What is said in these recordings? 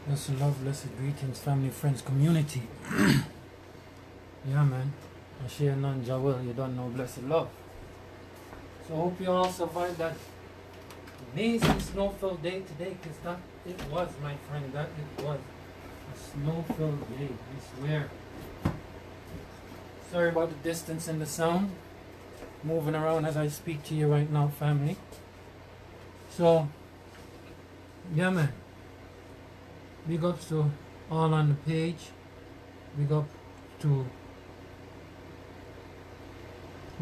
Blessed love, blessed greetings, family, friends, community. Yeah, man. I share none, Jawel. You don't know blessed love. So hope you all survived that amazing snow-filled day today, because that it was, my friend. That it was a snow-filled day. I swear. Sorry about the distance and the sound. Moving around as I speak to you right now, family. So, yeah, man. Big ups to all on the page. Big up to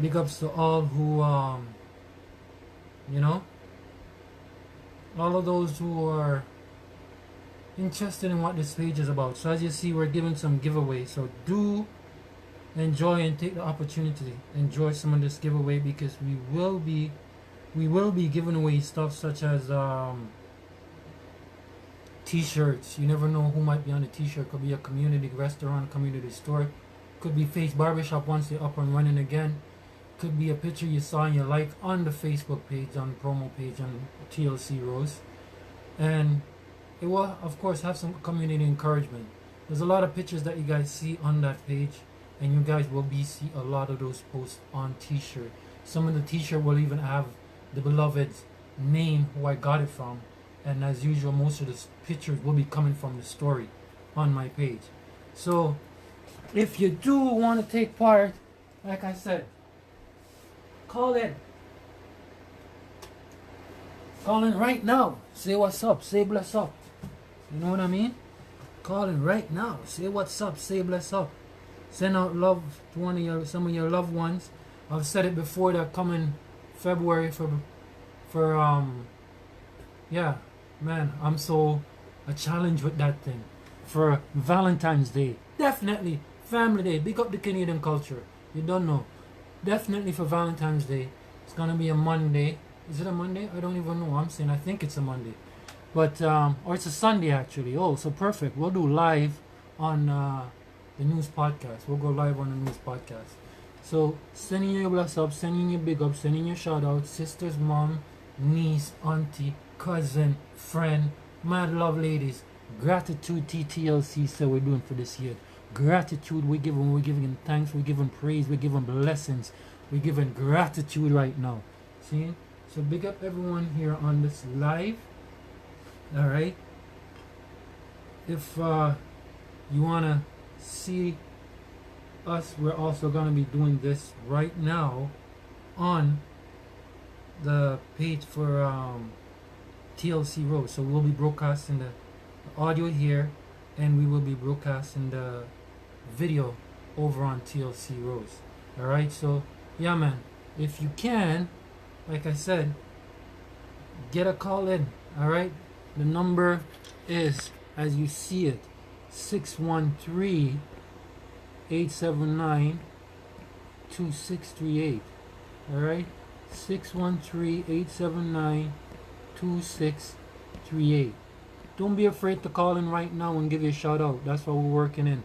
big ups to all who all of those who are interested in what this page is about. So as you see, we're giving some giveaways. So do enjoy and take the opportunity to enjoy some of this giveaway, because we will be giving away stuff such as t-shirts. You never know who might be on the t-shirt. Could be a community restaurant, community store. Could be Face Barbershop once they're up and running again. Could be a picture you saw and you like on the Facebook page, on the promo page on TLC Rose. And it will, of course, have some community encouragement. There's a lot of pictures that you guys see on that page, and you guys will see a lot of those posts on t-shirt. Some of the t-shirt will even have the beloved's name, who I got it from. And as usual, most of the pictures will be coming from the story on my page. So if you do want to take part, like I said, call in. Call in right now. Say what's up. Say bless up. You know what I mean? Call in right now. Say what's up. Say bless up. Send out love to some of your loved ones. I've said it before that coming February yeah, man, I'm so a challenge with that thing. For Valentine's Day, definitely Family Day. Big up the Canadian culture. You don't know. Definitely for Valentine's Day. It's gonna be a Monday. Is it a Monday? I don't even know. I'm saying I think it's a Monday, but or it's a Sunday actually. Oh, so perfect. We'll do live on the news podcast. We'll go live on the news podcast. So sending you your bless up, sending you big up, sending you shout out, sisters, mom, niece, auntie, cousin, friend, mad love ladies. Gratitude TTLC. So we're doing for this year. Gratitude, we're giving thanks, we're giving praise, we're giving blessings, we're giving gratitude right now. See? So big up everyone here on this live. Alright. If you wanna see us, we're also gonna be doing this right now on the page for TLC Rose. So we'll be broadcasting the audio here, and we will be broadcasting the video over on TLC Rose. Alright, so yeah, man, if you can, like I said, get a call in. Alright, the number is, as you see it, 613-879-2638. Alright, 613-879-2638. Don't be afraid to call in right now and give you a shout out. That's what we're working in.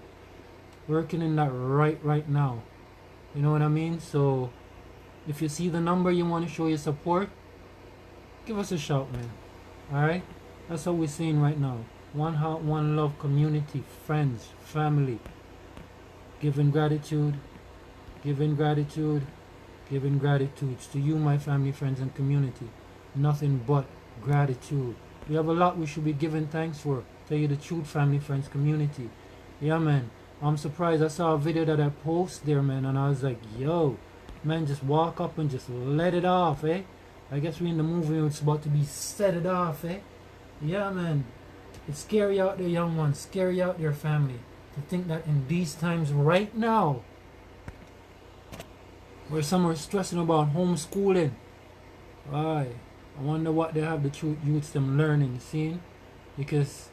Working in that right now. You know what I mean? So if you see the number, you want to show your support, give us a shout, man. Alright? That's what we're saying right now. One heart, one love, community, friends, family. Giving gratitude, giving gratitude, giving gratitudes to you, my family, friends, and community. Nothing but gratitude. We have a lot we should be giving thanks for. Tell you the truth, family, friends, community. Yeah, man. I'm surprised. I saw a video that I posted there, man, and I was like, yo, man, just walk up and just let it off, eh? I guess we're in the movie and it's about to be set it off, eh? Yeah, man. It's scary out there, young ones. Scary out there, family. To think that in these times right now, where some are stressing about homeschooling, I wonder what they have the truth youths them learning, see? Because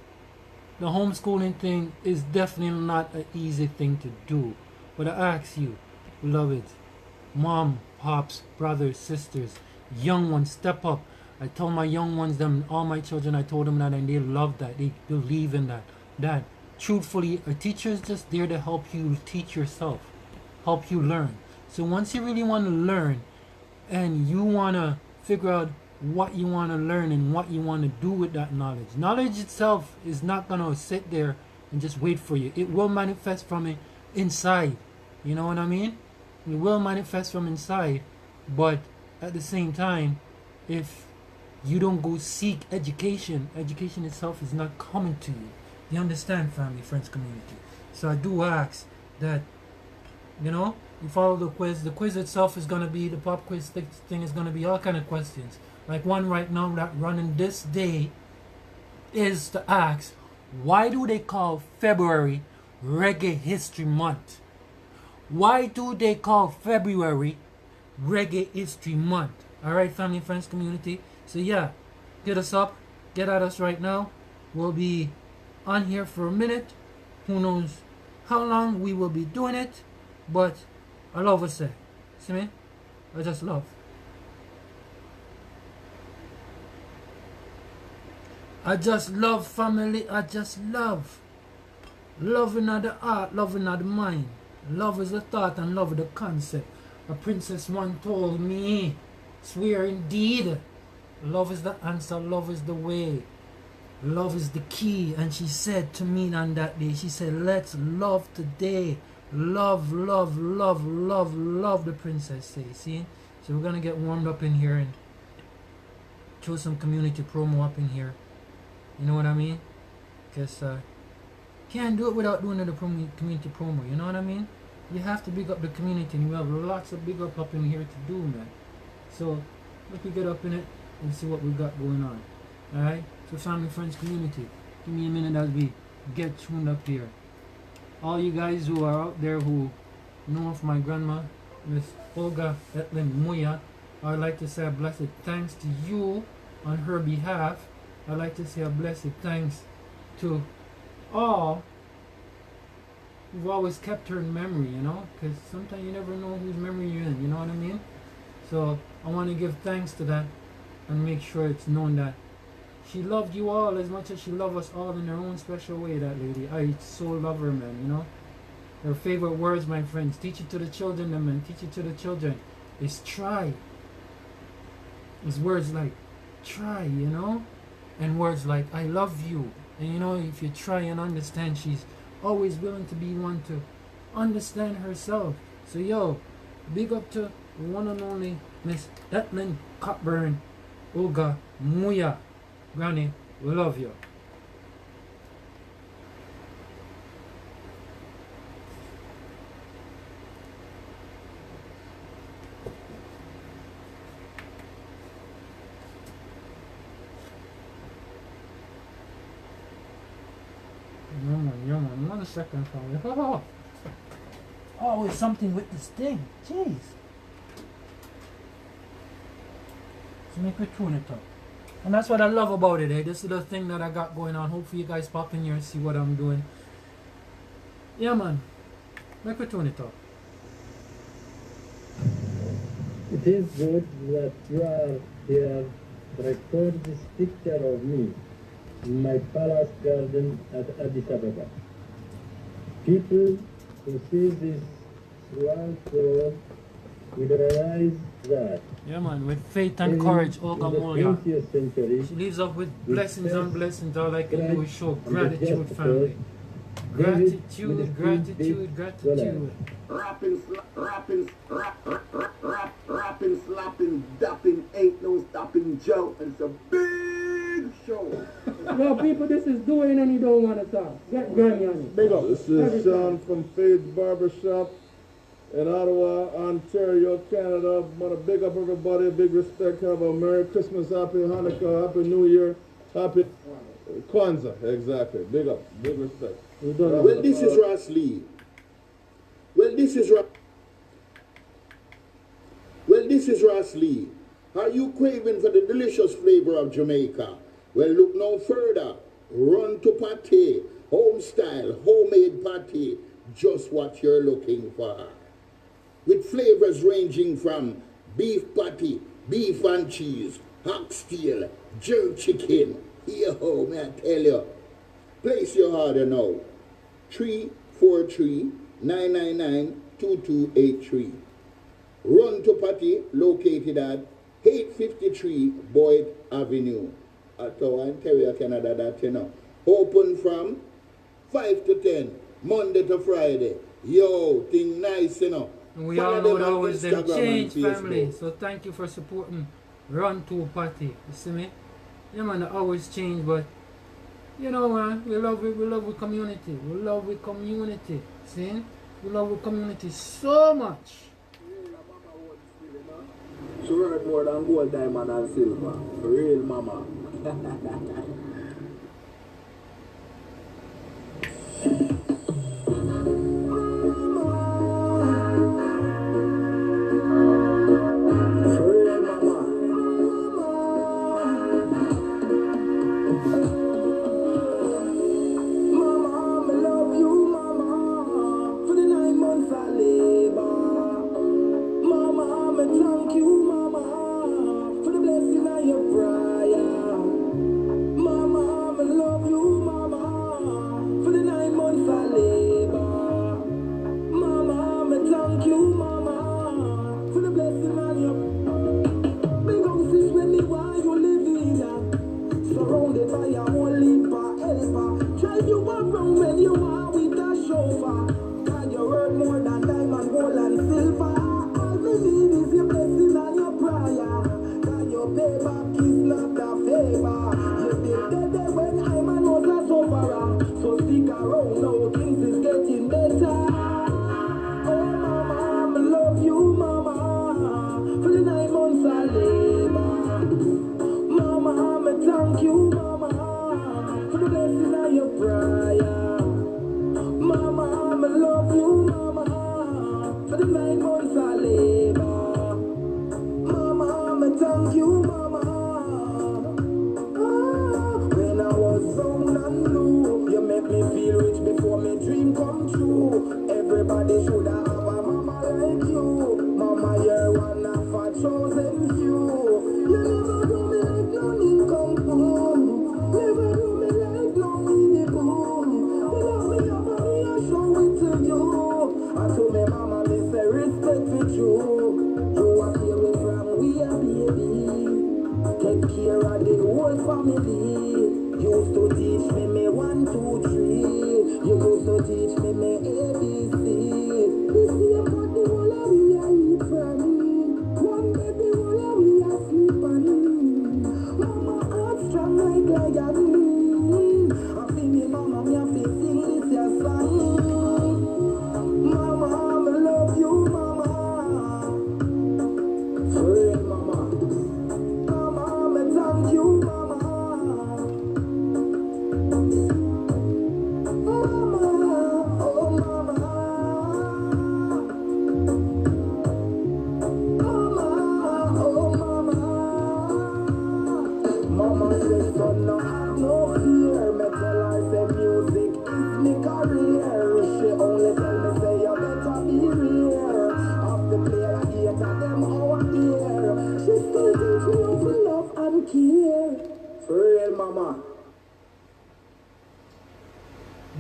the homeschooling thing is definitely not an easy thing to do. But I ask you, beloved, mom, pops, brothers, sisters, young ones, step up. I told my young ones, all my children, I told them that, and they love that. They believe in that. That, truthfully, a teacher is just there to help you teach yourself, help you learn. So once you really want to learn, and you want to figure out what you want to learn and what you want to do with that knowledge. Knowledge itself is not going to sit there and just wait for you. It will manifest from it inside. You know what I mean? It will manifest from inside, but at the same time, if you don't go seek education, education itself is not coming to you. You understand, family, friends, community? So I do ask that, you know, you follow the quiz. The quiz itself is going to be, the pop quiz thing is going to be all kind of questions. Like one right now that running this day is to ask, why do they call February Reggae History Month? Why do they call February Reggae History Month? Alright, family, friends, community. So yeah, get us up, get at us right now. We'll be on here for a minute. Who knows how long we will be doing it, but I love what I say. See me? I just love. I just love, family. I just love. Loving of the art, loving of the mind. Love is the thought and love is the concept. A princess one told me, swear indeed, love is the answer, love is the way, love is the key. And she said to me on that day, she said, let's love today. Love, love, love, love, love, the princess say. See? So we're going to get warmed up in here and throw some community promo up in here. You know what I mean? Because can't do it without doing the community promo. You know what I mean? You have to big up the community, and we have lots of big up in here to do, man. So let me get up in it and see what we got going on. Alright? So family, friends, community, give me a minute as we get tuned up here. All you guys who are out there who know of my grandma, Miss Olga Etlin Muya, I'd like to say a blessed thanks to you on her behalf. I'd like to say a blessed thanks to all who've always kept her in memory, you know, because sometimes you never know whose memory you're in, you know what I mean? So I want to give thanks to that and make sure it's known that she loved you all as much as she loved us all in her own special way, that lady. I so love her, man, you know. Her favorite words, my friends, teach it to the children, man, teach it to the children, is try. It's words like try, you know, and words like I love you. And you know, if you try and understand, she's always willing to be one to understand herself. So yo, big up to one and only Miss Etlin Cockburn Olga Muya. Granny, we love you. Yeah man, 1 second family. Oh, it's something with this thing. Jeez. So make me tune it up. And that's what I love about it, eh? This is the thing that I got going on. Hopefully you guys pop in here and see what I'm doing. Yeah man. Make me tune it up. It is good that you are here to record this picture of me in my palace garden at Addis Ababa. People who see this throughout the world will realize that yeah man, with faith and courage, Olga Muya. 20th century, She leaves up with blessings and blessings. All I can do is show gratitude, family. Gratitude, gratitude, gratitude. Rapping, dapping, ain't no stopping Joe. It's a big show. Yo, people, this is doing and you don't want to stop. Get Grammy on it. Big up. This is Sean from Fade's Barbershop in Ottawa, Ontario, Canada. Want to big up everybody, big respect. Have a Merry Christmas, Happy Hanukkah, Happy New Year, Happy Kwanzaa. Exactly. Big up, big respect. Well, this is Ross Lee. Well, this is Ross Lee. Are you craving for the delicious flavor of Jamaica? Well, look no further. Run to Pate, home style, homemade pate. Just what you're looking for. With flavors ranging from beef patty, beef and cheese, oxtail, jerk chicken. Yo, man, I tell you. Place your order now. 343-999-2283. Run to Patty, located at 853 Boyd Avenue, Ottawa, Ontario, Canada, that you know. Open from 5 to 10, Monday to Friday. Yo, thing nice, you know. And we all know the hours them Instagram change, and Facebook. family. So thank you for supporting Run to Party. You see me? Yeah, man, the hours change, but you know, man, we love it. We love the community. We love the community. See? We love the community so much. She worth more than gold, diamond, and silver. For real, mama.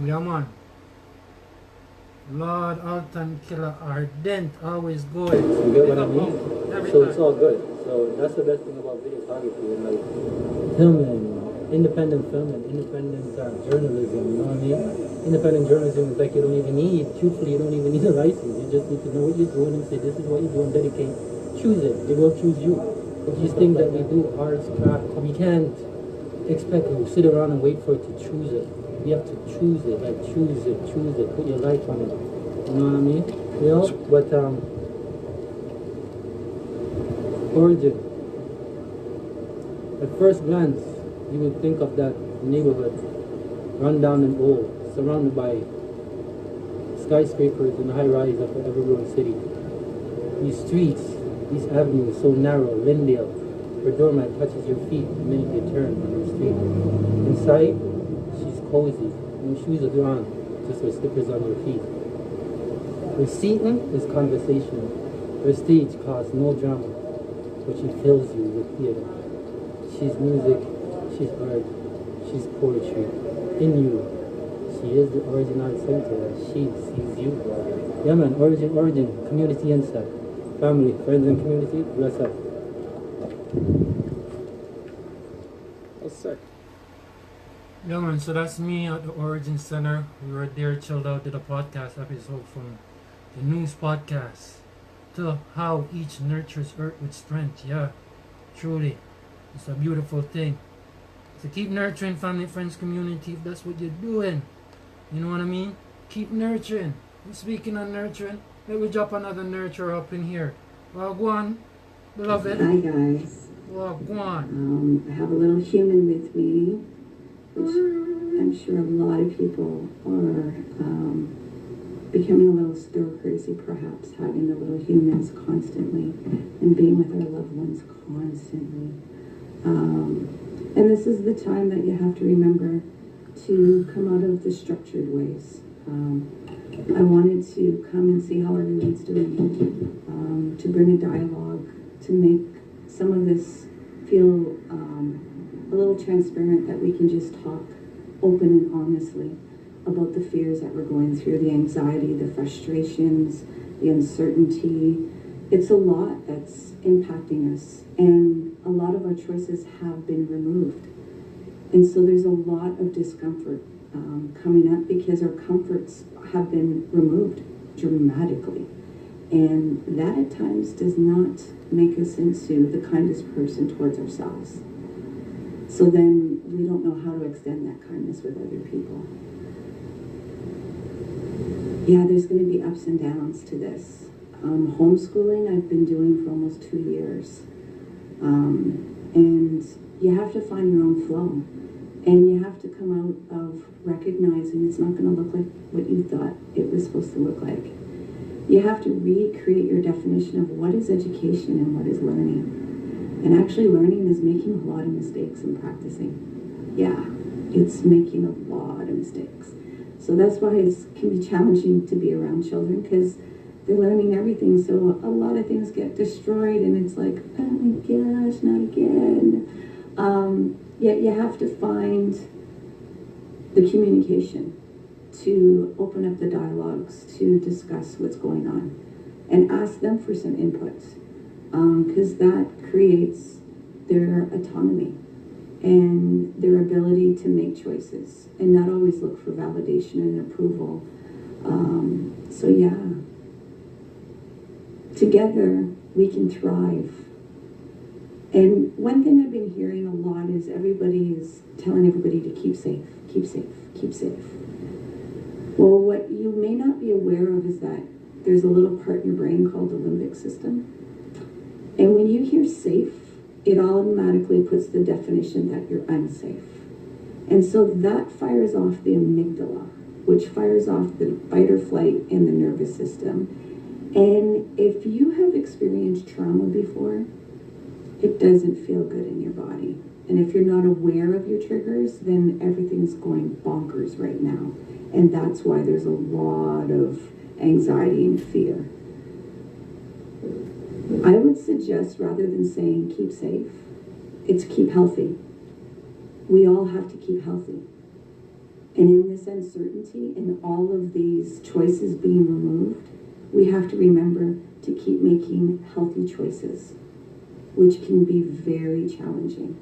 Yeah, man. Lord Alton Killer Ardent, always going. You get what I mean? Every So time. it's all good. So that's the best thing about videography and like filming, independent filming, independent journalism, you know what I mean? Independent journalism is like you don't even need, truthfully, you don't even need a license. You just need to know what you're doing and say, this is what you're doing, dedicate. Choose it. They will choose you. These things that we do, arts, craft, we can't expect to sit around and wait for it to choose it. You have to choose it, like choose it, put your life on it. You know what I mean? You know, but origin. At first glance, you would think of that neighborhood, run down and old, surrounded by skyscrapers and high-rise of an ever-growing city. These streets, these avenues so narrow, Lindale, where doormat touches your feet the minute you turn on the street. Inside, she's cozy, no shoes are on, just her slippers on your feet. Her seating is conversational. Her stage costs no drama, but she fills you with theater. She's music, she's art, she's poetry. In you, she is the original center. She sees you. Yeah, man, origin, community insight. Family, friends and community, bless up. Yeah, man, so that's me at the Origin Center. We were there, chilled out, did a podcast episode from the news podcast to how each nurtures earth with strength. Yeah, truly. It's a beautiful thing. So keep nurturing family, friends, community if that's what you're doing. You know what I mean? Keep nurturing. And speaking of nurturing, let me drop another nurturer up in here. Well, go on, beloved. Hi guys. Well, go on. I have a little human with me, which I'm sure a lot of people are becoming a little stir crazy, perhaps, having the little humans constantly and being with our loved ones constantly. And this is the time that you have to remember to come out of the structured ways. I wanted to come and see how everyone's doing, to bring a dialogue, to make some of this feel a little transparent, that we can just talk open and honestly about the fears that we're going through, the anxiety, the frustrations, the uncertainty. It's a lot that's impacting us, and a lot of our choices have been removed. And so there's a lot of discomfort coming up because our comforts have been removed dramatically. And that at times does not make us into the kindest person towards ourselves. So then we don't know how to extend that kindness with other people. Yeah, there's going to be ups and downs to this. Homeschooling I've been doing for almost 2 years. And you have to find your own flow. And you have to come out of recognizing it's not going to look like what you thought it was supposed to look like. You have to recreate your definition of what is education and what is learning. And actually learning is making a lot of mistakes and practicing. Yeah, it's making a lot of mistakes. So that's why it can be challenging to be around children, because they're learning everything. So a lot of things get destroyed and it's like, oh my gosh, not again. Yet you have to find the communication to open up the dialogues, to discuss what's going on, and ask them for some input, because that creates their autonomy and their ability to make choices and not always look for validation and approval. So yeah, together we can thrive. And one thing I've been hearing a lot is everybody is telling everybody to keep safe, keep safe, keep safe. Well, what you may not be aware of is that there's a little part in your brain called the limbic system. And when you hear safe, it automatically puts the definition that you're unsafe. And so that fires off the amygdala, which fires off the fight or flight in the nervous system. And if you have experienced trauma before, it doesn't feel good in your body. And if you're not aware of your triggers, then everything's going bonkers right now. And that's why there's a lot of anxiety and fear. I would suggest, rather than saying keep safe, it's keep healthy. We all have to keep healthy. And in this uncertainty and all of these choices being removed, we have to remember to keep making healthy choices, which can be very challenging.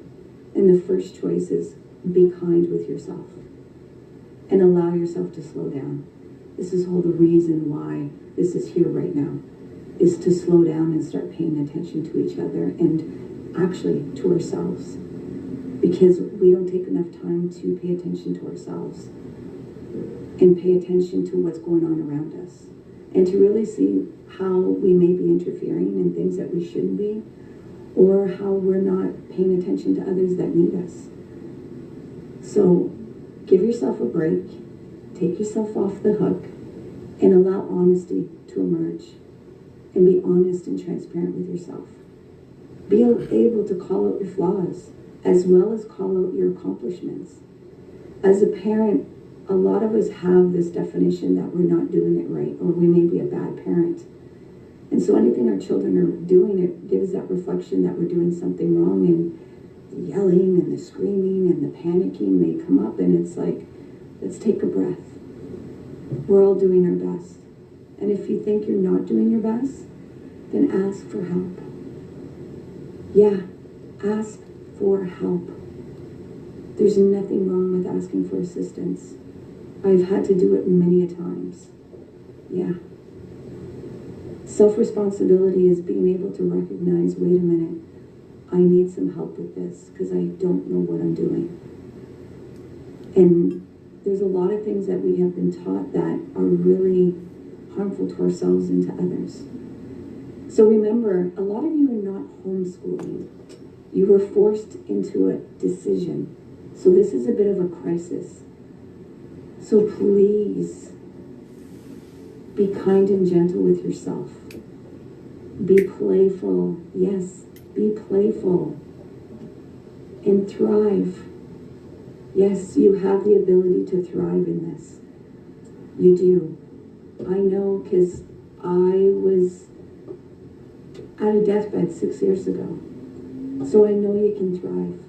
And the first choice is be kind with yourself and allow yourself to slow down. This is all the reason why this is here right now, is to slow down and start paying attention to each other and actually to ourselves, because we don't take enough time to pay attention to ourselves and pay attention to what's going on around us, and to really see how we may be interfering in things that we shouldn't be, or how we're not paying attention to others that need us. So give yourself a break, take yourself off the hook, and allow honesty to emerge. And be honest and transparent with yourself. Be able to call out your flaws, as well as call out your accomplishments. As a parent, a lot of us have this definition that we're not doing it right, or we may be a bad parent. And so anything our children are doing, it gives that reflection that we're doing something wrong, and the yelling and the screaming and the panicking may come up, and it's like, let's take a breath. We're all doing our best. And if you think you're not doing your best, then ask for help. Yeah, ask for help. There's nothing wrong with asking for assistance. I've had to do it many a times. Yeah. Self-responsibility is being able to recognize, wait a minute, I need some help with this because I don't know what I'm doing. And there's a lot of things that we have been taught that are really harmful to ourselves and to others. So remember, a lot of you are not homeschooling. You were forced into a decision. So this is a bit of a crisis. So please, be kind and gentle with yourself. Be playful. Yes, be playful. And thrive. Yes, you have the ability to thrive in this. You do. I know, because I was at a deathbed 6 years ago. So I know you can thrive.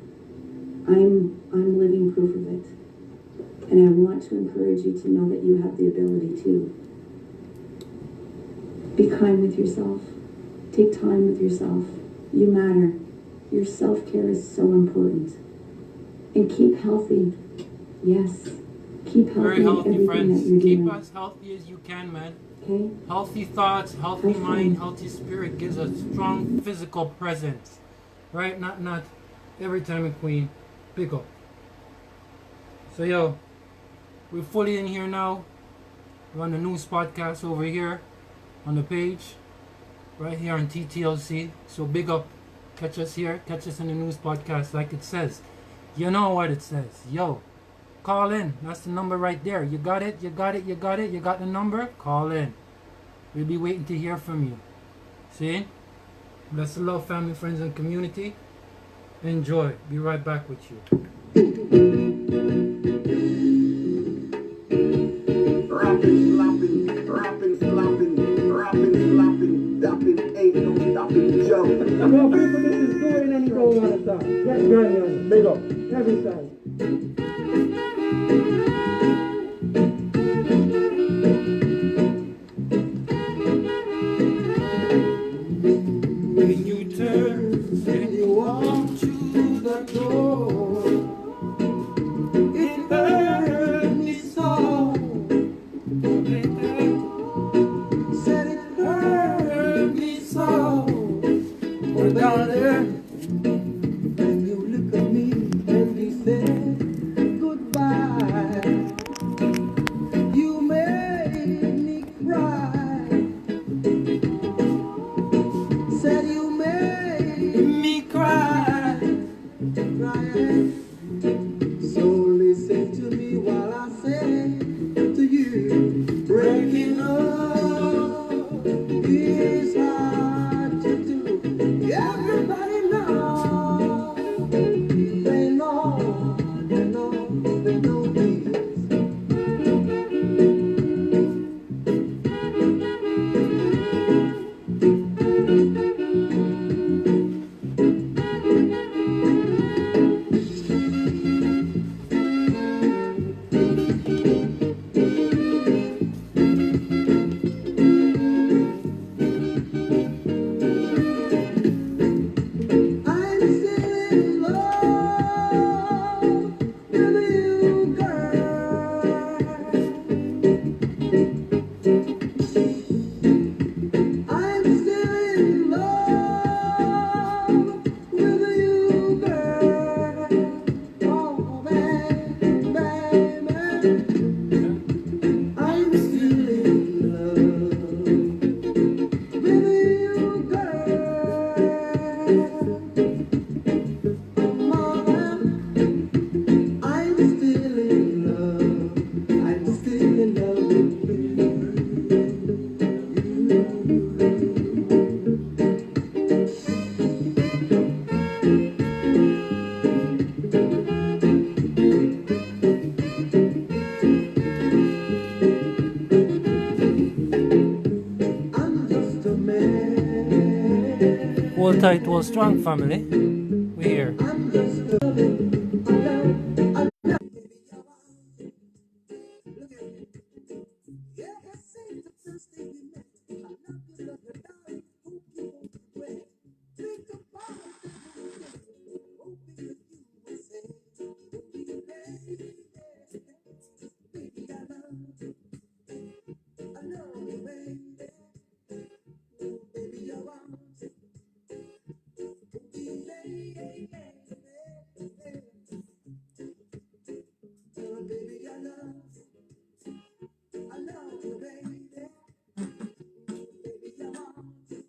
I'm living proof of it. And I want to encourage you to know that you have the ability to. Be kind with yourself. Take time with yourself. You matter. Your self-care is so important. And keep healthy. Yes. Keep healthy. Very healthy, in everything friends. that you're Keep doing. as healthy as you can, man. Okay? Healthy thoughts, healthy Have mind, fun. healthy spirit gives a strong physical presence. Right? Not every time a queen. Pick up. So yo, we're fully in here now. We're on the news podcast over here on the page. Right here on TTLC. So big up. Catch us here. Catch us in the news podcast like it says. You know what it says. Yo, call in. That's the number right there. You got it? You got it? You got it? You got the number? Call in. We'll be waiting to hear from you. See? Bless the love, family, friends, and community. Enjoy. Be right back with you. Rapping, slapping, rapping, slapping, rapping, slapping, dapping, ain't no stopping, Joe. Yo, people, this is doing and you don't want to stop. Get Grammy on it. Big up. Every side. When you turn and you walk to the door, it hurt me so. Said it hurt me so. Oh, darling, when you look at me and you say goodbye, you made me cry. Said you made me cry, crying. So listen to me while I say to you, breaking up is hard to do. Everybody knows, they know, they know, they know this. I'm still in love with you, girl. I'm still in love with you, girl. Oh, baby, I'm still in love with you, girl. Mother, I'm still in love. I'm still in love with you. I'm just a man. Hold tight, hold strong, family. We're here. I'm just a baby, I love you, baby. Baby, I want you.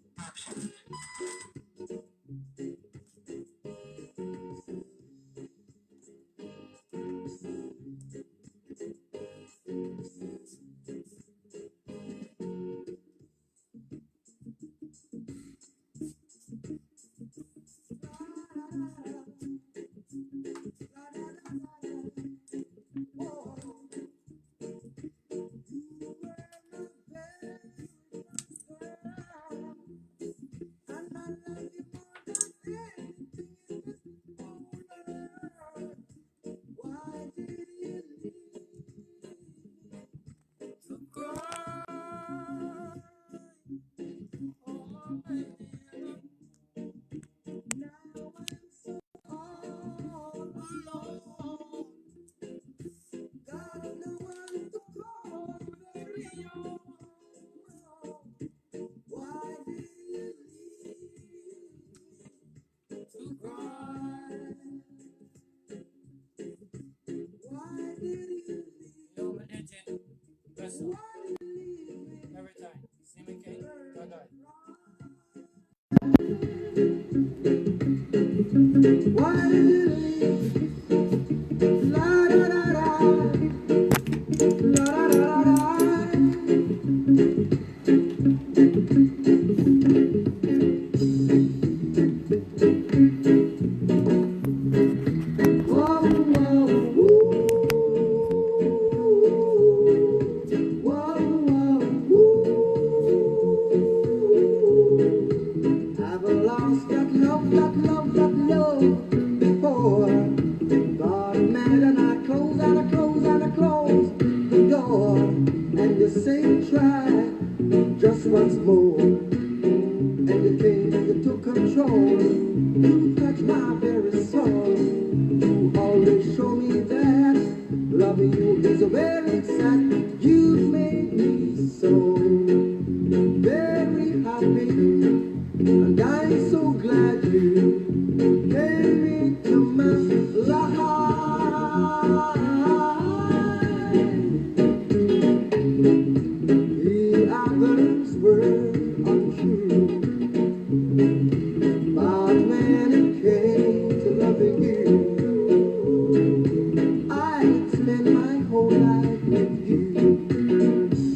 Every time. See me, King? God. Why did you leave? La da da da, la da da da. Whoa, whoa, whoa, whoa. I've lost that love before. Got mad and I closed the door. And you say try just once more. And you came and you took control. You touched my very soul. You always show me that loving you is a very sad. You made me so very happy. And I'm so glad you came into my life. The others were untrue, but when it came to loving you, I spent my whole life with you.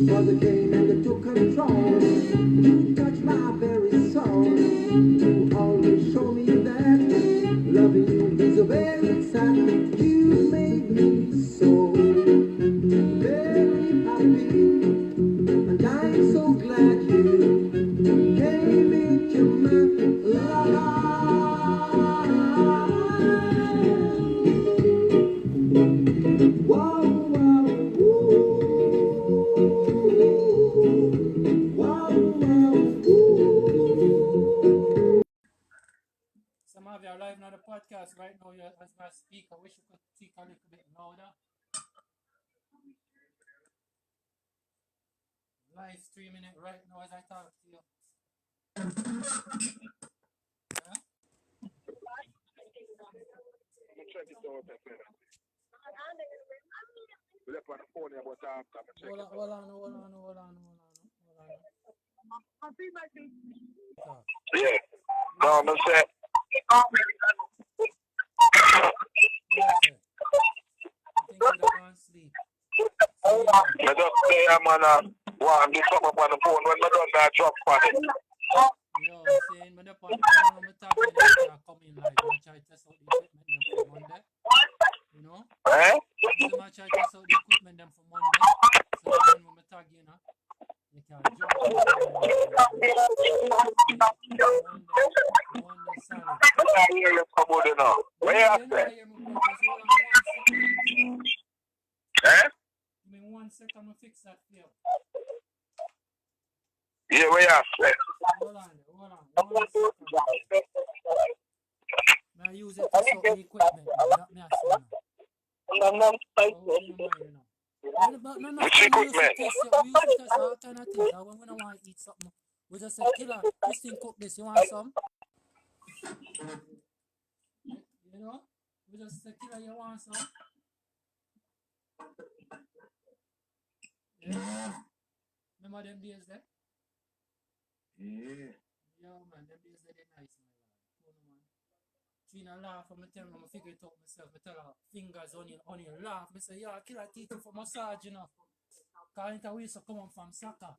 Cause it came and it took control. You touched my very soul. You always show me that loving you is a very sad. You made me so very happy. And I'm so glad you came into my life. Wow, wow, woo. Wow, wow, woo. Some of you are live on the podcast right now. You as my speaker. Wish you could speak a little bit louder. Live streaming it right now as I talk to you. Yeah? Hold on. Yeah. No, I'm saying. Yeah, sir. I think you're going to sleep. I just say I'm on one, do something on the phone when I done that drop on it. Yo, saying when the point I'm talking about coming live, I try to test out the equipment them for Monday. You know? Eh? So I try to test out the equipment them for Monday. So then when we tag you know, you can jump on Monday, Saturday. I hear you come out now. Where you at? Eh? Give me 1 second to fix that for you. Yeah, where you at? Hold on. 1 second. Now use it to test out the equipment. That me I say now. Which equipment? We used to test all kind of things. When we don't want to eat something, we just say, Killer, Christine cook this. You want some? You know? We just say, Killer, you want some? Remember them days there? Yeah. Yo, man, them days they nice, my lad. Cool, man. Trina laugh, I'm tell me, I'm figure it out myself. I tell her, fingers on your laugh. I say, yo, I kill a teacher for massage, you know. Because we used to come on from soccer.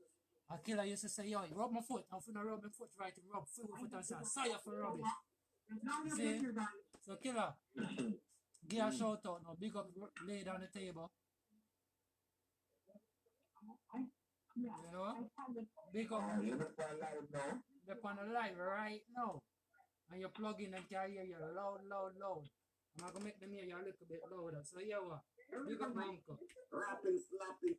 A killer used to say, yo, you rub my foot. I'm finna rub my foot right and rub foot and say, sorry for rubbish. See? So killer, give a shout out now. Big up, lay down the table. You know? Big up. They're on the live right now. And you plug in and can hear you loud. I'm going to make them hear you a little bit louder. So here what? Big up my uncle. Rapping, slapping,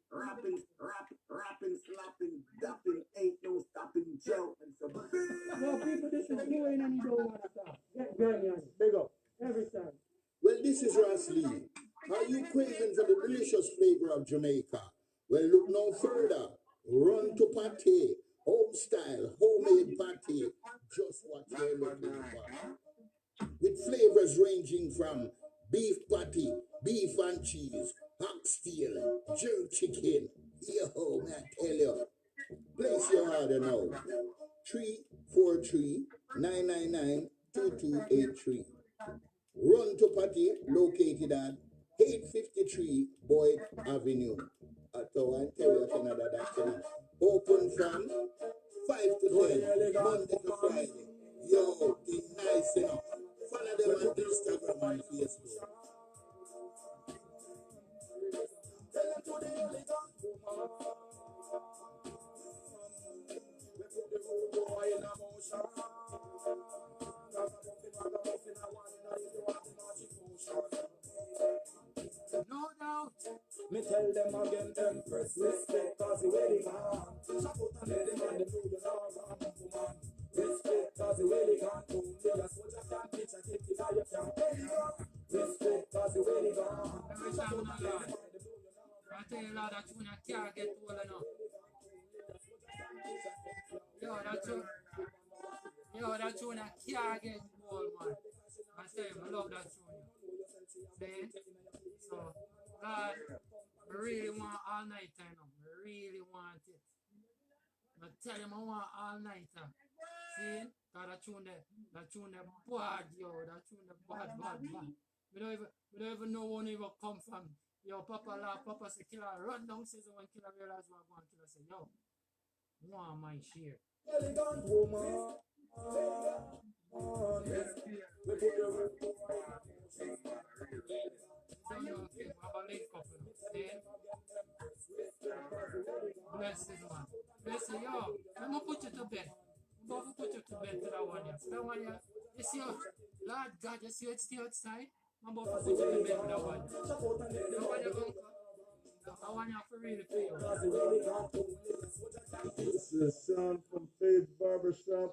dapping, ain't no stopping, Joe. And so, No, people, this is doing and you don't want to stop. Get Grammy on it. Big up. Every time. Well, this is Ross Lee. Are you craving for the delicious flavor of Jamaica? Well, look no further. Run to Pate, home style, homemade pate. Just what you're looking for. With flavors ranging from beef patty, beef and cheese, oxtail, jerk chicken. Yo, man, I tell you. Place your order now. 343-999-2283. Run to Patty, located at 853 Boyd Avenue. So I tell you, Canada, that's open from 5 to 10, Monday to Friday. Yo, it's nice enough. Follow them on Instagram and Facebook. No doubt. Me tell them again, them first respect, cause the wedding on. Shout out and let them on the new, you know, man. Respect, cause the wedding on. Only a soldier can pitch and take it out, you can't pay it. Respect, cause the wedding on. Every time I'm not I tell you, Lord, that tune I can't get old enough. That tune I can't get old, man. I tell you, I love that tune. See? So, God, I really want all night time now. I really want it. I tell him I want all nighter. See? Cause that tune bad, yo. That tune bad. We don't even know when it will come from. Yo, Papa laugh, Papa say, killer, run down, says when killer realize what I'm going to say, yo, want my share. Elegant woman. Bless this man. Bless you, yo. I'm going to put you to bed. I'm going to put you to bed to that one here. That one here. You see, Lord God, you see it stay outside? I'm about to put you to bed with that one. That one you're going to I want you to really feel. This is Sean from Faith Barbershop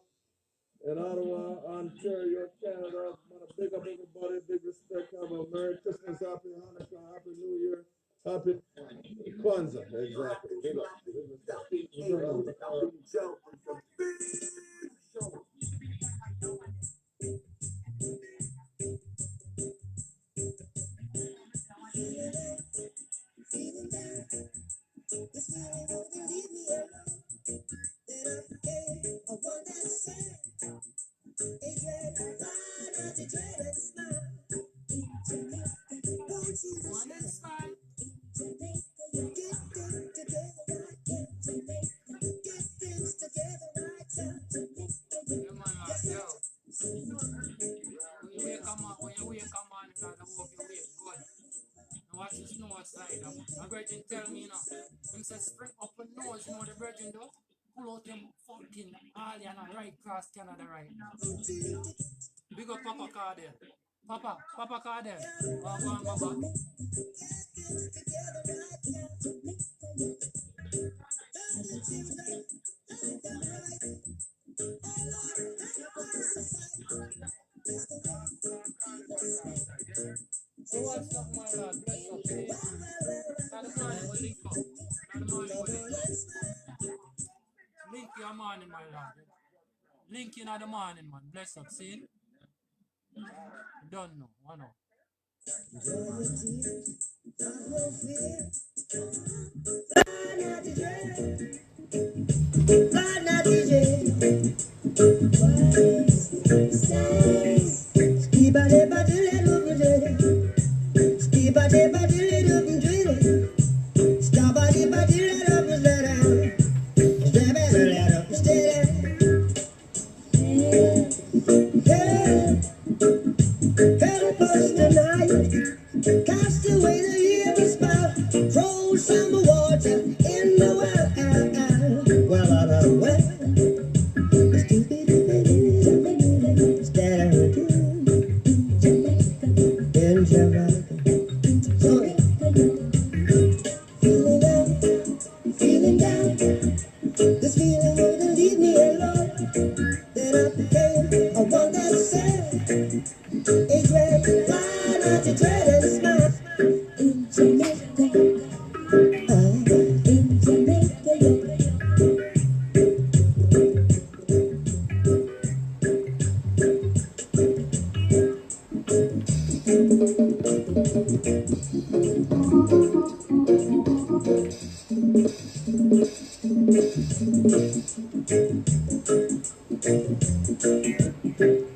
in Ottawa, Ontario, Canada. I want to big up everybody, big respect. Have a Merry Christmas, Happy Hanukkah, Happy New Year, Happy Kwanzaa. Exactly. Big up. Tell me, you know, him say spring up a nose, you know the virgin though. Pull out them fucking alien and right across Canada right now. Big up Papa Cardell. Papa Cardell. Go on, Baba. So what's up, my lad? Bless up, see? Not the morning will link up. Link your morning, my lad. Link in the morning, man. Bless up, see? Don't know, I know. Fly not to jail. Help us tonight. Cast away the evil spell. Throw some water in the well. Well. In Jamaica. Feeling down. This feeling wouldn't leave me alone. Then I became a one that said, it's red, fly not to dread and smile. In Jamaica, in Jamaica.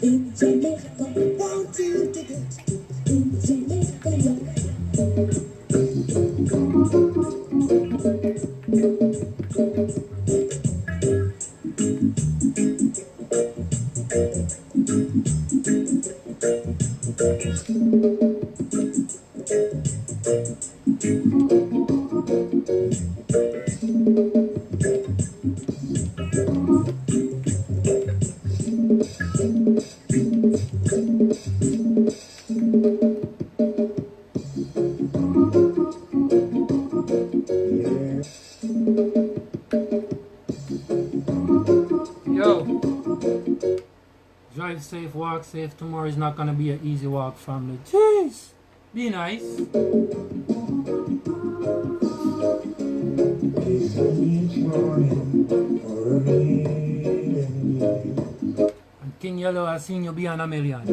In Jamaica, won't you dig it? In Jamaica, Drive safe, walk safe. Tomorrow is not gonna be an easy walk, family. Jeez, be nice. And King Yellow, I seen you be on a million.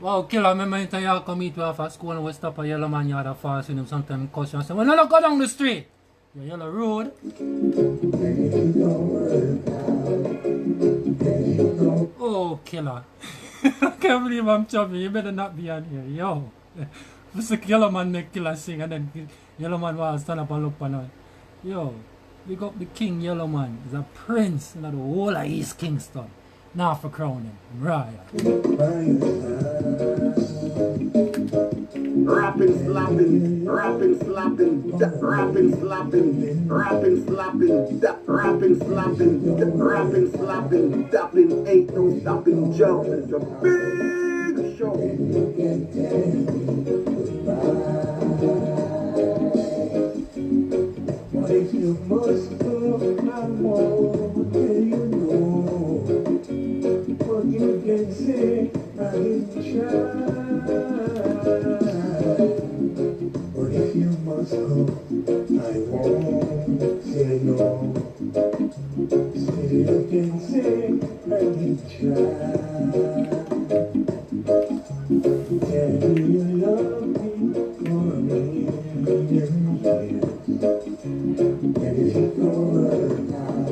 Wow, killer, remember anytime you come meet me off at school and we stop a yellow man, you had a fast with him, sometimes cuss you and say, well, no, go down the street. The yellow road. Oh, killer. I can't believe I'm chopping. You better not be on here. Yo. What's the yellow man make killer sing and then yellow man will stand up and look on her. Yo. Big up the king yellow man. He's a prince in the whole of East Kingston. Now for crowning. Right. Rapping, slapping, rapping, slapping, rapping, slapping, rapping, slapping, rapping, slapping, rapping, slapping, dapping, ain't no stopping, Joe. It's a big show. But if you must go, I won't tell you no. But you can say I didn't try. But if you must go, I won't say no. Still you can say I didn't try. Can you love me for a million years? And if it don't work out,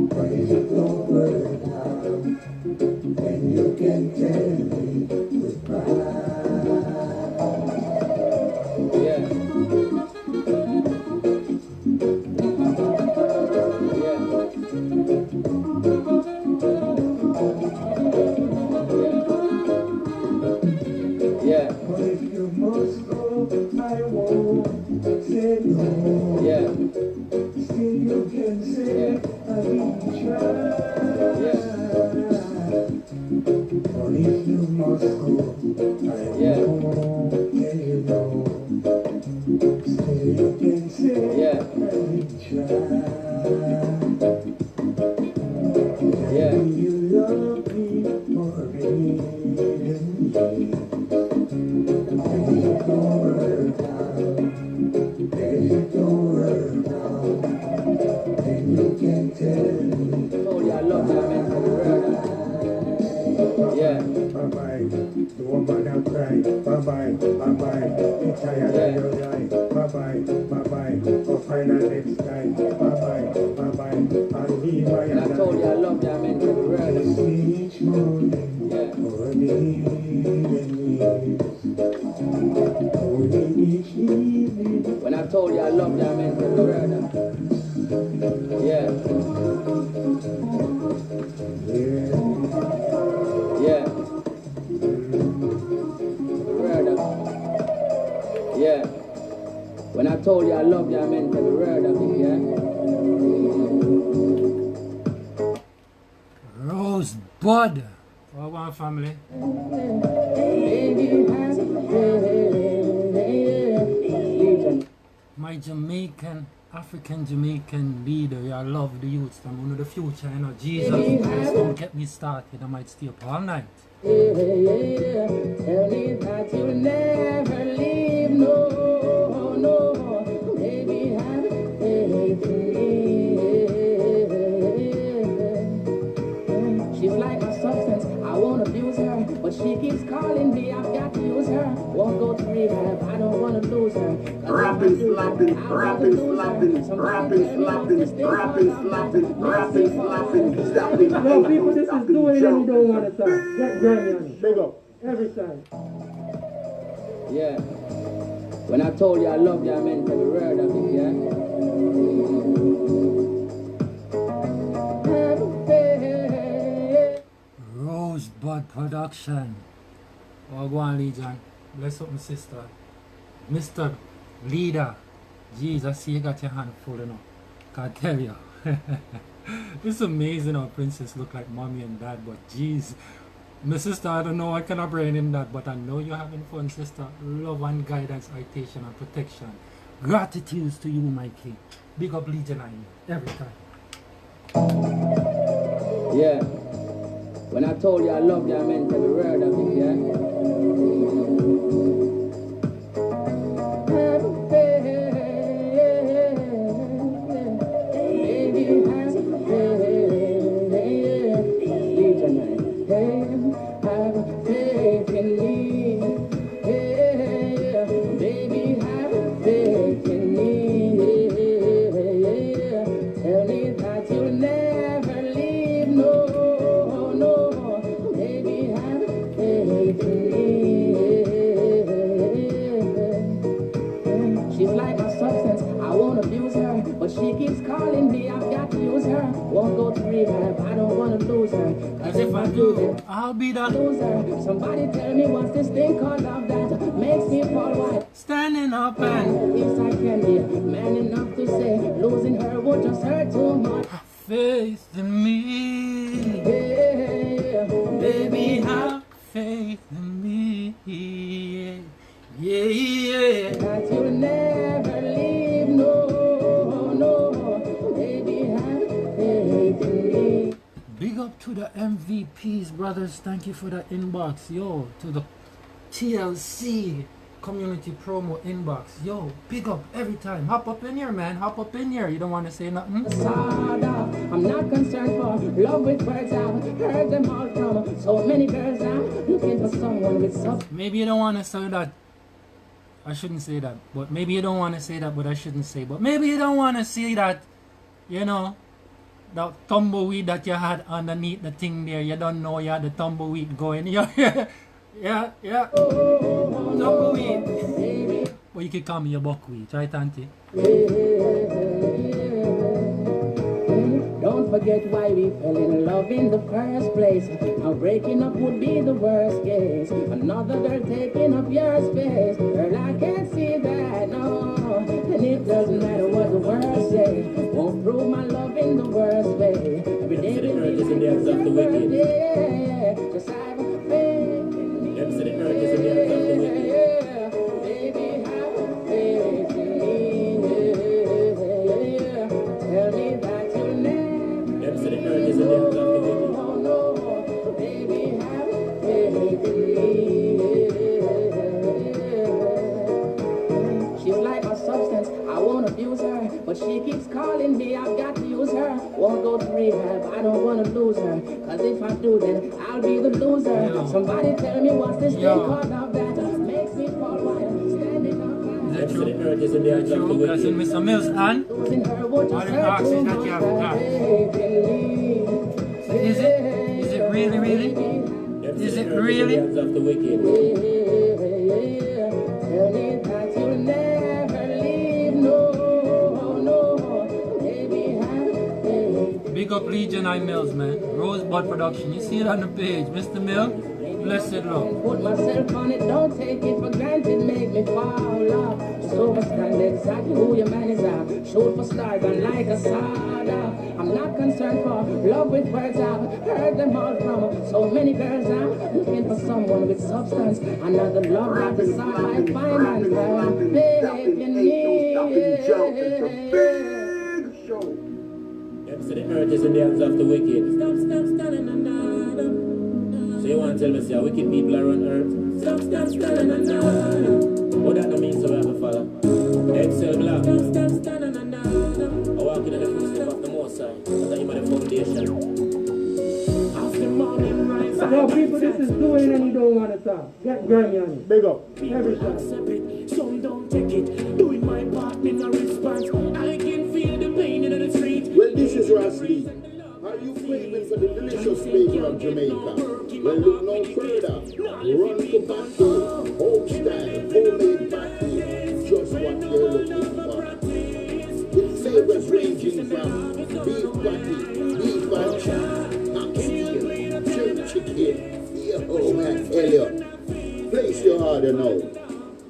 but if it don't work out, then you can tell me goodbye. Yeah. Yeah. But if you must go, I won't say no. Yeah. Still you can say I didn't try. But if you must go, I won't tell you no. Still you can say I didn't try. Do you love me for a million years? And if it don't work out, if it don't work out, then you can tell me. Oh, yeah, I love that man from the world. Yeah. Bye-bye, the woman now cry. Bye-bye, bye-bye. tired of your life. Bye-bye, bye-bye, go find a next guy. Bye-bye, bye-bye, I'll leave my And I told you I love you, I meant every word of it. each morning, Yeah. only each evening. When I told you I love you, I meant every word of it. Yeah. Yeah. Word of it. Yeah. When I told you I love you, I meant every word of it, yeah. Rosebud. Well, one family. My Jamaican, African Jamaican leader, I love the youths. I'm one of the future, you know. Jesus Christ, don't get me started. I might stay up all night. Tell me that you'll never leave, no, no. Baby, have faith in me. She's like my substance, I won't abuse her, but she keeps calling me, I've got to use her. Won't go to rehab, I don't want to lose her. Rapping, slapping, rapping, slapping, rapping, slapping, rapping, slapping, rapping, slapping, slapping. No, people, this is doing it and you don't want to talk. Get Grammy on it. Big up. Every time. Yeah. When I told you I love you, I meant every word of it, yeah. Rosebud Production. Oh, go on, Legion. Bless up my sister. Mr. Leader. Jeez, I see you got your hand full enough. Can't tell you. It's amazing how Princess look like mommy and dad, but jeez. My sister, I don't know what kind of brain in that, but I know you're having fun, sister. Love and guidance, citation and protection. Gratitude to you, my king. Big up Legion I every time. Yeah. When I told you I love you, I meant every word of it, yeah. She's like my substance, I won't abuse her, but she keeps calling me, I've got to use her. Won't go to rehab, I don't want to lose her. Cause if I do, then I'll be the loser. Somebody tell me what's this thing called love that makes me fall white. Standing up and yes, I can be man enough to say losing her would just hurt too much. Faith in me, Yeah, baby, have faith in me. Yeah, yeah. that you'll never leave, no, no. Baby, have faith in me. Big up to the MVPs, brothers. Thank you for the inbox. Yo, to the TLC community promo inbox. Yo, big up every time. Hop up in here, man. Hop up in here. You don't want to say nothing? I'm not concerned for love with words. I've heard them all from so many girls. I'm looking for someone with substance. Maybe you don't want to say that. I shouldn't say that. But maybe you don't want to say that, but I shouldn't say. But maybe you don't want to see that, you know, that tumbleweed that you had underneath the thing there. You don't know you had the tumbleweed going. Yeah. Tumbleweed. Or you could call me a buckwheat, right, Auntie? Don't forget why we fell in love in the first place. Now breaking up would be the worst case. Another girl taking up your space. Girl, I can't see that, no. And it doesn't matter what the world say. Won't prove my love in the worst way. Every day we live in the hands of the wicked. Just have a faith. Them say the earth is in the hands of the wicked. Baby, have a faith in me. Tell me that you'll never. Them say the earth is in the hands of the wicked. Oh no, baby, have faith in me. She's like my substance, I won't abuse her, but she keeps calling me, I've got to use her. Won't go to rehab, I don't want to lose her, cause if I do then I'll be the loser. Somebody tell me what's this thing called love that makes me fall while standing up. true. That's true. That's in Mr. Mills and all the boxes that you have got. Is it? Is it really, really? Is it really? Big up Legion I Mills, man. Rosebud Production. You see it on the page. Mr. Mill, blessed love. Put myself on it, don't take it for granted, make me fall off. Just overstand exactly who your man is at. Shoot for stars and like a soda. I'm not concerned for love with words, I've heard them all from so many girls. I'm looking for someone with substance. Another love that is all I find and babe, you need. So the earth is in the hands of the wicked. So you want to tell me, say, wicked people are on earth? What that don't mean, so we have a father. Excel black. I walk in the footsteps of the Most High. That's the foundation. Yo, people, this is doing and you don't want to talk. Get Grammy on it. Big up. Every time. Some don't take it. Doing my part in a response. I can feel the pain in the street. Well, this is Ross Lee. Are you craving for the delicious flavor of Jamaica? Well, look no further. Run to Pato, home style, homemade patty. Just what you're looking for. With flavors ranging from beef patty, beef and chicken, oh man, Elliot. Place your order now.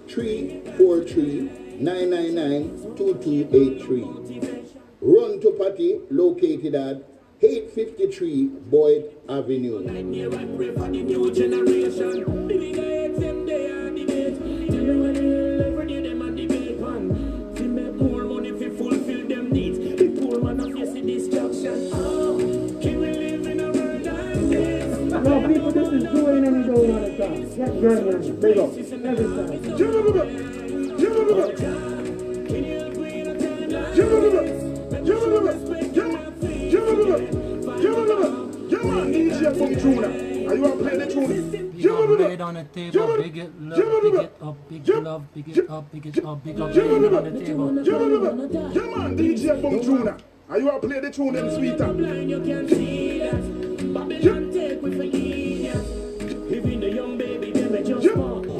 343-999-2283. Run to Patty, located at 853 Boyd Avenue. Yo, people, this is doing and you don't want to talk. Get Grammy on it. Big up. Every Are you want to play the tune? Lay it on the table, big it, love, big it up, big love, big it up, big it up, big up, lay it on the table. Yeah, man, DJ Boom Tuna. Are you want to play the tune then, sweeter?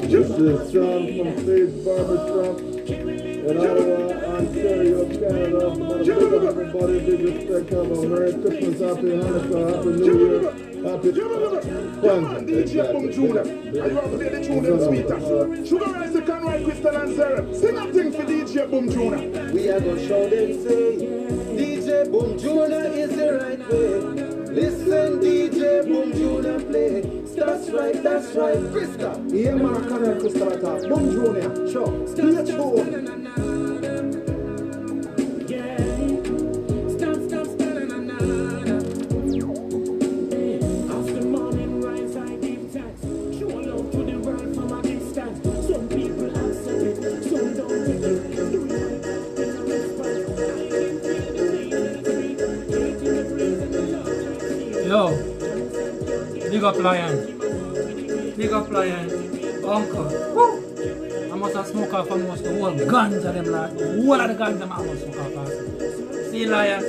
This is Sean from Faith Barbershop in Ottawa, Ontario, Canada. Big up everybody, big respect, have a Merry Christmas, Happy Hanukkah, Happy New Year, Happy Kwanzaa. DJ Boom Tuna. Are you want to play the tune then, sweeter? Sugar Rice, the Conroy, Crystal and Sarah. Sing a thing for DJ Boom Tuna. We are gonna show them say DJ Boom Tuna is the right way. Listen, DJ Boom Tuna play. That's right, Krista. Yeah, man, I can't help Krista talk. Boom Tuna, sure. Stay tuned. Yo, big up Lion. Big up Lion. Uncle. Woo! I must have smoked off almost the whole guns of them, like the whole of the guns them I must smoke off. See Lion?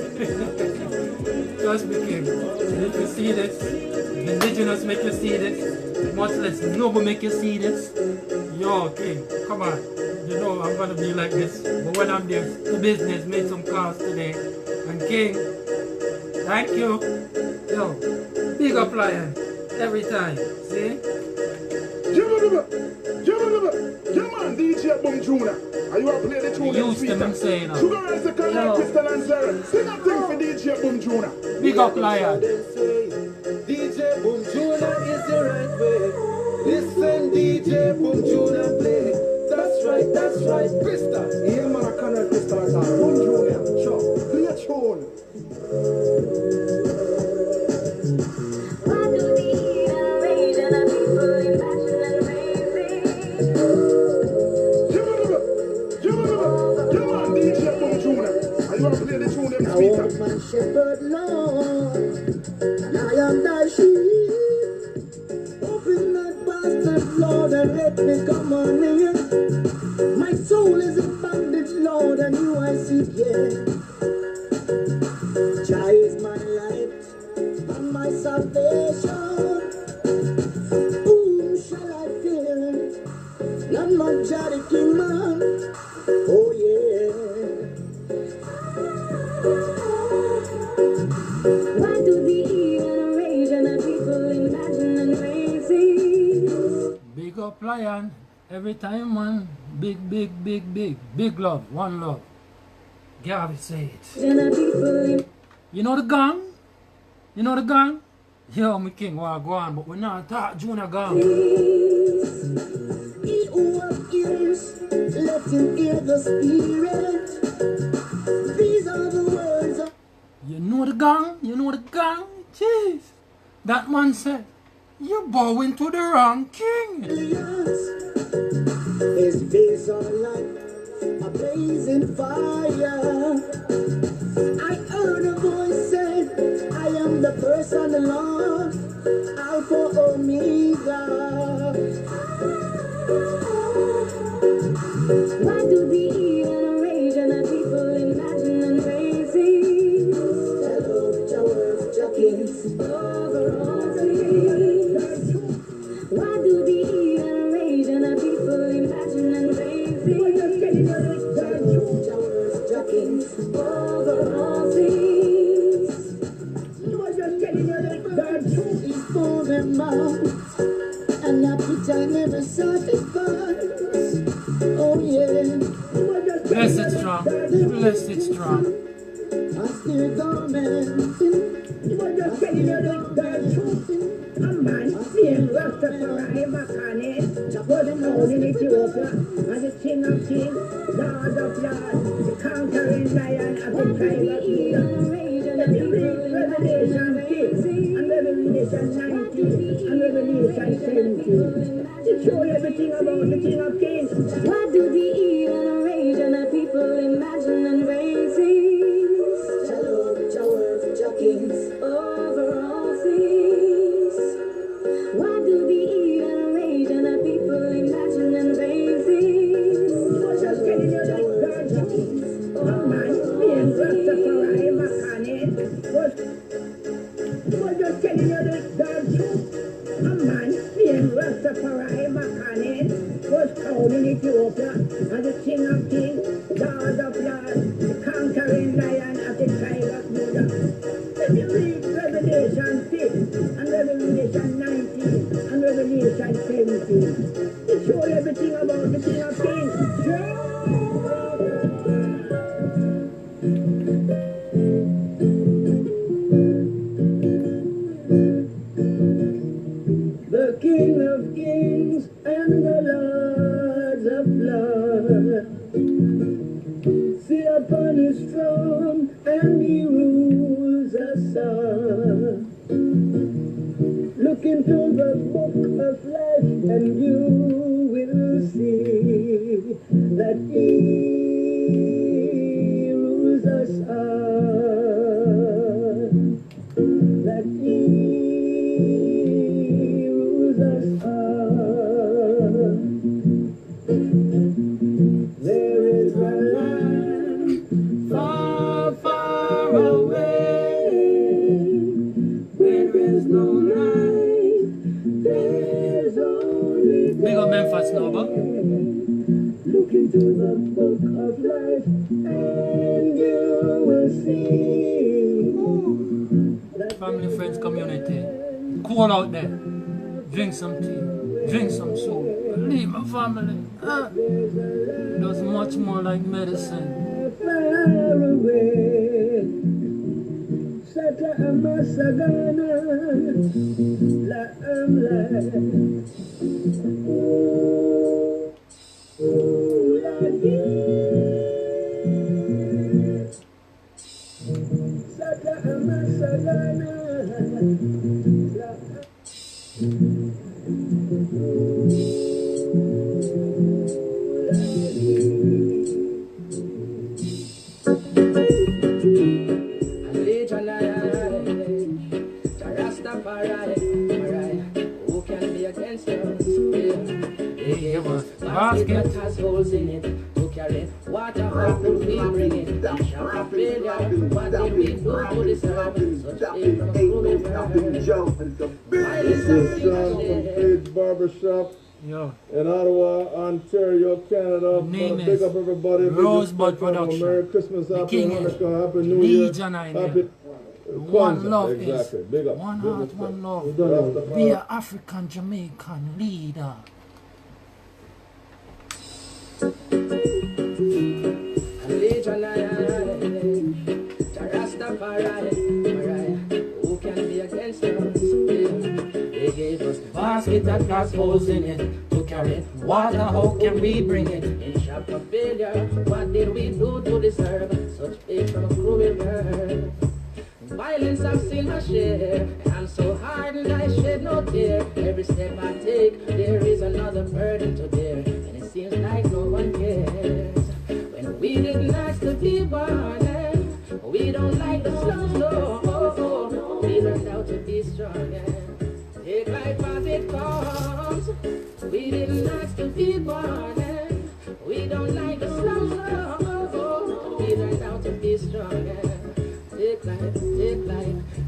Just became. If you see this, the indigenous make you see this, much less noble make you see this. Yo, King, come on. You know I'm gonna be like this. But when I'm there, the business made some calls today. And King, thank you. Yo, big up Lion. Every time. See? Yeah, man, DJ Boom Tuna. Are you want to play the tune? Use them and say, no. Sugar Rice, the Conroy, Crystal and Sarah. Sing a thing for DJ Boom Tuna. Big up Lion. DJ Boom Tuna is the right way. Listen, DJ Boom Tuna play. That's right, Krista. Yeah, man, I can't help Krista talk. Boom Tuna, sure. Play a tune. My shepherd Lord, and I am thy sheep. Open that bastard, Lord, and let me come on in. My soul is in Jah is my light and my salvation. Whom shall I fear? None but Jah the King man. Oh yeah. Why do the evil rage and the people imagine and raise? Big up Lion. Every time, man. Big love. One love. Garvey say it. You know the gang? You know the gang? Yo, me king, well, go on, but we're not that Junior gang. He who has ears, let him hear the Spirit. These are the words of... You know the gang? You know the gang? Jeez. That man said, you're bowing to the wrong king. His face are like a blazing fire. I heard a voice say, I am the first and the last, Alpha Omega. Why do the evil rage and the people imagine and raise? Hello, Jah worth Jah kings. Over all things. Why do the evil rage and the people imagine and raise? Hello, Jah worth Jah kings. Over all things. He's for them out, and appetite never satisfies. Oh yeah. Bless it strong. Bless it strong. I still garments. You are just telling you the truth. A man being Rastafari Makane was known in Ethiopia as the king of kings, lord of lords, the conquering lion of the tribe of Judah. And you read Revelation 6 and Revelation 19 and Revelation 17. It shows everything about the king of kings. Why do the evil rage and the people imagine and raise? Hello, Jah worth Jah kings. Over all things. Why do the evil rage and the people imagine and raise? You are just telling you that God's king. A man being Rastafari Makane was just telling you that God's truth. A man being Rastafari Makane was found in Ethiopia as the king of kings, lord of lords, the conquering lion of the tribe of Judah. When you read Revelation 6 and Revelation 19 and Revelation 17, it shows everything about the king of kings. The King of Kings and the Lords of Lords sit upon his throne and he rules us all. Look into the book of life and you will see that he rules us all. That he rules us all. There is a land far, far away, where is no night, there's only day. Big up Memphis, Nova. Look into the book of life and you will see. Family, friends, community. Cool out there. Drink some tea. Drink some soup. Leave my family. Does much more like medicine. Far away, Sata Amasagana, La Amla, La Sata Amasagana, La Who can be against us? Basket. Has holes in it. Who carry water, how could we bring it? In shop of failure, what did we do to deserve such a cruel world? This is John from Fade's Barbershop in Ottawa, Ontario, Canada. Name Big up everybody. Rosebud Production. Merry Christmas, The Happy King is Hanukkah, Happy New Year. Legion I Happy One love exactly. is Big up. one Big heart, respect. one love. Rastafari. Be an African Jamaican leader. Legion Rastafari, who can be against us? They gave us the basket that has holes in it to carry water. How can we bring it? In shop of failure, what did we do to deserve such fate from a cruel world? Violence I've seen my share. I'm so hardened I shed no tear. Every step I take, there is another burden to bear, and it seems like no one cares. When we didn't ask to be born, we don't like the slums, no. We learned how to be strong, take life as it comes. We didn't ask to be born, we don't like the slums, no. We learned how to be strong, take life.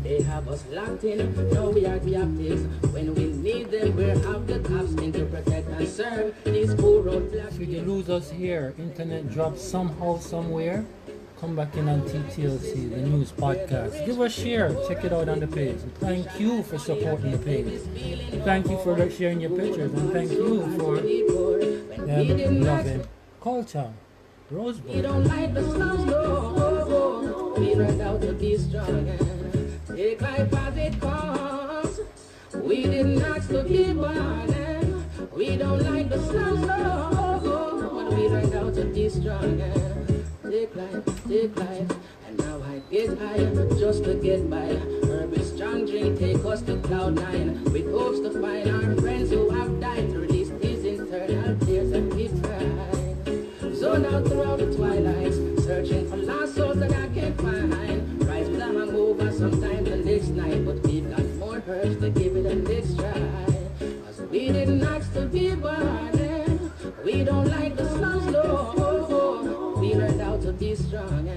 They have us locked in, now we are captives. When we need them, we have the cops in to protect and serve these poor roadblocks. If you lose us here, internet drops somehow, somewhere, come back in on TTLC, the news podcast. Give us a share, check it out on the page. Thank you for supporting the page. Thank you for sharing your pictures, and thank you for loving culture. Rosebud. We don't like the slums, no. We learned how to be strong, take life as it comes. We didn't ask to be born, we don't like the slums, no. But we learned how to be strong, take life. And now I get higher just to get by. Herb is strong drink, take us to cloud nine, with hopes to find our friends who have died, to release these internal tears and keep crying. Zone out throughout the twilights, searching for lost souls that I can't find. Rise with a hangover sometimes the next night, but we've got more urge to give it a next try. Cause we didn't ask to be born, we don't like the slums, no. We learned how to be strong,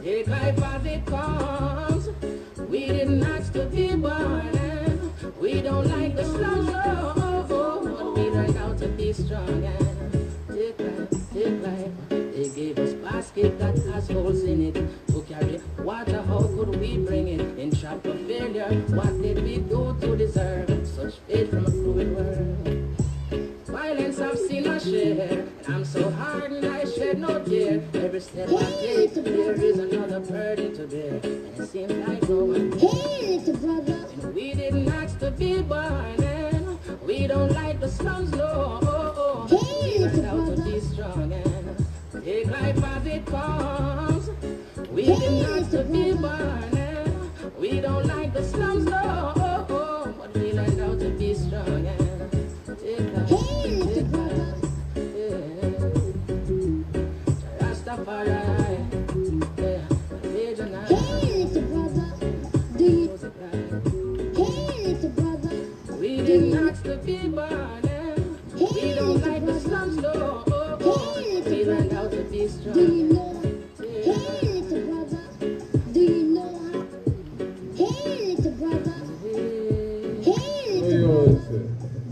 take life as it comes. We didn't ask to be born, we don't like the slums, no. But we learned how to be strong, take life. They gave us basket that has holes in it to carry water. How could we bring it? In shop of failure, what did we do to deserve such fate from a cruel world? Violence I've seen my share, and I'm so hardened I shed no tear. Every step I take, there is another burden to bear, and it seems like no one cares. And we didn't ask to be born, we don't like the slums, no. We learned how to be strong, take life as it comes. We didn't ask to be born, we don't like the slums, no. But we learned how to be strong, take life, Rastafari, Legion we didn't ask to be born, we don't like the slums, no. We learned how to be strong. Do you know?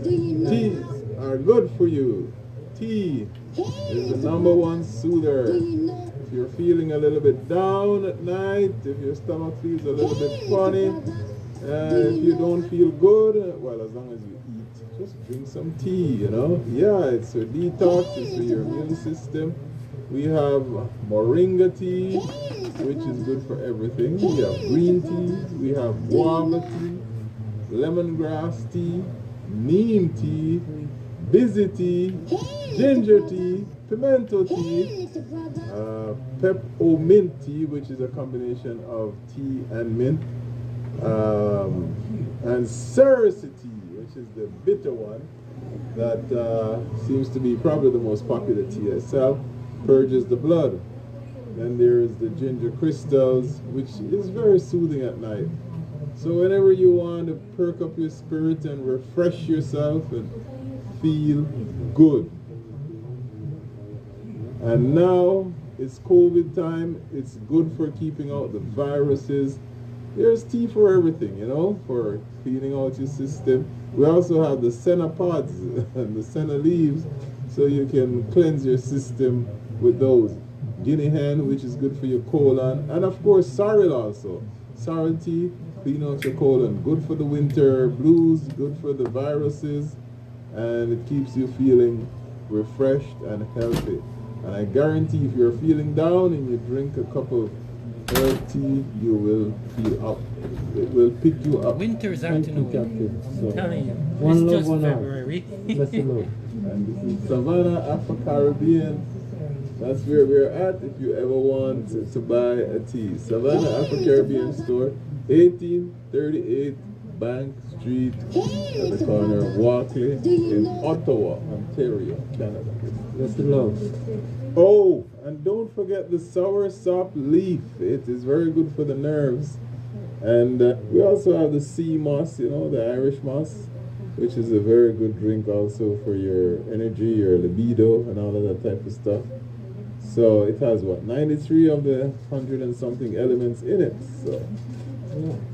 Teas are good for you. Tea is the #1 soother. If you're feeling a little bit down at night, if your stomach feels a little bit funny, if you don't feel good, well, as long as you eat, just drink some tea, you know. Yeah, it's a detox, it's for your immune system. We have moringa tea, which is good for everything. We have green tea, we have guava tea, lemongrass tea, neem tea, busy tea, ginger tea, pimento tea, peppermint tea, which is a combination of tea and mint, and cerasy tea, which is the bitter one that seems to be probably the most popular tea itself, purges the blood. Then there is the ginger crystals, which is very soothing at night. So whenever you want to perk up your spirit and refresh yourself and feel good. And now it's COVID time. It's good for keeping out the viruses. There's tea for everything, you know, for cleaning out your system. We also have the senna pods and the senna leaves, so you can cleanse your system with those. Guinea hen, which is good for your colon, and of course sorrel also. Sorrel tea, clean out your colon. Good for the winter blues, good for the viruses, and it keeps you feeling refreshed and healthy. And I guarantee if you're feeling down and you drink a cup of herb tea, you will feel up. It will pick you up. Winter's afternoon. I'm telling you. One It's love, just one heart. February. Bless the Lord. And this is Savannah, Afro-Caribbean. That's where we're at if you ever want to buy a tea. Savannah Afro-Caribbean store, 1838 Bank Street, at the corner of Walkley in Ottawa, Ontario, Canada. Bless the Lord. Oh, and don't forget the sour sop leaf. It is very good for the nerves. And we also have the sea moss, you know, the Irish moss, which is a very good drink also for your energy, your libido, and all of that type of stuff. So it has what, 93 of the 100 and something elements in it. So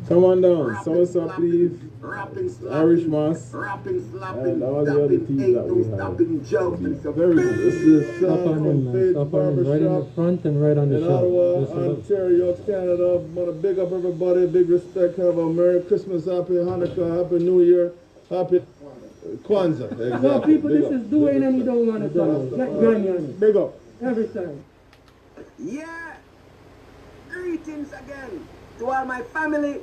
come on down, sour sop leaf, Irish moss, and all the other teas that we have. Very good. This is Stop on them, man. Stop on them. Right in the front and right on the in shelf. Ottawa, Bless the Lord. Ontario, Canada. Want to big up everybody, big respect. Have a Merry Christmas, Happy Hanukkah, Happy New Year, Happy Kwanzaa. Exactly. So people, Big this up. is doing and you don't want to follow. Get Granny on it. Big up. Every time. Yeah! Greetings again to all my family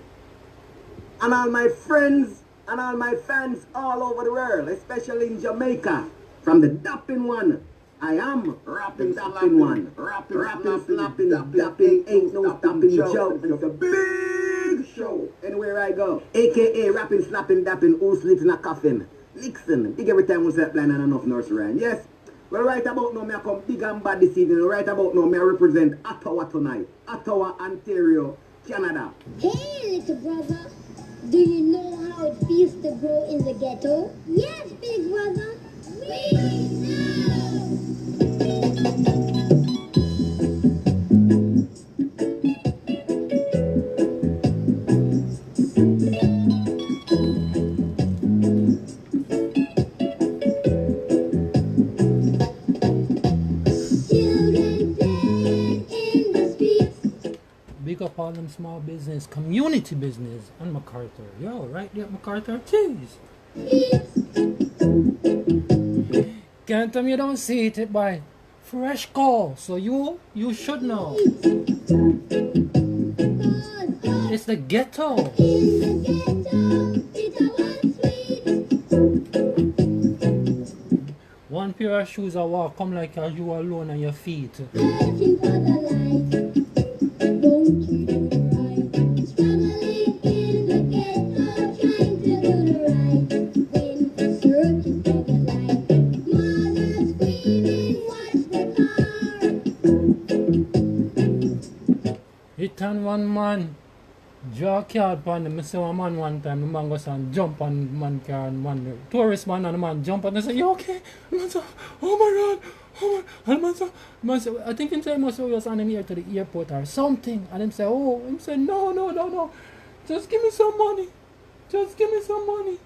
and all my friends and all my fans all over the world, especially in Jamaica. From the Dapping One, I am rapping Dapping One. Rapping, slapping, dapping, ain't no stopping joke. It's a big show anywhere I go. AKA rapping, slapping, dapping, who sleeps in a coffin. Nixon, big every time we set blind and enough nurse rhyme. Yes? Well, right about now, I come big and bad this evening. Right about now, I represent Ottawa tonight. Ottawa, Ontario, Canada. Hey, little brother. Do you know how it feels to grow in the ghetto? Yes, big brother. We know. Big up all them small business, community business on MacArthur. Yo, right there at MacArthur, cheese. Can't tell me you don't see it by fresh call. So you should know. It's the ghetto. One pair of shoes I walk come like you alone on your feet. It and one man draw a card upon them. I say one man one time, the man goes and jump on man car and one tourist man and the man jump and they say, you okay? The man say, oh my god, oh my, and the man say, I think he must have on him here to the airport or something. And him say, oh, him say, no, just give me some money. Just give me some money.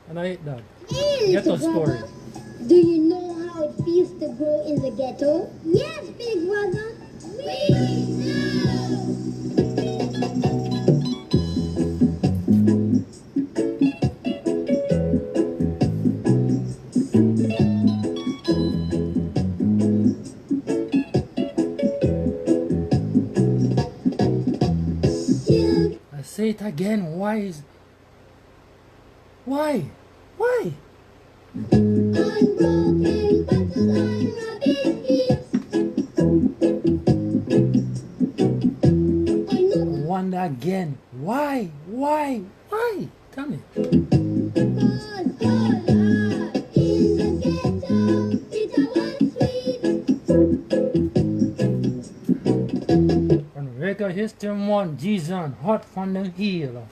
And I hate that. Hey, Ghetto little story. brother. Do you know how it feels to grow in the ghetto? Yes, big brother. We know. I say it again, why? Wonder again, why? Tell me. On Reggae History 1, Jesus, hot from the hill.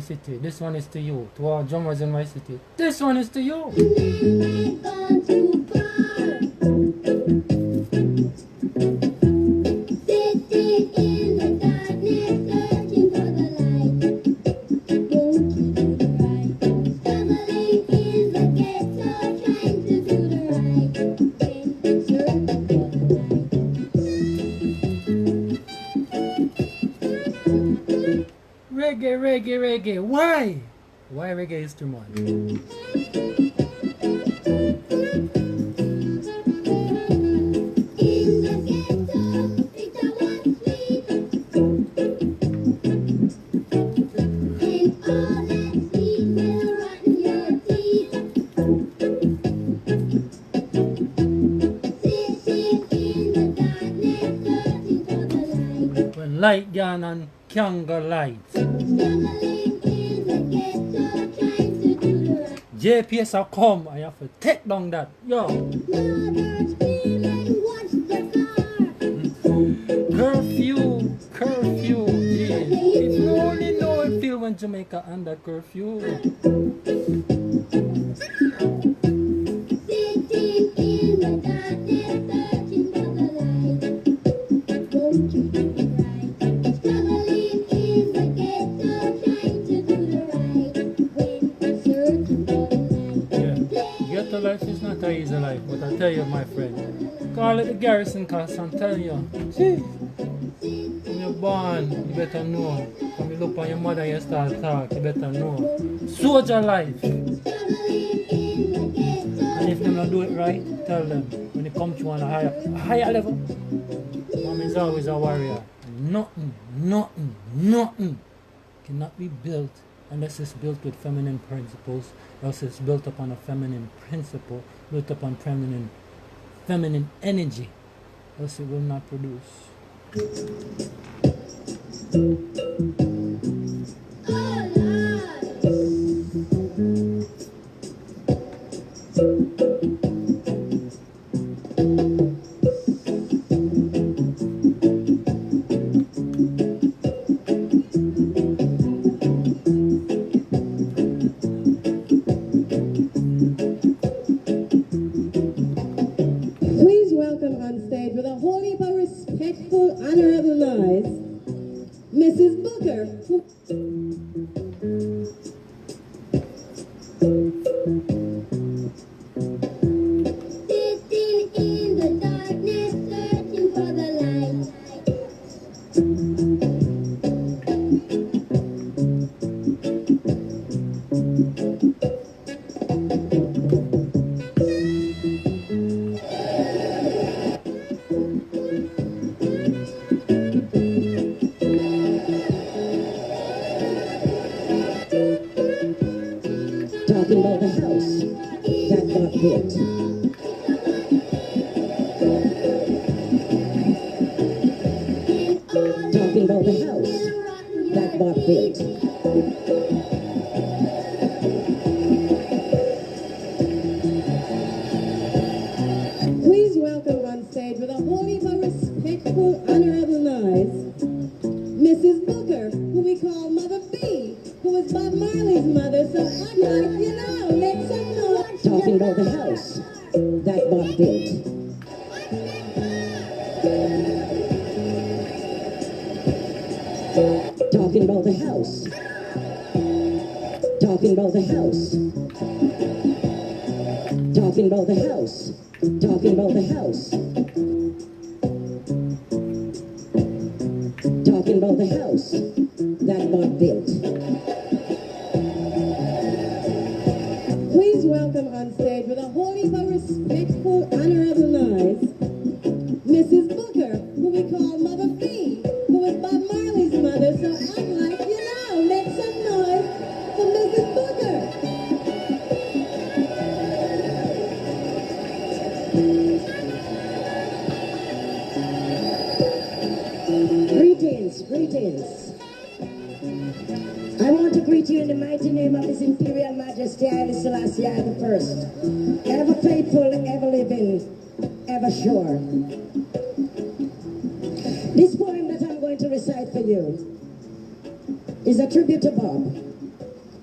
city. This one is to you. To all drummers in my city. This one is to you. Reggae. Why? Why reggae instrument? When light gone and can't go light. JPS will come, I have to take down that. Yo. Curfew. Yeah. If you only know and feel when Jamaica under curfew. Life is not an easy life, but I tell you, my friend, call it the garrison cost. I'm telling you, see, when you're born, you better know. When you look on your mother and you start talk, you better know. Soldier life. And if they don't do it right, tell them when you come to on a higher level. Mom is always a warrior. Nothing cannot be built unless it's built with feminine principles, else it's built upon a feminine principle, built upon feminine energy, else it will not produce. Mrs. Booker. Sitting in the darkness, searching for the light. Talking about the house that got built. Talking about the house that got built. Please welcome on stage with a holy but respectful, honorable noise, Mrs. Booker, who we call Mother B, who is Bob Marley's mother, so act like you know, make some noise. Talking about the house that Bob built. Talking about the house. Talking about the house. Talking about the house. Talking about the house. Talking about the house that Bob built. Please welcome on stage with a holy but respectful, honorable noise, Mrs. Booker, who we call Mother B, who is Bob Marley's mother, so act like you know, make some noise for Mrs. Booker. Greetings. I want to greet you in the mighty name of His Imperial Majesty, Haile Selassie I, ever faithful, ever living, ever sure. This poem that I'm going to recite for you is a tribute to Bob.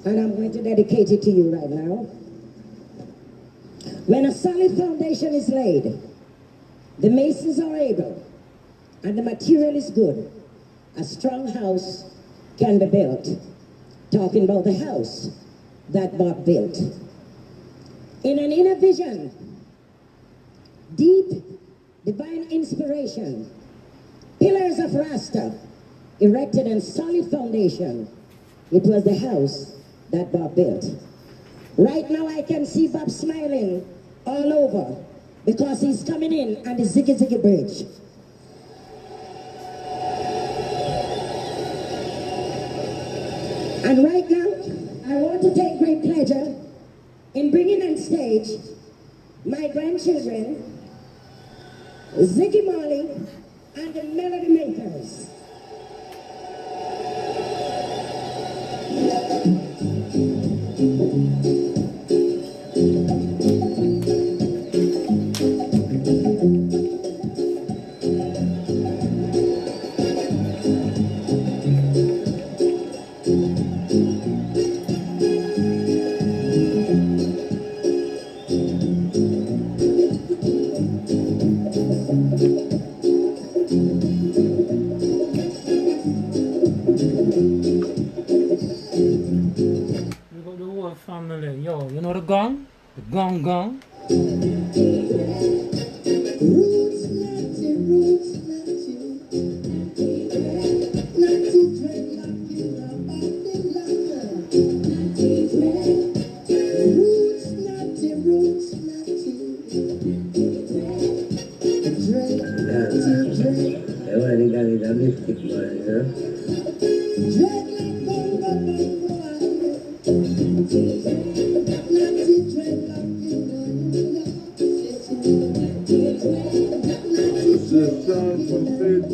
and I'm going to dedicate it to you right now. When a solid foundation is laid, the masons are able, and the material is good, a strong house can be built. Talking about the house that Bob built. In an inner vision, deep divine inspiration, pillars of Rasta erected on solid foundation. It was the house that Bob built. Right now I can see Bob smiling all over because he's coming in on the Ziggy Ziggy Bridge. And right now, I want to take great pleasure in bringing on stage my grandchildren, Ziggy Marley and the Melody Makers. Family, yo, you know the gong? The gong gong.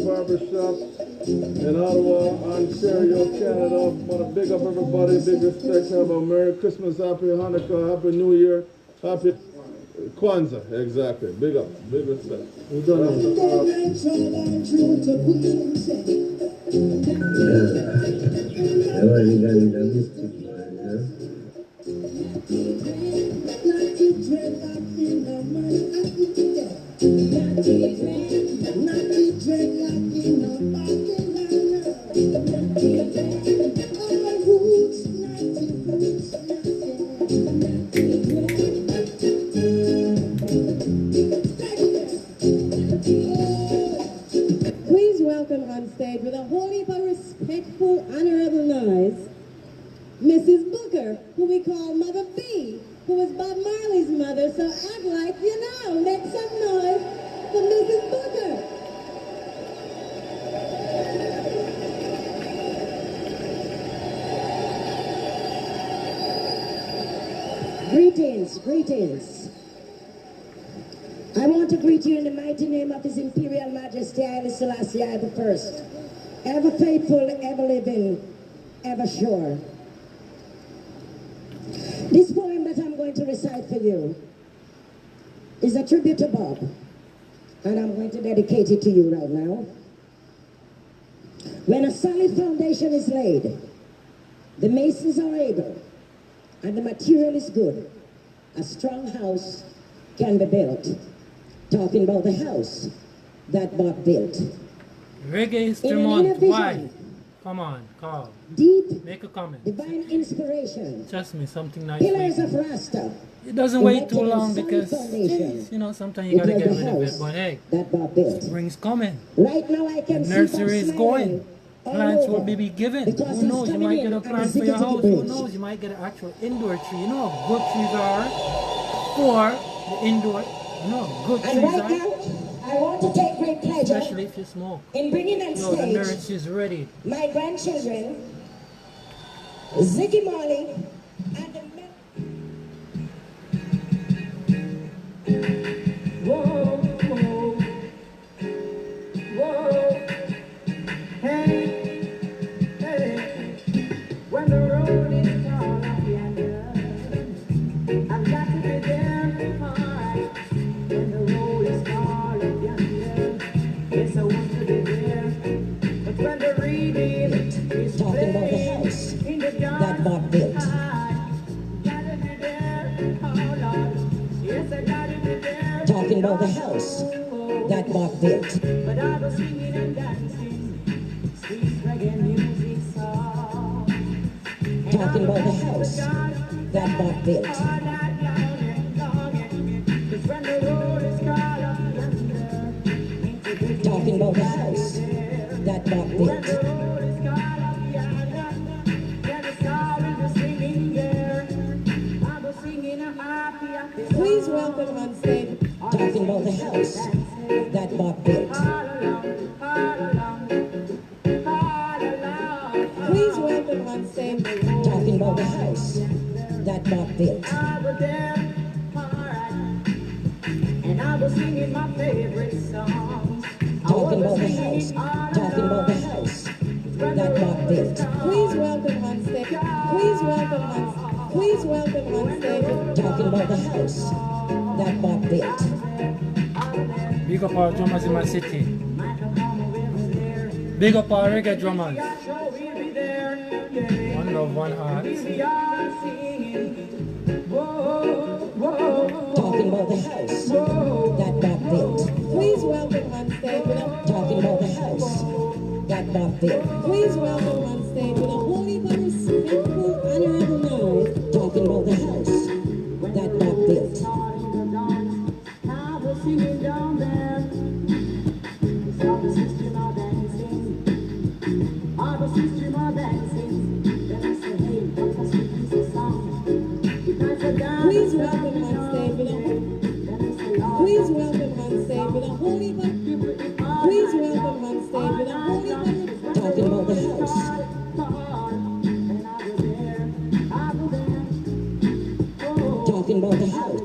Barbershop in Ottawa, Ontario, Canada. I want to big up everybody, big respect, have a Merry Christmas, Happy Hanukkah, Happy New Year, Happy Kwanzaa, exactly. Big up, big respect. We done Please welcome on stage with a whole heap of respectful, honorable noise, Mrs. Booker, who we call Mother B, who was Bob Marley's mother, so act like you know. Make some noise for Mrs. Booker. Greetings, greetings. I want to greet you in the mighty name of His Imperial Majesty, Haile Selassie I the First, ever faithful, ever living, ever sure. This poem that I'm going to recite for you is a tribute to Bob, and I'm going to dedicate it to you right now. When a solid foundation is laid, the masons are able, and the material is good, a strong house can be built. Talking about the house that Bob built. Reggae instrument, why? Come on, Carl. Deep, make a comment. Divine inspiration. Trust me, something nice. Pillars of Rasta. It doesn't wait too long because, you know, sometimes you gotta get rid of it. But hey, that Bob built. Spring's coming. Right now I can the nursery is going. Plants will be given. Who knows? You might get a plant for your house. Who knows? You might get an actual indoor tree. You know how good trees are for the indoor. You know how good trees right are. Now, I want to take great pleasure, especially if you smoke, in bringing on stage the nurse is ready. My grandchildren, Ziggy Marley, and the whoa, whoa, whoa, hey, hey, when the road is tall up yonder, I've got to be there to find. When the road is tall up yonder, yes, I want to be there. But when the reading is talking about the house that Bob built. But I was singing and dancing, sweet reggae music song. Talking about the house that Bob built. Talking about the house that Bob built. Please welcome on stage. Talking about the house that Bob built. Please welcome on stage. Talking about the house that Bob built. And I was singing my favorite songs. Talking about the house. Talking about the house that Bob built. Please welcome on stage. Please welcome on. Please welcome on stage. Talking about the house that Bob built. Big up our drummers in my city. Big up our reggae drummers. One love, one heart. Talking about the house that Bob built. Please welcome on stage with a Talking about the house that Bob built. Please welcome on stage with a holy but respectful, honorable noise. Talking about the house that Bob built. I was singing down there. Saw the system all dancing. All the system all dancing. Then I said, hey, what's a sweet piece of song? Because I danced. Please welcome on stage with a Please welcome on stage with a holy but Please welcome on stage with a holy but Talking about the house. Talking about the house.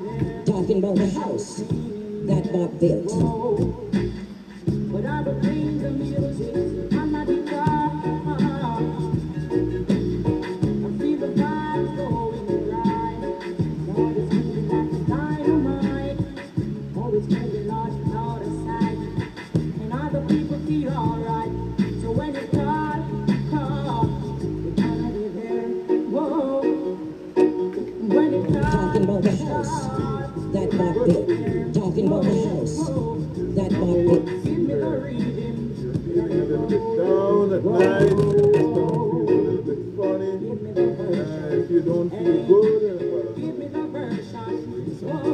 Talking about the house that Bob built. But I would bring the music and I did I feel the vibe going right. Lord is moving like dynamite. Oh, it's moving out of sight. And other people feel alright. So when you call, you're gonna be there. Whoa. When you call, Talking about the house that Bob built. Talking about the house that Bob built. Feeling a little bit down at night, you start feeling a little bit funny. If you don't feel good, well,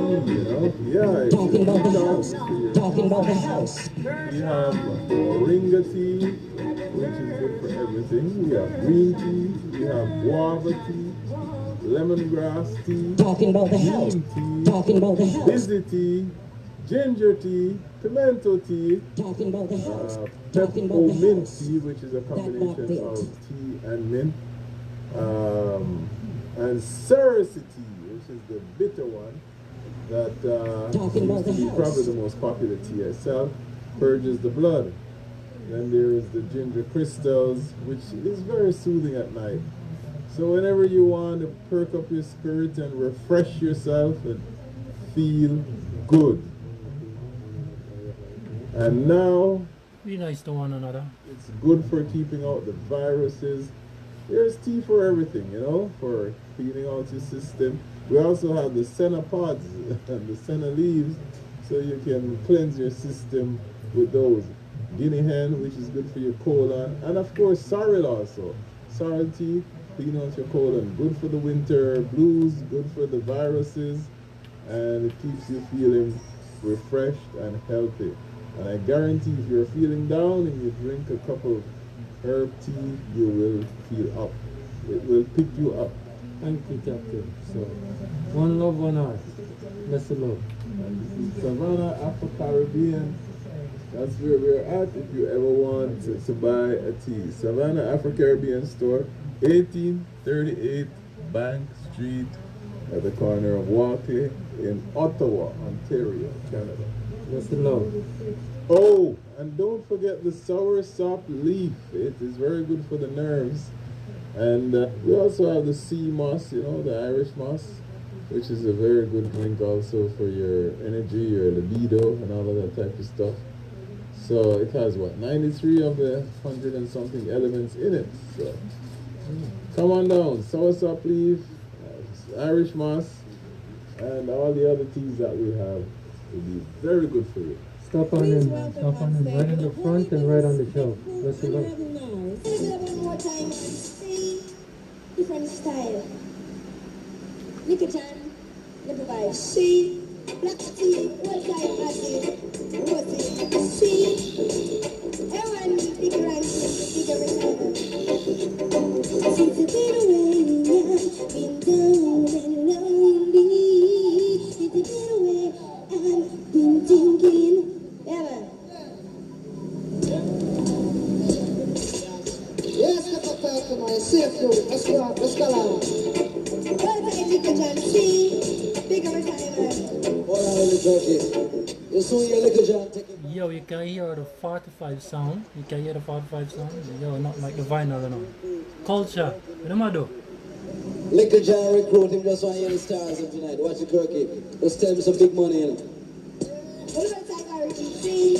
yeah. Talking about the house. Talking about the house. We have moringa tea, which is good for everything. We have green tea. We have guava tea, lemongrass tea. Talking about the house. Talking about the house. Busy tea, ginger tea, pimento tea. Talking about the house. Peppermint tea, which is a combination of tea and mint. And Cersei tea, which is the bitter one that seems to be probably the most popular tea itself, purges the blood. Then there is the ginger crystals, which is very soothing at night. So whenever you want to perk up your spirit and refresh yourself and feel good. And now, be nice to one another. It's good for keeping out the viruses. There's tea for everything, you know, for cleaning out your system. We also have the senna pods and the senna leaves, so you can cleanse your system with those. Guinea hen, which is good for your colon, and of course sorrel also. Sorrel tea, clean out your colon, good for the winter blues, good for the viruses, and it keeps you feeling refreshed and healthy. And I guarantee if you're feeling down and you drink a cup of herb tea, you will feel up. It will pick you up. Thank you, Captain. So, one love, one heart. Bless the Lord. And this is Savannah, Afro-Caribbean. That's where we're at if you ever want to buy a tea. Savannah Afro-Caribbean store, 1838 Bank Street at the corner of Walkley in Ottawa, Ontario, Canada. Bless the Lord. Oh, and don't forget the sour sop leaf. It is very good for the nerves. And we also have the sea moss, you know, the Irish moss, which is a very good drink also for your energy, your libido, and all of that type of stuff. So it has, what, 93 of the 100 and something elements in it. So come on down, sour sop leaf, Irish moss, and all the other teas that we have will be very good for you. Stop on him. Stop on him. Right in the front and right on the shelf. Let's go. One more time. See, different style. Look at John. Let me buy. See, black tea, what type of tea? Rosy. See, everyone bigger and bigger and since you've been away, I've been down and lonely. Since you've been away, I've been thinking. Yeah, man. Yes, come on, safe room. Let's go, let's go on. Well, I think you can see bigger time, man. All right, little turkey. You saw your little John taking. Yo, you can hear the 45 sound. You can hear the 45 sound. Yo, not like the vinyl, you know. Culture. What am I do? Little John recruit him just want to hear the stars of tonight. Watch the turkey. Just tell him some big money, you know. What about psychology? See?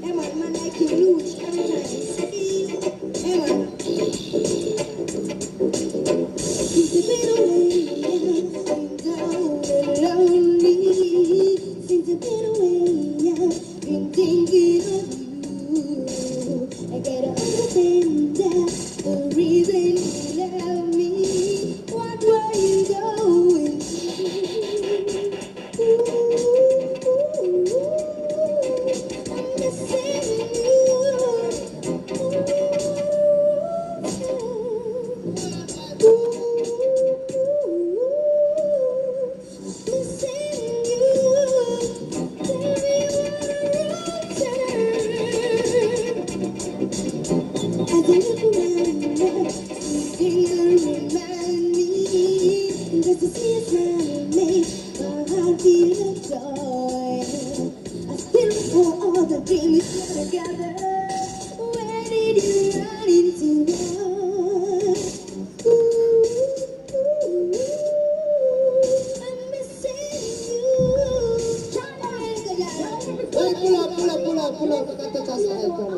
Hey, man like you lose every time. See? Hey, man. Since you've been away, I've been down and lonely. Since you've been away, I've been thinking of you. I gotta understand that the reason you love me. What were you going I'm missing just to see a smile make my heart feel of joy. I still recall all the dreams we shared together. Where did you run into love? I'm missing you. Pull up. I got to touch the icon.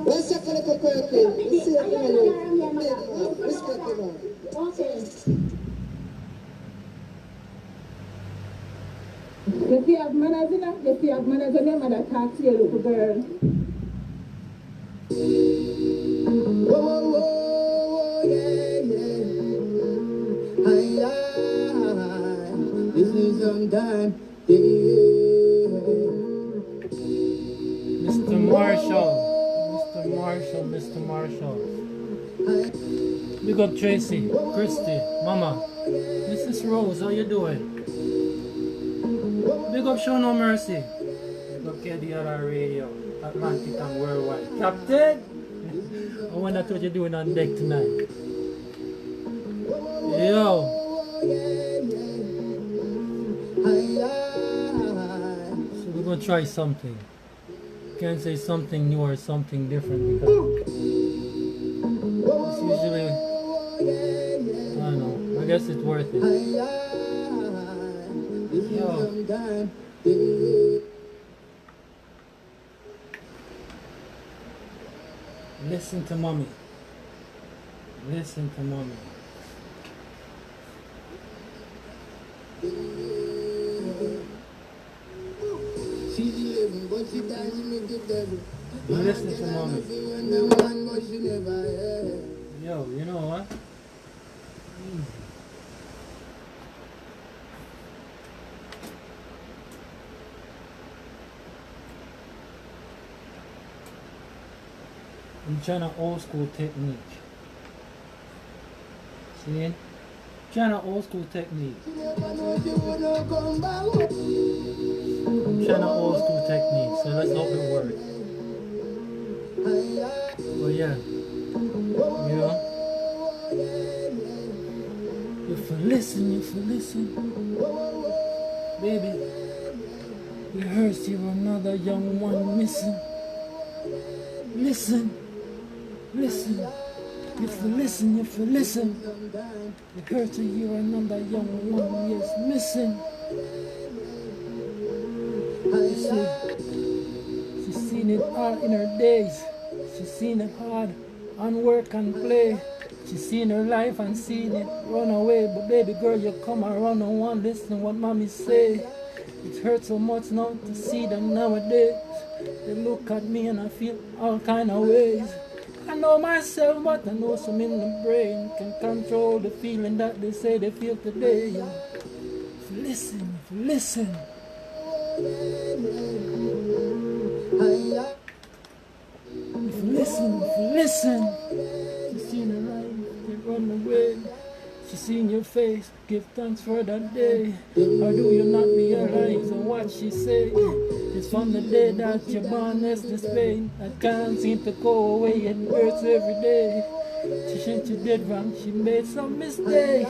Let's check for the quirky. Let's see if you respect him, man. If you have manners enough, if you have manners and your mother talk to your little girl. Whoa, yeah. This is on time, Mr. Marshall. Big up Tracy, Christy, Mama, Mrs. Rose, how you doing? Big up Show No Mercy. Look at the other radio, Atlantic and Worldwide. Captain! I wonder what you're doing on deck tonight. Yo! So we're gonna try something. Can't say something new or something different because it's usually, I don't know, I guess it's worth it. Yo. Listen to mommy. Listen to mommy. She's 11, but she doesn't make it devil. Listen to mommy. Yo, you know what? Easy. I'm trying to old school technique. See? Trying to old school technique. I'm trying to old school technique, so let's hope it works. But yeah, you know, if you listen, baby, we heard you another young one missing. Listen. If you listen, it hurts to hear another young one is missing. You see, she's seen it all in her days. She's seen it hard on work and play. She's seen her life and seen it run away. But baby girl, you come around and want to listen what mommy say. It hurts so much now to see them nowadays. They look at me and I feel all kind of ways. I know myself, but I know some in the brain can control the feeling that they say they feel today. If you listen, if you listen. If you listen, you see the light, they run away. She see in your face, give thanks for that day. Or do you not realize what she say? It's from the day that you're born, there's this pain that can't seem to go away. It hurts every day. She said you did wrong, she made some mistake.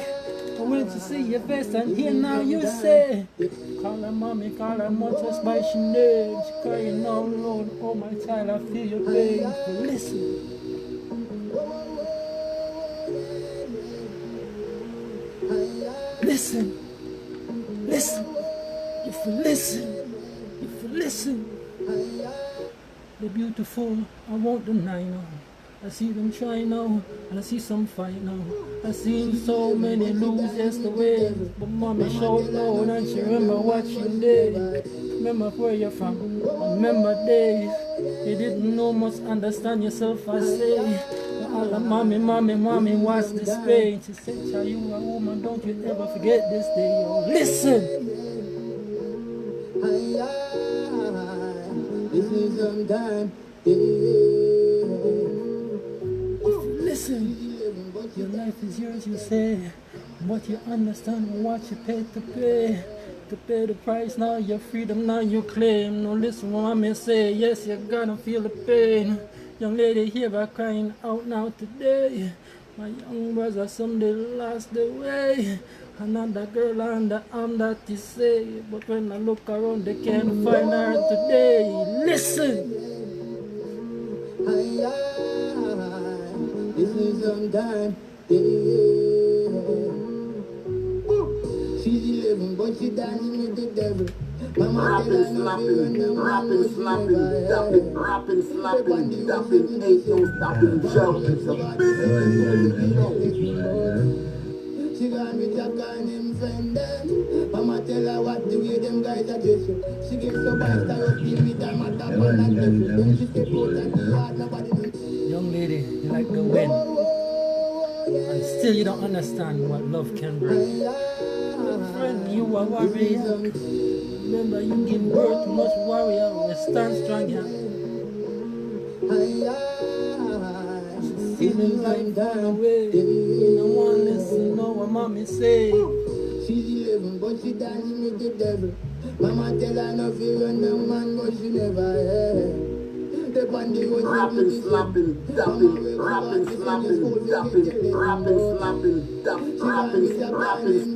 But when she see your face and hear now you say, call her mommy, call her mom just by she name. She crying all alone, oh my child, I feel your pain. But listen. Listen, listen, if you listen, they're beautiful, I won't deny now. I see them try now, and I see some fight now. I seen so many lose yesterday, but mommy showed loud and she remember what she did. Remember where you're from, remember days. You didn't know much, understand yourself, I say. All the mommy, what's this pain? She said, child, you a woman, don't you ever forget this day. Yo, listen! This is some time. Listen, your life is yours, you say. But you understand what you paid to pay. To pay the price, now your freedom, now you claim. No, listen what mommy say, yes, you're gonna feel the pain. Young lady here are crying out now today. My young brother someday lost the way. Another girl on the arm that he say. But when I look around they can't find her today. Listen! This is some time. She's 11 but she dancing with the devil. Rapping, slapping, dapping, rapping, slapping, dapping, ain't no stopping, jumping, so she got me Jacka and him friend them. Mama tell her what the way them guys are dressing. She gets so bad, start up with them at top on that level. Then she step out and the yard, nobody knows. Young lady, you like the wind. And still you don't understand what love can bring. Friend, you are warrior. Remember, you give birth to much warrior. We stand strong here. She's feeling like down away. You don't want to listen to what mommy say. She's 11, but she dancing with the devil. Mama tell her no fear and no man, but she never heard. Rapping, slapping, dapping, rapping, slapping, dapping, rapping, slapping, dapping,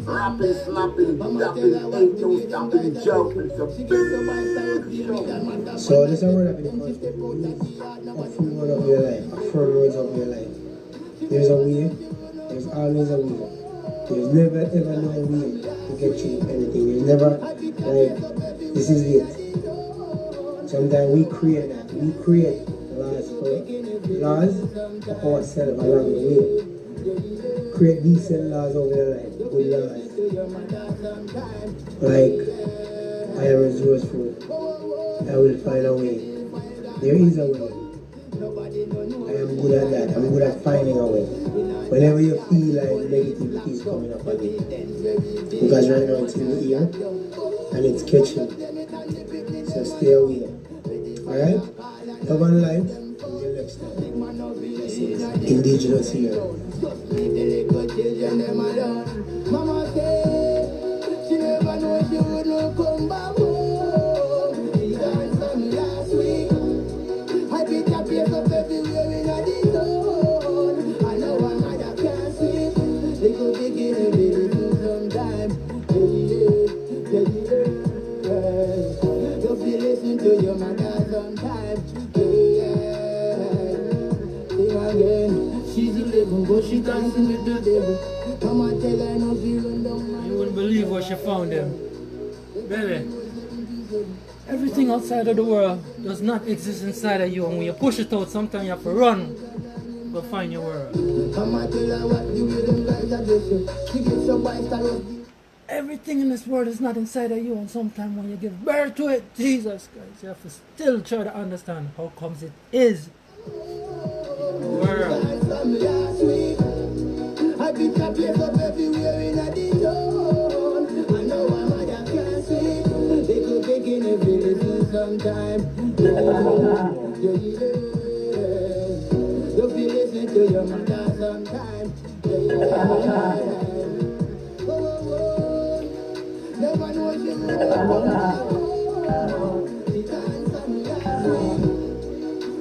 rapping, slapping, dapping, ain't no stopping, jumping, so So this is what I've been doing. A few words of your life, a few words of your life. There's a way, there's always a way. There's never ever no way to get through anything. There's never, like, this is it. Sometimes we create that. We create laws for ourselves along the way. Create decent laws over your life, good laws. Like, I am resourceful. I will find a way. There is a way. I am good at that. I'm good at finding a way. Whenever you feel like negativity is coming up on you. Because right now it's in the ear and it's catching. So stay away. Alright? Love and light. Until next time. This is Indigenous here. Mama said she never know she would not come back home. She danced from last week. I picked up place up everywhere in the zone. I know one mother can't sleep. They could be giving me sometime. Just be listening to your mother sometimes. Again, she's 11, but she dancing with the devil. Mama tell her no fear and don't. You wouldn't believe what she found them. Baby, everything outside of the world does not exist inside of you, and when you push it out, sometimes you have to run to find your world. Mama tell her what you with them guys are dressing. She gets so by style. Everything in this world is not inside of you, and sometimes when you give birth to it, Jesus Christ, you have to still try to understand how comes it is. World. I pick a place up everywhere in a town. I know I'm a can't sleep. They could begin every little sometime. You feel listening to your mother sometime. Never know you.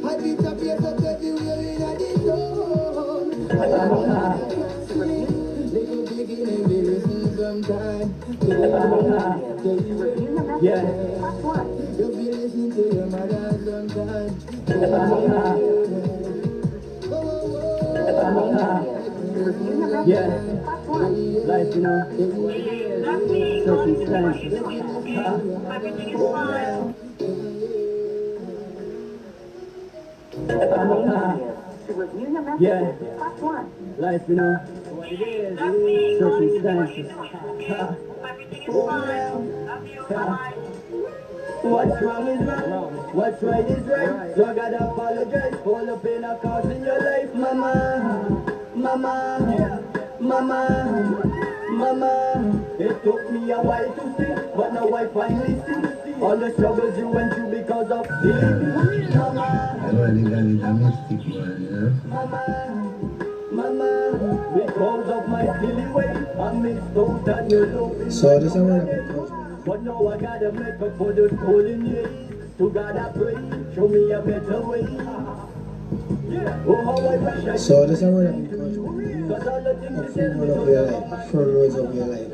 I pick a place up everywhere in a town. They could begin every little sometime. Yeah. You'll be listening to your mother sometime. Yeah. Life, you know. Circumstances. Yeah. Life, you know. Circumstances. What's wrong is wrong, what's right is right. So I gotta apologize for all the pain I caused in your life, mama. Mama, mama, mama. It took me a while to see, but now I finally see all the struggles you went through because of me, mama. I don't think I need a mystic one, you know? Mama, because of my silly way, I missed out on your love. So this is what but now I gotta make up for those golden years. To God I pray, show me a better way. Yeah. Oh, how I wish I So this is what I've been coaching. Up front of your life, front roads of your life.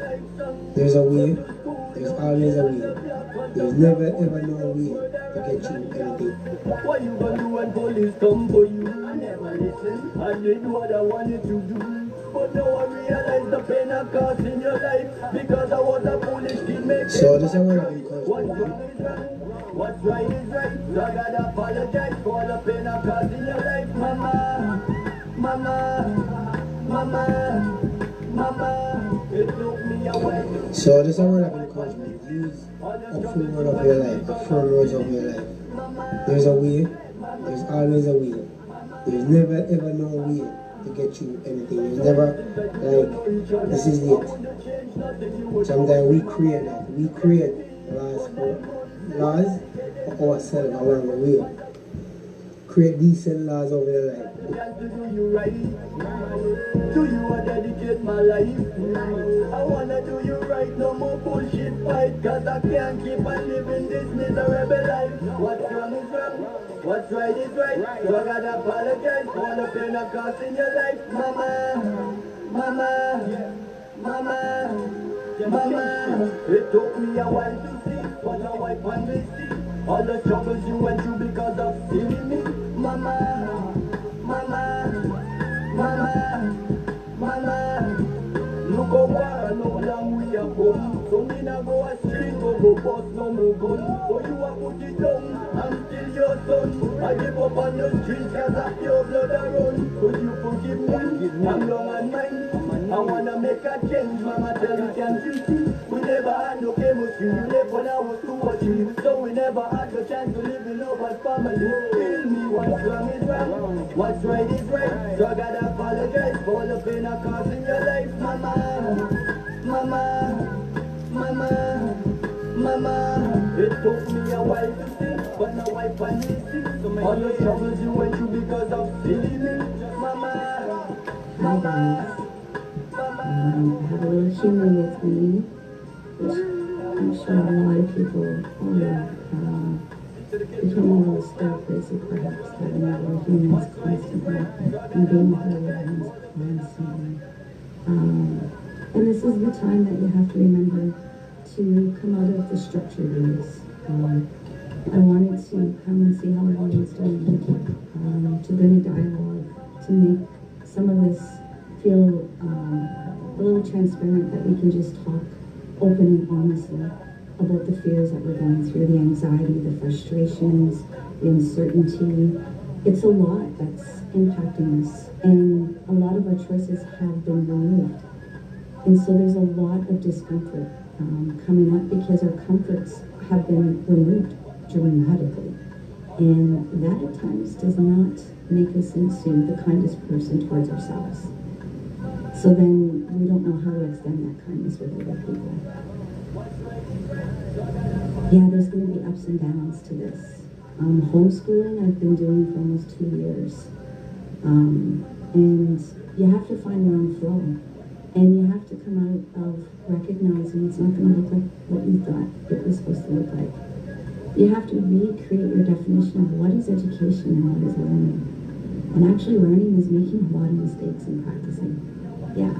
There's a way, there's always a way. There's never ever no way to get you anything. What you gonna do when police come for you? I never listened, I did what I wanted to do. But now I realize the pain I caused in your life because I was a foolish kid making. So this is what I've been coaching. What's wrong is wrong, what's right is right. So I gotta apologize for all the pain I caused in your life, mama, mama, mama, mama. It took me a while. So this is what I've been coaching. Use up front road of your life, the front roads of your life. There's a way, there's always a way. There's never ever no way to get you anything. There's never like this is it. Sometimes we create that. We create laws for ourselves along the way. Create decent laws over your life. Do you right? Do you want to dedicate my life? I wanna do you right, no more bullshit fight. Cause I can't keep on living this miserable life. What's wrong is wrong, what's right is right. So I gotta apologize for the pain I caused in your life, mama, mama, mama, mama. It took me a while to see, but now I finally see all the struggles you went through because of seeing me, mama, mama, mama, mama. Look over, no long we have come. So me na go astray, go bust no more gun. So you a put it down, I'm still your son. I give up on the streets cause of your blood I run. Could you forgive me? I'm long on mine. I wanna make a change, mama tell me can't you see? We never had no chemistry, you left when I was 2 or 3. So we never had the chance to live in our family. Tell me what's wrong is wrong, what's right is right. So I gotta apologize for all the pain I caused in your life, mama, mama, mama, mama. It took me a while to see, but now I finally see all the struggles you went through because of silly me, mama, mama. Have a little humor with me, which I'm sure a lot of people follow. Becoming a little star-crazy, perhaps, having a little humor constantly, and being hilarious constantly. And this is the time that you have to remember to come out of the structured ways. I wanted to come and see how everyone's doing, to bring a dialogue, to make some of this feel a little transparent, that we can just talk open and honestly about the fears that we're going through, the anxiety, the frustrations, the uncertainty. It's a lot that's impacting us, and a lot of our choices have been removed. And so there's a lot of discomfort coming up because our comforts have been removed dramatically. And that at times does not make us into the kindest person towards ourselves. So then we don't know how to extend that kindness with other people. Yeah, there's going to be ups and downs to this. Homeschooling I've been doing for almost 2 years. And you have to find your own flow. And you have to come out of recognizing it's not going to look like what you thought it was supposed to look like. You have to recreate your definition of what is education and what is learning. And actually learning is making a lot of mistakes and practicing. Yeah,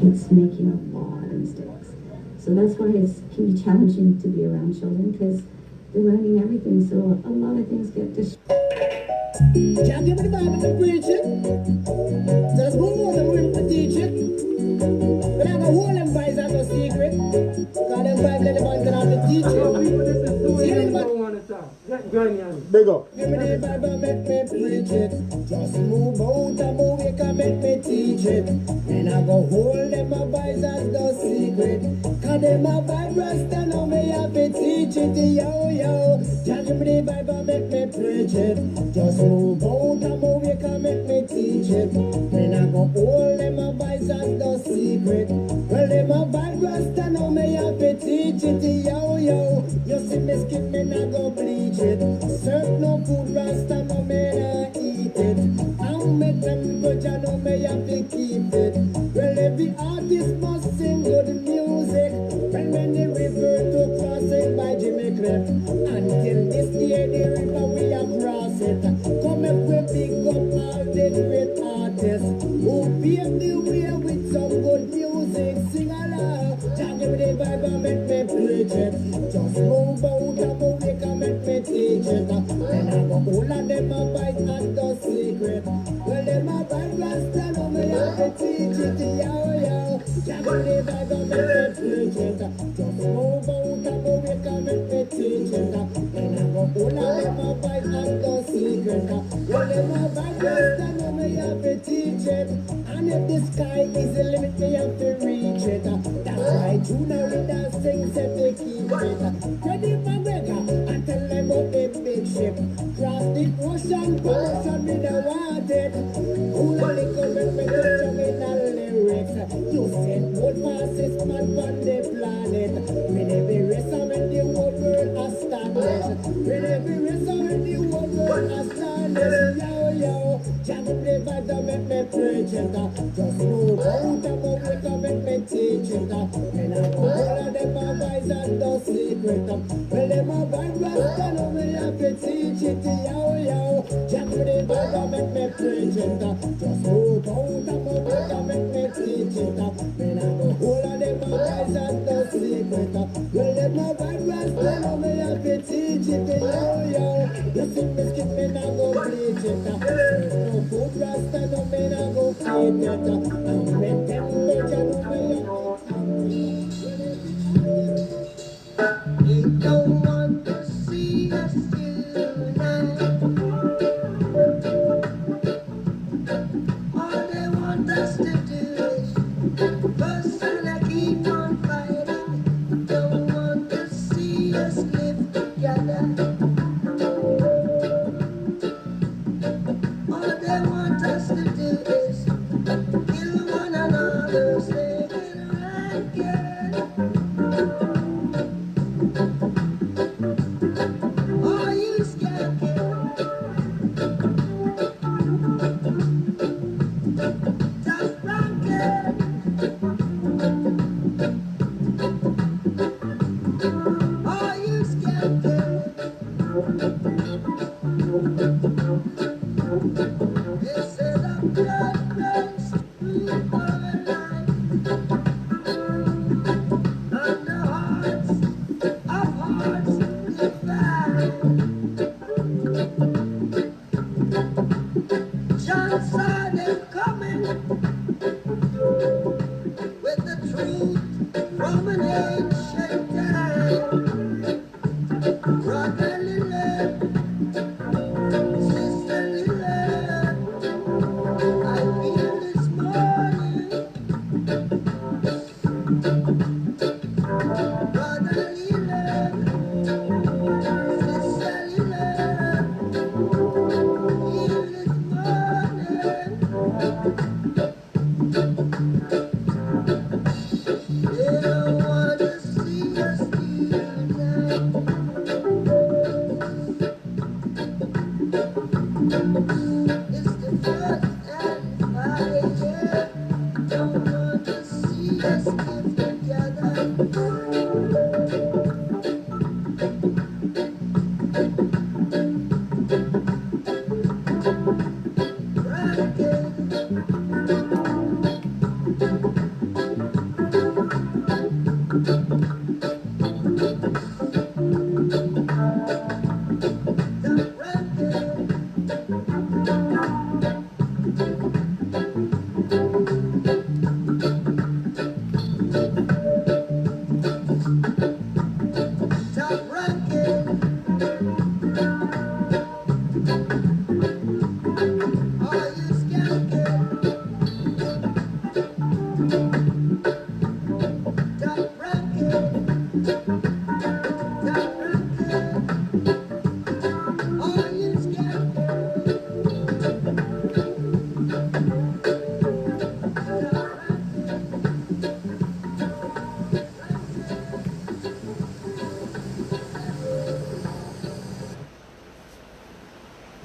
it's making a lot of mistakes. So that's why it can be challenging to be around children, because they're learning everything, so a lot of things get distracted. Can't give me the Bible to preach it. Just move on and to teach it. But I got hold them Bibles as a secret. Because them Bible the ones that have to teach it. Big up. Give me the Bible, make me preach it. Just move out and move it and make me teach it. And I go hold them Bibles as the secret. Because them Bibles stand on me have to teach it. Yo, yo. Just give me the Bible, make me preach it. Just move out and move it and make me teach it. And I go hold them Bibles as the secret. Well, them Bibles stand on me have to teach it. Yo, yo. You see me skin, me not go bleach it. Serve no food, rasta no me not eat it. I'll make them good, I know me have to keep it. Well, every artist must sing good music. When the river to crossing by Jimmy Cliff. Until this day the river we have crossed it. Come up we pick up all the great artists who pave the way with some good music. Sing along, just give me the Bible, make me preach it. Just move out and move it and make me teach it. And I go all of them a bite at the secret. Well, them a bite rasta no me have to teach it. Yo, yo, just give me the Bible, make me preach it. Just move out and move it and make me teach it. And I go all of them a bite at the secret. Well, them a bite rasta no me have to teach it. And if the sky is the limit, me have to reach it. That's why Tuna Reader sings and they keep it. Ready for Vega and tell them about the big ship. Cross the ocean, pollution with the water. Who only come and make a song in the lyrics. You said old fastest man on the planet. With every race and when the whole world astonished. With every race and when the whole world astonished. Yo, yo, jam the vibes and make me preach it. Just move out and move it and make me teach it. And I go all of them advice and the secret. Well, them advice rasta no me have to teach it. Yo, yo, jam the vibes and make me preach it. Just move out and move it and make me teach it. And I go all of them advice and the secret. Well, them advice rasta no me have to teach it. Yo, yo, you see me skip me now go bleach it. No food rasta no me now go feed it. And make them better no me they don't want to see us unite. All they want us to do is personally keep on fighting. Don't want to see us live together. All they want us to do is kill one another, say it right again. Are you scared? Just rocket. Are you scared? They said the blood runs through our life, and the hearts of hearts divine. John saw them coming with the truth from an ancient time. Brotherly love, sisterly love, I feel this morning.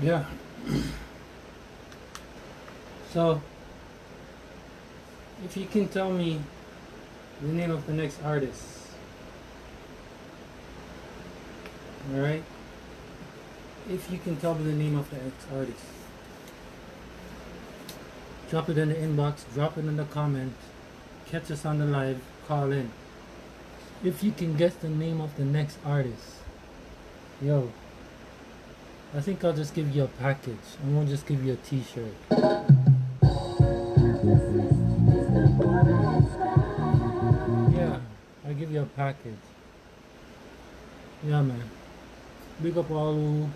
Yeah. So, if you can tell me the name of the next artist, alright? If you can tell me the name of the next artist, drop it in the inbox, drop it in the comment, catch us on the live, call in. If you can guess the name of the next artist, yo, I think I'll just give you a package. I won't just give you a t-shirt. Yeah, I'll give you a package. Yeah, man. Big up all who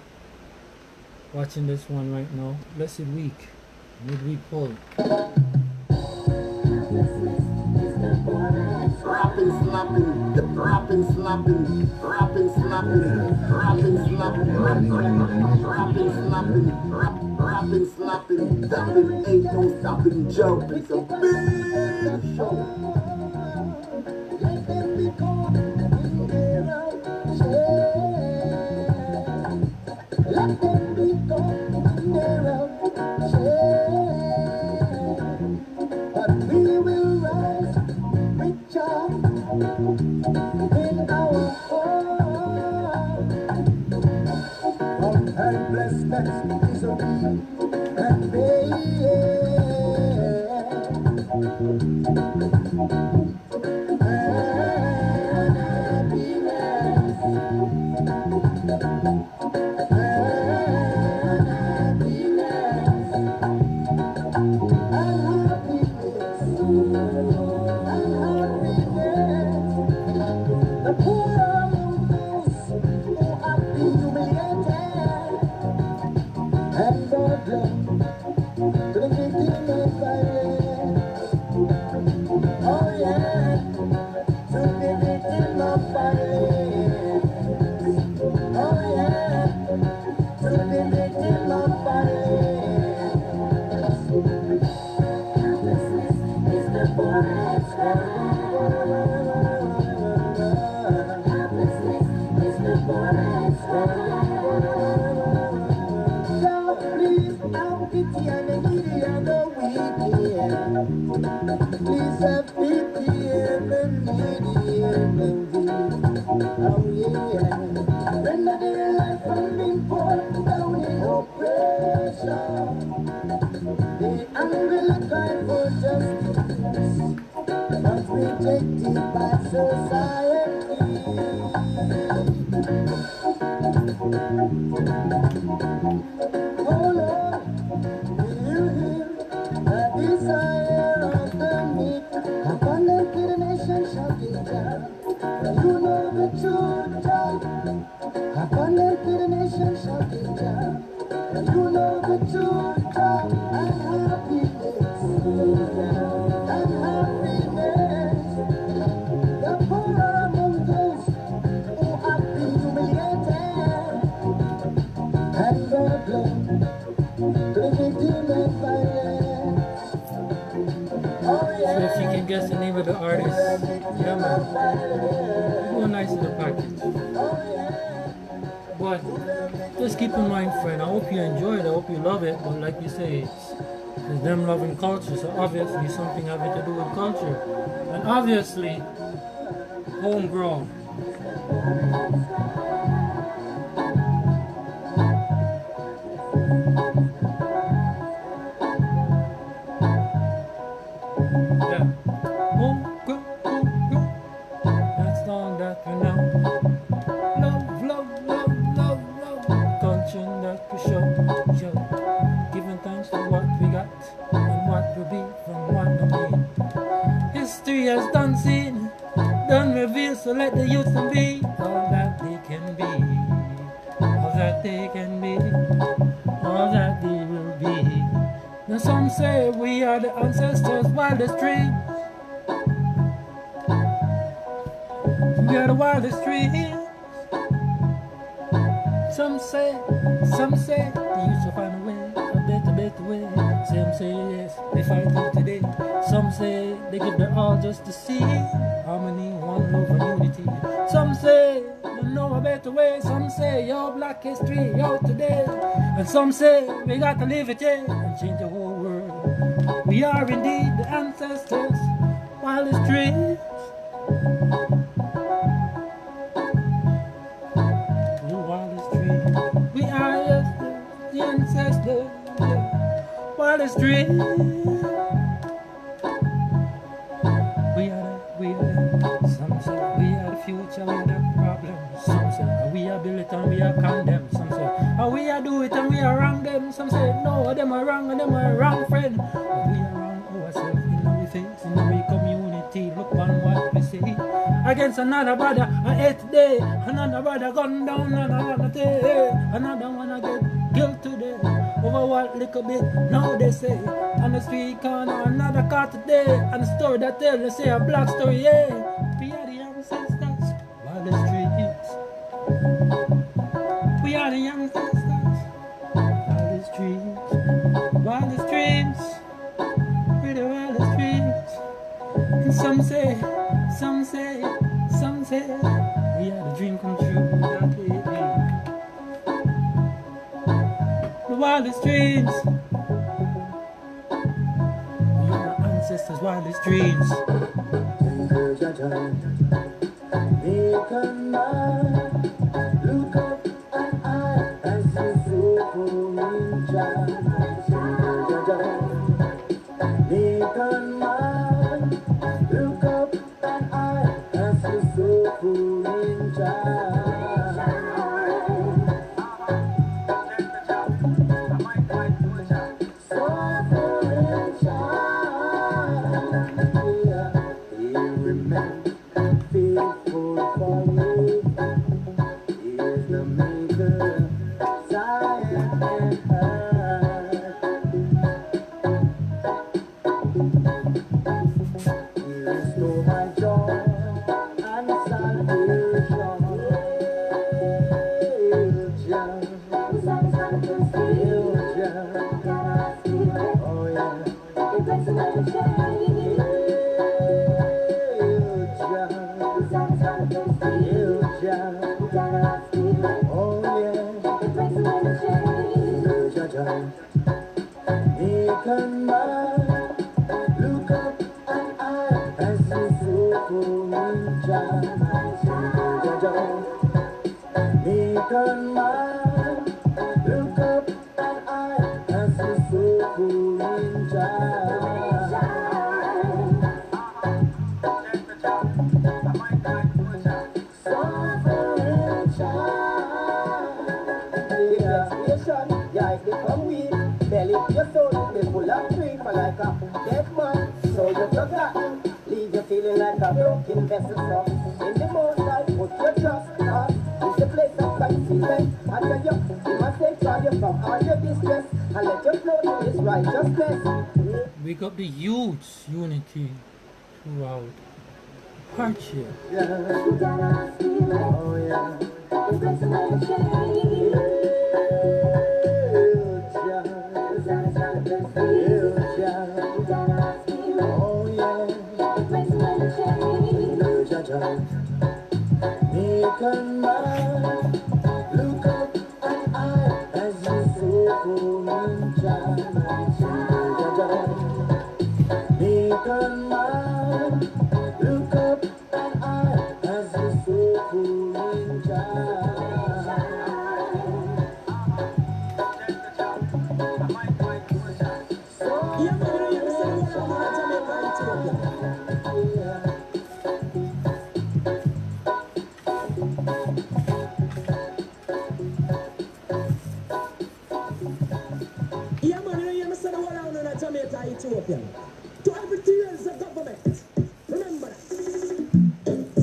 watching this one right now. Blessed week. Midweek poll. Rapping, slapping, rapping, slapping, rapping, slapping, rapping, slapping, rapping, slapping, rapping, slapping, dapping, ain't no stopping, Joe. It's a big show. Let them be gone, but we will rise with joy in our heart. From helplessness is a weak and it's them loving culture, so obviously something having to do with culture, and obviously homegrown. of what we got and what will be from what will be. History has done seen, done revealed, so let the youth be all that they can be, all that they can be, all that they will be. Now some say we are the ancestors' wildest dreams. We are the wildest dreams. Some say the youth will find a way, a better way. Some say yes, they fight till today. Some say they give their all just to see harmony, one love and unity. Some say they know a better way. Some say yo black history, yo today. And some say we got to live it, yeah, and change the whole world. We are indeed the ancestors' wildest dreams. The wildest dreams. We are yes, the ancestors, yeah, wildest dreams. We are the, some say we are the future, we are the problem. Some say we are built and we are condemned. Some say we are do it and we are wrong them. Some say no, them are wrong and them are wrong friend. But we are wrong ourselves in our face, in our community. Look on what we say. Against another brother, a 8th day. Another brother gone down another day. Another one I get killed today. Over what little bit now they say. On the street corner, another car today. And the story that tell, they say a black story, yeah. We are the ancestors, wildest dreams. We are the ancestors, wildest dreams. Wildest dreams, we're the wildest dreams. And some say, we are the dream come true, that we be. The wildest dreams. We are the ancestors' wildest dreams. Make a man look up and I as you so in Jah. Make a man look up and I as you so in Jah. Wake up the youth's unity throughout hardship. Make a man look up and I as you so in Jah. Make a man look up and I as you so in Jah. Jamaica, Ethiopia. To every tiers of government. Remember that.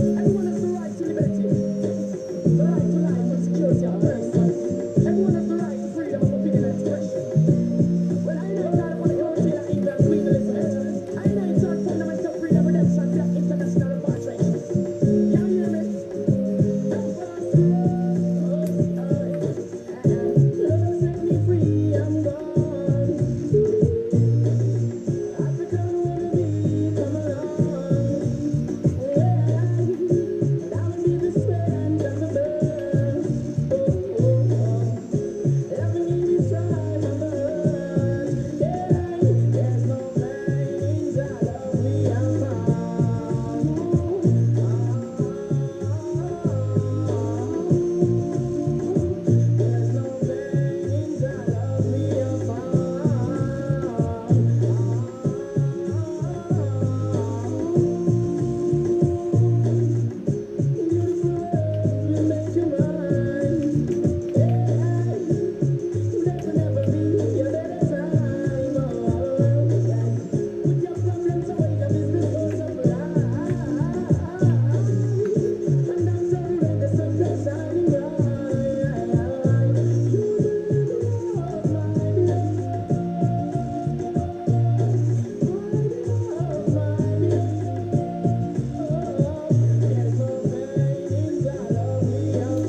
Everyone has the right to liberty. The right to life and security of person. Everyone has the right to freedom of opinion and expression. Well, I know that for the country that England free to listen. I know it's on fundamental freedom, redemption, black international repatriation. You hear me? Love set me free, I'm gone. Africa wanna be, come along. Yeah, down be the sweat and the blood. Loving me is strive and burn. Yeah, there's no veins out of me, I'm found. There's no veins out of me, I'm you make your mind. Never, never be your better time. Put your problems away, the business goes up life. And that's how we make the sun come shining bright. You love my there's no veins out of me, I'm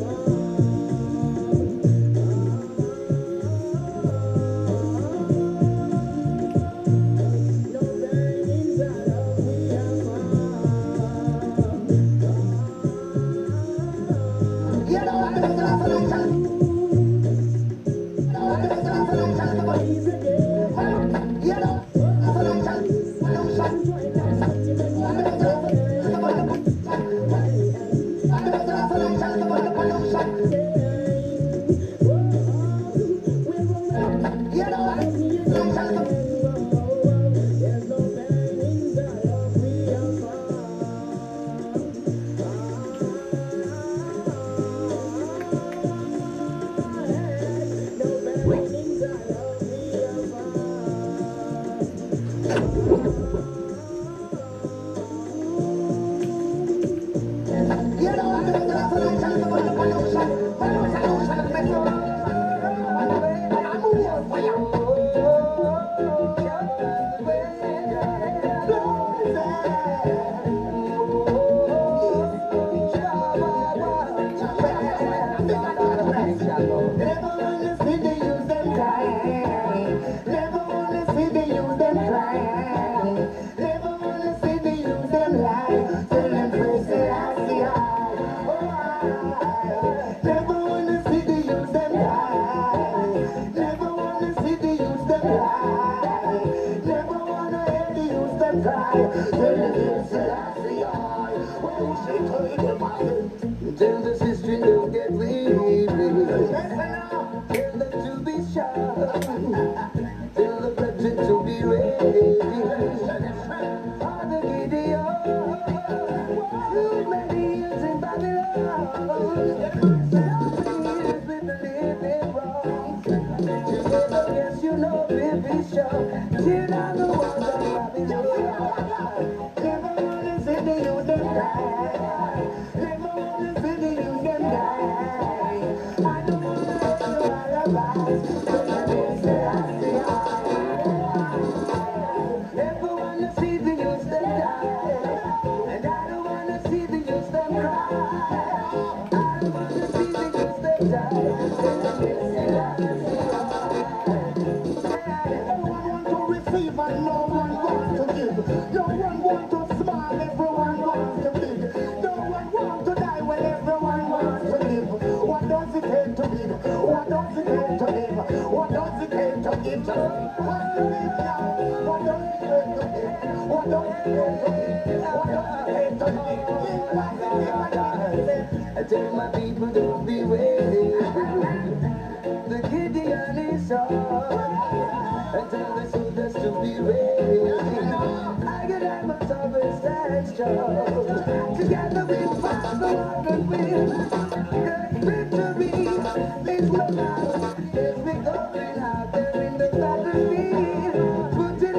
no veins out of me, I'm Tell this history don't get weary. Tell them to be sharp. Tell the budget to be ready. Father Gideon, too many years in Babylon. 7 years with the living wrong. Together, yes, you know, baby, sure. Tear down the walls of Babylon. Never wanna see the youth them die. Never wanna see the youth them die. I don't wanna hurt you alibis. So let me say I see never wanna see the youth them die. And I don't wanna see the youth them cry. I don't wanna see the youth them die. So let me say I see everyone want to receive and no one wants to give. No one want to smile, everyone wants to big. No one want to die when everyone wants to live. What does it take to give? What does it take to live? What does it take to give? Just want to live now. What does it take to give? What does it take to give? What does it take to live? I tell my people don't be waiting. The Gideon is on. I tell the soldiers to be ready. I get out my toughest stand strong. Together we fight the one will. Victory is what now. There's victory out there in the battlefield. Put it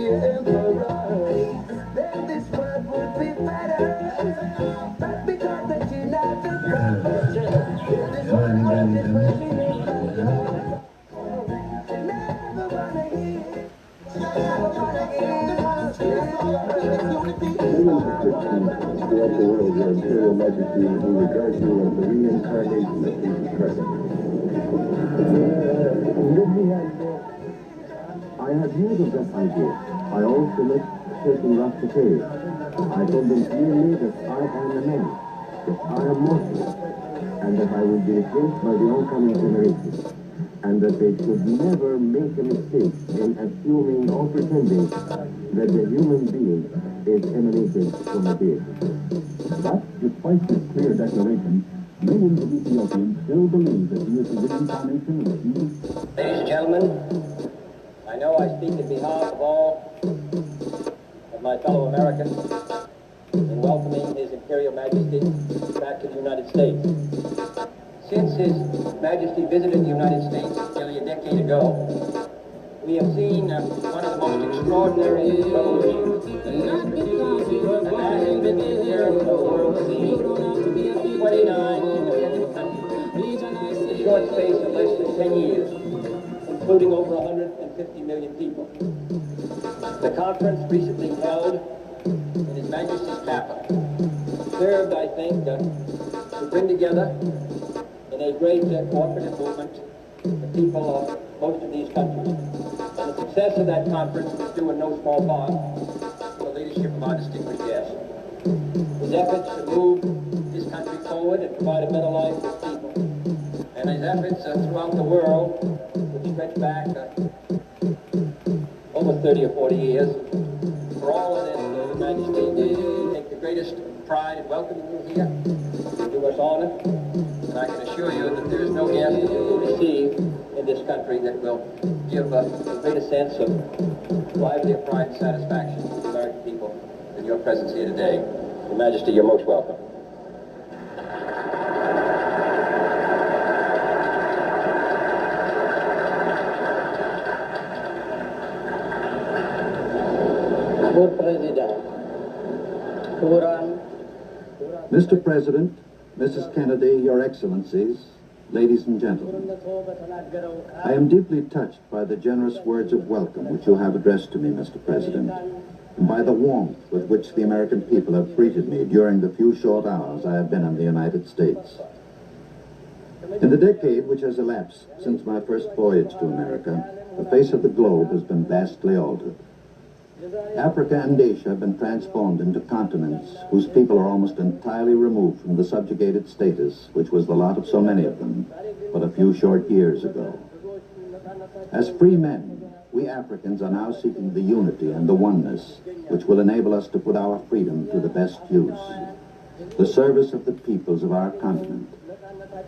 be emperor, then this world would be better. But because the king has the corruption, this world is burning in fire. Never wanna hear, never wanna throughout the world, Your Imperial Majesty, who regards you as the reincarnation of Jesus Christ. I have news of that idea. I also met certain Rastafari. I told them clearly that I am a man, that I am mortal, and that I will be replaced by the oncoming generation, and that they should never make a mistake in assuming or pretending that the human being is emanated from a deity. But despite this clear declaration, millions of Ethiopians still believe that he is the reincarnation of Jesus. Ladies and gentlemen, I know I speak in behalf of all of my fellow Americans in welcoming His Imperial Majesty back to the United States. Since His Majesty visited the United States nearly a decade ago, we have seen one of the most extraordinary revolutions that has been here in the world scene. 29 independent countries in a short space of less than 10 years, including over 150 million people. The conference recently held in His Majesty's capital served, I think, to bring together in a great cooperative movement the people of most of these countries. And the success of that conference was due in no small part to the leadership of our distinguished guest. His efforts to move this country forward and provide a better life for people, and his efforts throughout the world, which stretch back over 30 or 40 years. For all of this, His Majesty, we take the greatest pride in welcoming you here. You do us honor, and I can assure you that there is no guest that you will receive in this country that will give a greater sense of livelier pride and satisfaction to the American people than your presence here today. Your Majesty, you're most welcome. Mr. President, Mrs. Kennedy, Your Excellencies, ladies and gentlemen, I am deeply touched by the generous words of welcome which you have addressed to me, Mr. President, and by the warmth with which the American people have greeted me during the few short hours I have been in the United States. In the decade which has elapsed since my first voyage to America, the face of the globe has been vastly altered. Africa and Asia have been transformed into continents whose people are almost entirely removed from the subjugated status which was the lot of so many of them but a few short years ago. As free men, we Africans are now seeking the unity and the oneness which will enable us to put our freedom to the best use. The service of the peoples of our continent,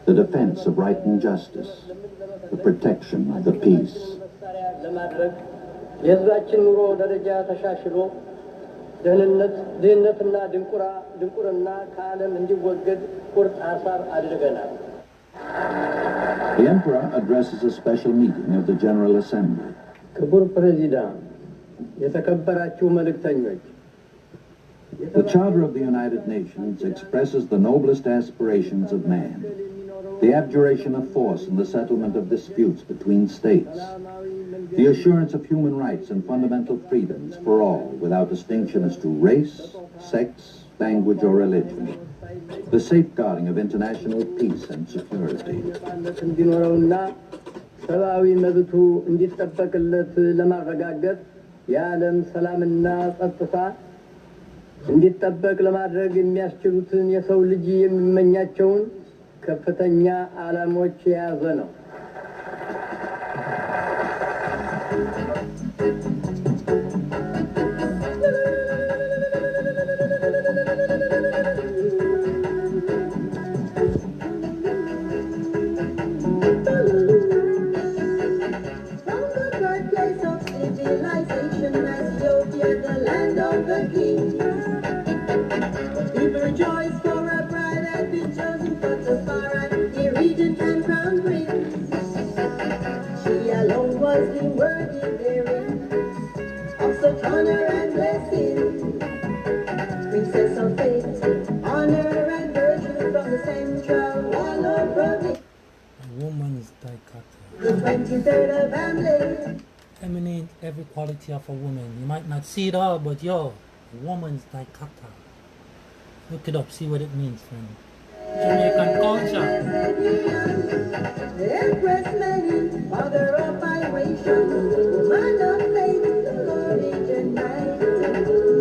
the defense of right and justice, the protection of the peace. የህዝባችን ኑሮ ደረጃ ተሻሽሎ ድህነትና ድንቁርና ከዓለም እንዲወገድ ቁርጥ ሐሳብ አድርገናል። The Emperor addresses a special meeting of the General Assembly. ክቡር ፕሬዚዳንት፣ የተከበራችሁ መልእክተኞች፣ The Charter of the United Nations expresses the noblest aspirations of man, the abjuration of force in the settlement of disputes between states, the assurance of human rights and fundamental freedoms for all without distinction as to race, sex, language, or religion, the safeguarding of international peace and security. እንዲኖረውና ሰብአዊ መብቱ እንዲጠበቅለት ለማረጋገጥ የዓለም ሰላምና ጸጥታ እንዲጠበቅ ለማድረግ የሚያስችሉትን የሰው ልጅ የሚመኛቸውን ከፍተኛ ዓላማዎች የያዘ ነው። such honor and blessing. Princess of faith, honor and virtue from the central wall of province. A woman's dichotomy. The 23rd of Amley. Emanate every quality of a woman. You might not see it all, but yo, a woman's dichotomy. Look it up, see what it means, friend. Jamaican culture. Empress Mary, mother of vibration, woman of faith, courage and might.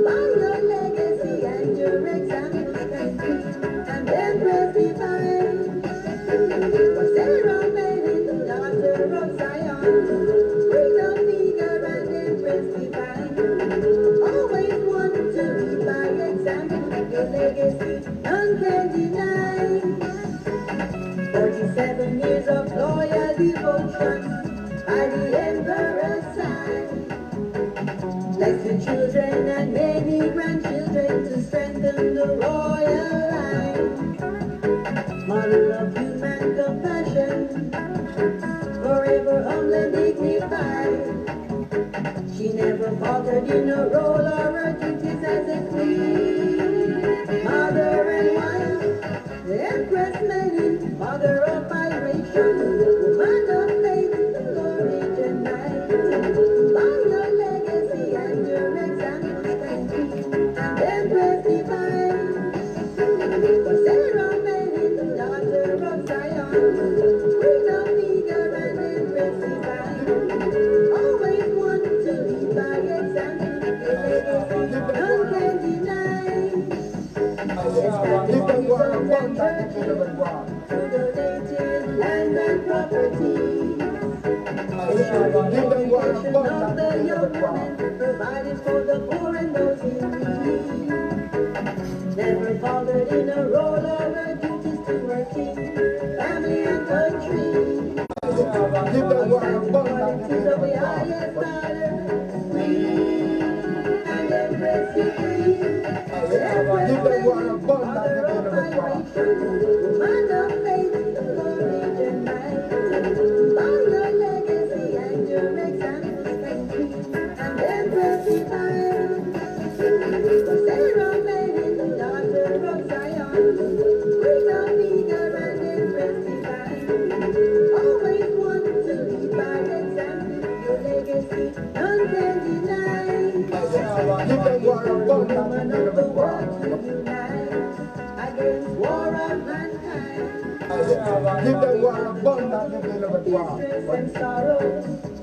By your legacy and your example can speak, and Empress divine. For Sarah Mary, daughter of Zion, freedom eager and Empress divine. Always want to lead by example, your legacy none can deny. 47 years of loyal devotion by the emperor's side. Bless the children and many grandchildren to strengthen the royal line. Mother of human compassion, forever humble and dignified. She never faltered in her role or her duties as a queen, mother and wife. The Empress Mary, mother of vibration, woman of faith, courage and might. By your legacy and your example can be, and Empress divine. For Sarah Mary, daughter of Zion, freedom eager and Empress divine. Always want to lead by example, your legacy none can deny. Give them what I want, I give them what I want. To the native land and property. Give them what I want, I give them what I want. Provided for the poor and those in need. Never bothered in a role or her duties to her king, family and country. Give them what I want, I give them what I want. Free and embrace you free. Give them what I want, I give them what I want. Man of faith, courage and might. By your legacy and your examples can be, and embrace divine. For Sarah Mary, daughter of Zion, freedom eager and embrace divine. Always want to lead by example, your legacy none can deny. Give them what I want, I give them what I want. Against war of mankind. Give them what I want, I give them what I want. Distress and sorrow,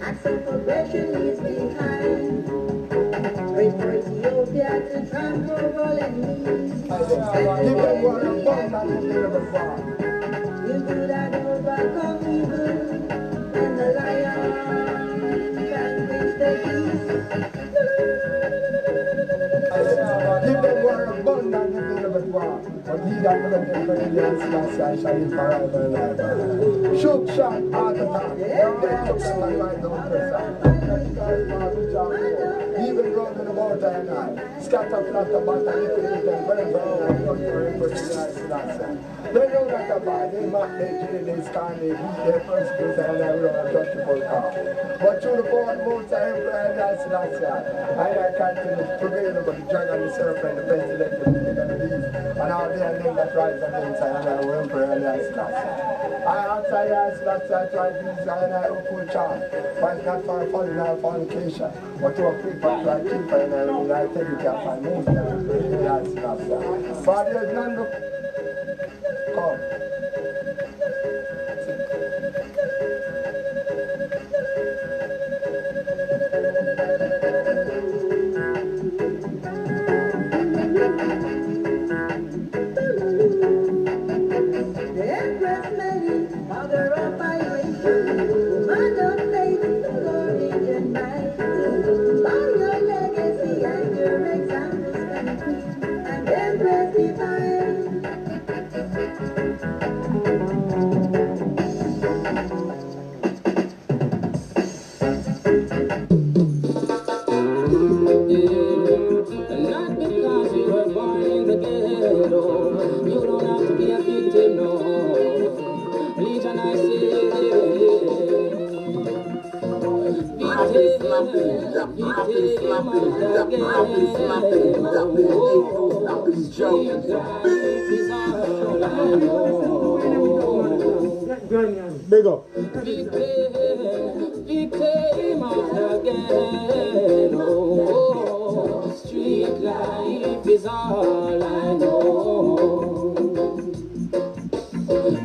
acts of progression is behind. Pray for Ethiopia to trample all enemies. Give them what I want, I give them what I want. You do that overcome evil, and the lion vanquish the beast. Give them what I want, I give them what I want. But he that will get for the dance, I shall live forever and ever. Shook shot, heart attack. They took them and right down press. Even running about and I scatter flat about and you can eat them very well and not for it, but they know that about they might make this time they beat their first place and they run a touchable car. But through the power of most I am praying that's I can't prevail over the dragon, the serpent, the pestilence, the wicked and the beast, and all their name that rise against and I will pray and that's I outside I try these and I will charge. But it's not for fun or fornication, but to a people like keeper and I take it up and move them. That's not but there's none to come. The Empress Mary, mother of vibration, woman of faith, courage and might. By your legacy and your examples can be, and Empress divine. Big up. Victim of the ghetto, street life is all I know.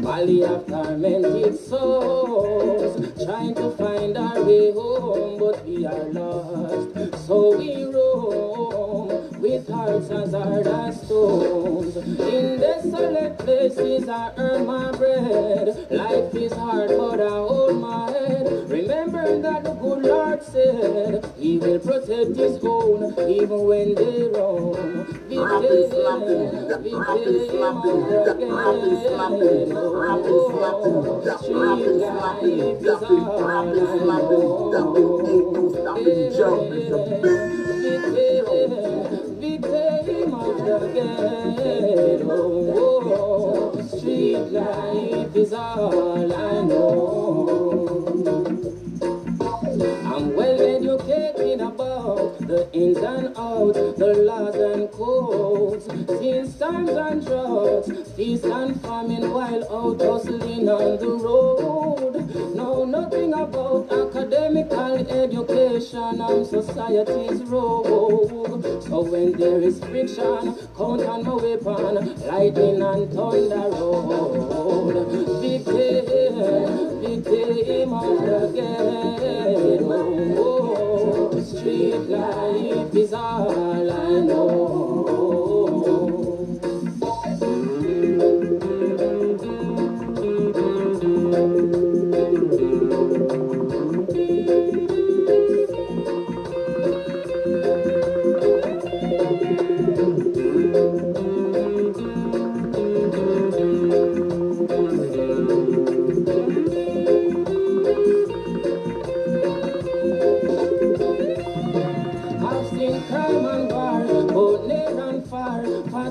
Valley of tormented souls, trying to find our way home, but we are lost. So we roam with hearts as hard as stones. In desolate places I earn my bread. Life is hard, but I hold my head. Remember that the good Lord said He will protect His own, even when they roam. Street life is all I know. I'm well educated about the ins and outs, the laws and codes, since times and droughts, feast and famine while out hustling on the road. Know nothing about academical education and society's rogue. So when there is friction, count on my weapon, lightning and thunder roll. Victim of the ghetto. Street life is all I know.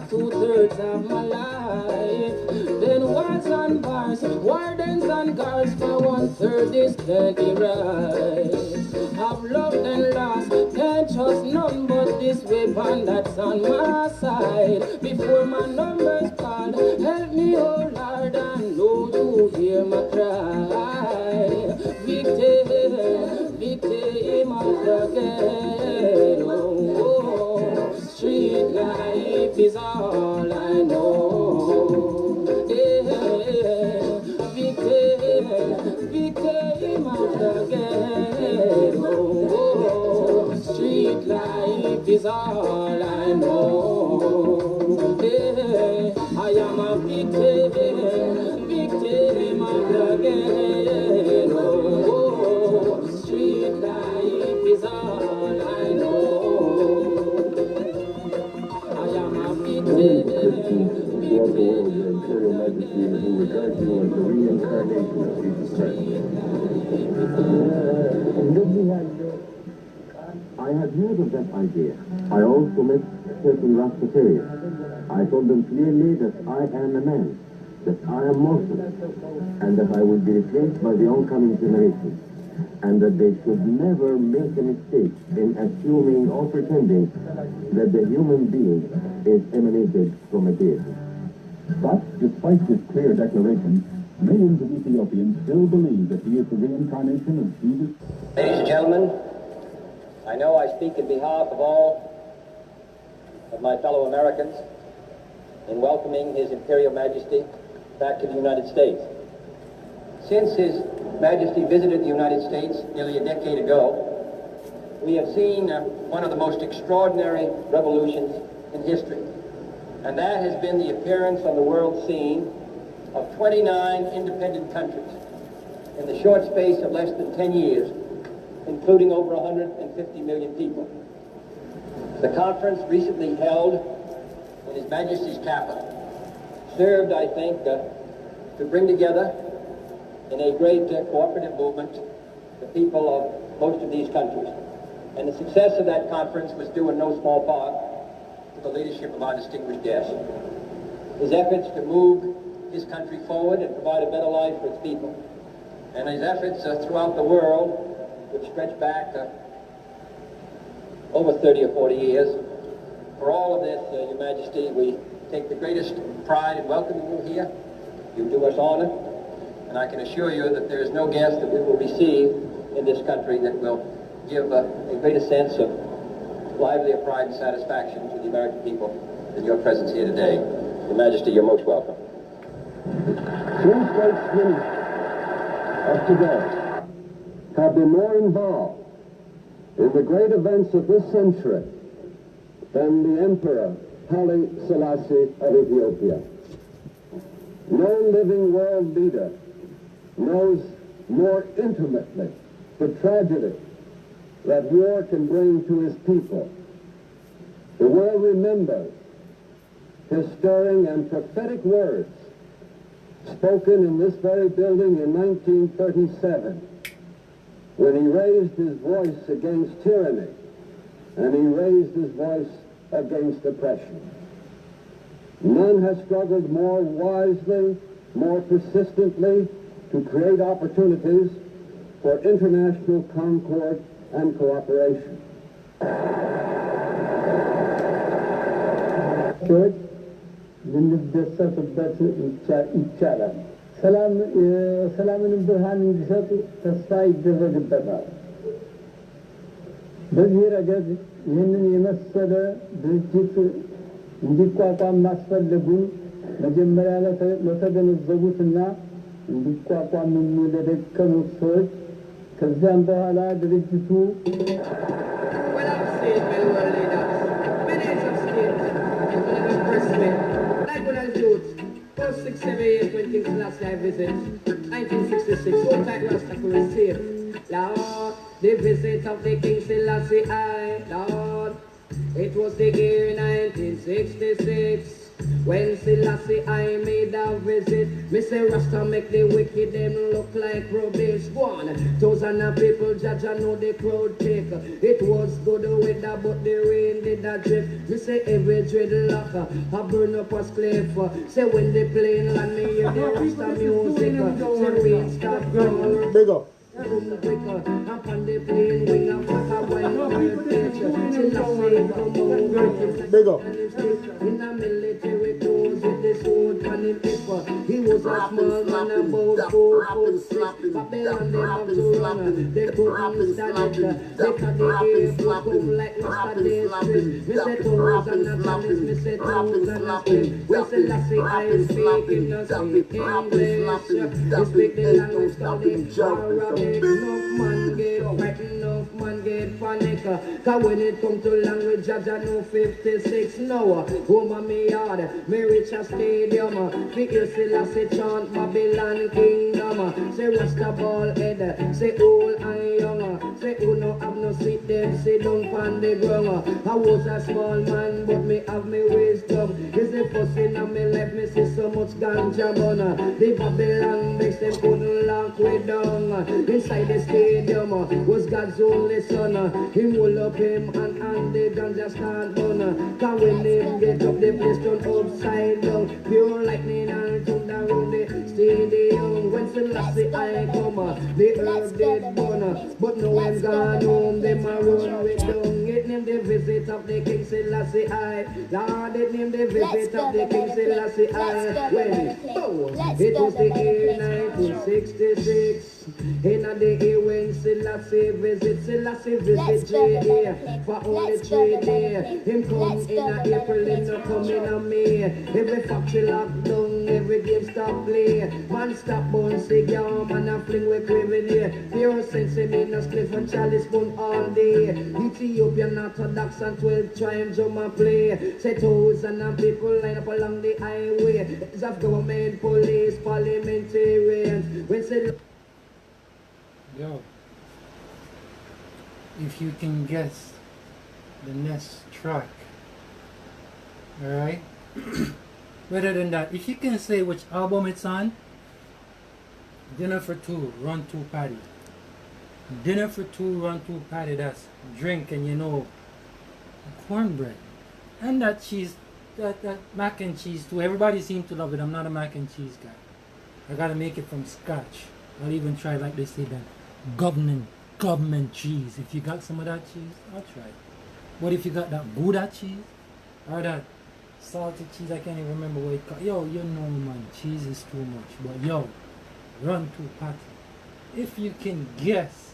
Two-thirds of my life. Then wars and bars, wardens and guards for 1/3 is plenty right. I've loved and lost, can't trust none but this weapon that's on my side. Before my number's called, help me, oh Lord, and know you hear my cry. Victim of the ghetto. Street life is all I know. Yeah. Victim of the ghetto. Street life is all I know. Yeah. I am a victim of the ghetto. Street life is all I know. Your Imperial Majesty, who regards you as the reincarnation of Jesus Christ. I had heard of that idea. I also met certain Rastafarians. I told them clearly that I am a man, that I am mortal, and that I will be replaced by the oncoming generation, and that they should never make a mistake in assuming or pretending that the human being is emanated from a deity. But, despite this clear declaration, millions of Ethiopians still believe that he is the reincarnation of Jesus. Ladies and gentlemen, I know I speak in behalf of all of my fellow Americans in welcoming His Imperial Majesty back to the United States. Since His Majesty visited the United States nearly a decade ago, we have seen one of the most extraordinary revolutions in history. And that has been the appearance on the world scene of 29 independent countries in the short space of less than 10 years, including over 150 million people. The conference recently held in His Majesty's capital served, I think, to bring together in a great cooperative movement the people of most of these countries. And the success of that conference was due in no small part to the leadership of our distinguished guest. His efforts to move his country forward and provide a better life for its people, and his efforts throughout the world, which stretch back over 30 or 40 years. For all of this, Your Majesty, we take the greatest pride in welcoming you here. You do us honor, and I can assure you that there is no guest that we will receive in this country that will give a greater sense of livelier pride and satisfaction to the American people than your presence here today. Your Majesty, you're most welcome. Few statesmen of today have been more involved in the great events of this century than the Emperor Haile Selassie of Ethiopia. No living world leader knows more intimately the tragedy that war can bring to his people. The world remembers his stirring and prophetic words spoken in this very building in 1937, when he raised his voice against tyranny and he raised his voice against oppression. None has struggled more wisely, more persistently to create opportunities for international concord and cooperation. ልንደሰትበት ይቻላል። ሰላምንም ብርሃን እንዲሰጡ ተስፋ ይደረግበታል። በዚህ ረገድ ይህንን የመሰለ ድርጅት እንዲቋቋም ማስፈለጉን መጀመሪያ ለተገነዘቡትና እንዲቋቋምም ለደከሙት ሰዎች ከዚያም በኋላ ድርጅቱ First 6, 7 years when King Selassie I visit, 1966, so tight Rasta could receive. Lord, the visit of the King Selassie I, Lord, it was the year 1966. When Selassie I made a visit, me say Rasta make the wicked them look like rubbish. One, thousands of people judge and know the crowd take. It was good weather, but the rain did a drip. Me say every dreadlock I burn up a cliff. Say when the plane land me hear the Rasta music. Say rain start falling. Big up. Quicker, up on the plane, wing up like a wild bird pitch. Selassie come over. Big up. In the military clothes with the sword on him hip. He was a small man about 4'6". Babylon them up to run. They couldn't stand it. They cut the air come like Mr. District. Me say toes and not chalice. Me say toes and not spin. We say Lassie I speak in the speak English. They speak the language called the Arabic. Enough man get frightened, enough man get panic. Cause when it come to language, I know 56 now. Over me yard, me reach a stadium. Me hear Selassie chant Babylon kingdom. Say Rasta ball head, say old and young. Say who no have no seat, them sit down on the ground. I was a small man, but me have me wisdom. Is the first in me life, me see so much ganja bun. The Babylon makes them couldn't lock way down. Inside the stadium was God's only son. Him will up him and the ganja start burn. Cause when him get up, the place turn upside down. Pure lightning and thunder around the stadium. When Selassie I come, the earth did burn. But no one gone home, them a run with down. It named the visit of the King Selassie I. Lord, it named the visit of the King Selassie I. When it was the year 1966. In the year when Selassie visit J.A. for only 3 days. Him come in a April, him no come in a May. Every factory locked down, every game stop play. Man stop bun cigar, man a fling with craving here. Pure sense in a spliff and chalice bun all day. Ethiopian Orthodox and 12 tribes on my play. Say thousands of people line up along the highway. It's of government, police, parliamentarians. When Yo, if you can guess the next track, alright? Rather than that, if you can say which album it's on, Dinner for Two, Run 2 Patty. Dinner for Two, Run 2 Patty, that's drink and cornbread. And that cheese, that mac and cheese too. Everybody seems to love it. I'm not a mac and cheese guy. I gotta make it from scratch. I'll even try like they say that. Government cheese. If you got some of that cheese, I'll try it. But if you got that Gouda cheese or that salted cheese, I can't even remember what it called. Yo, you know, man, cheese is too much. But yo, run to party. If you can guess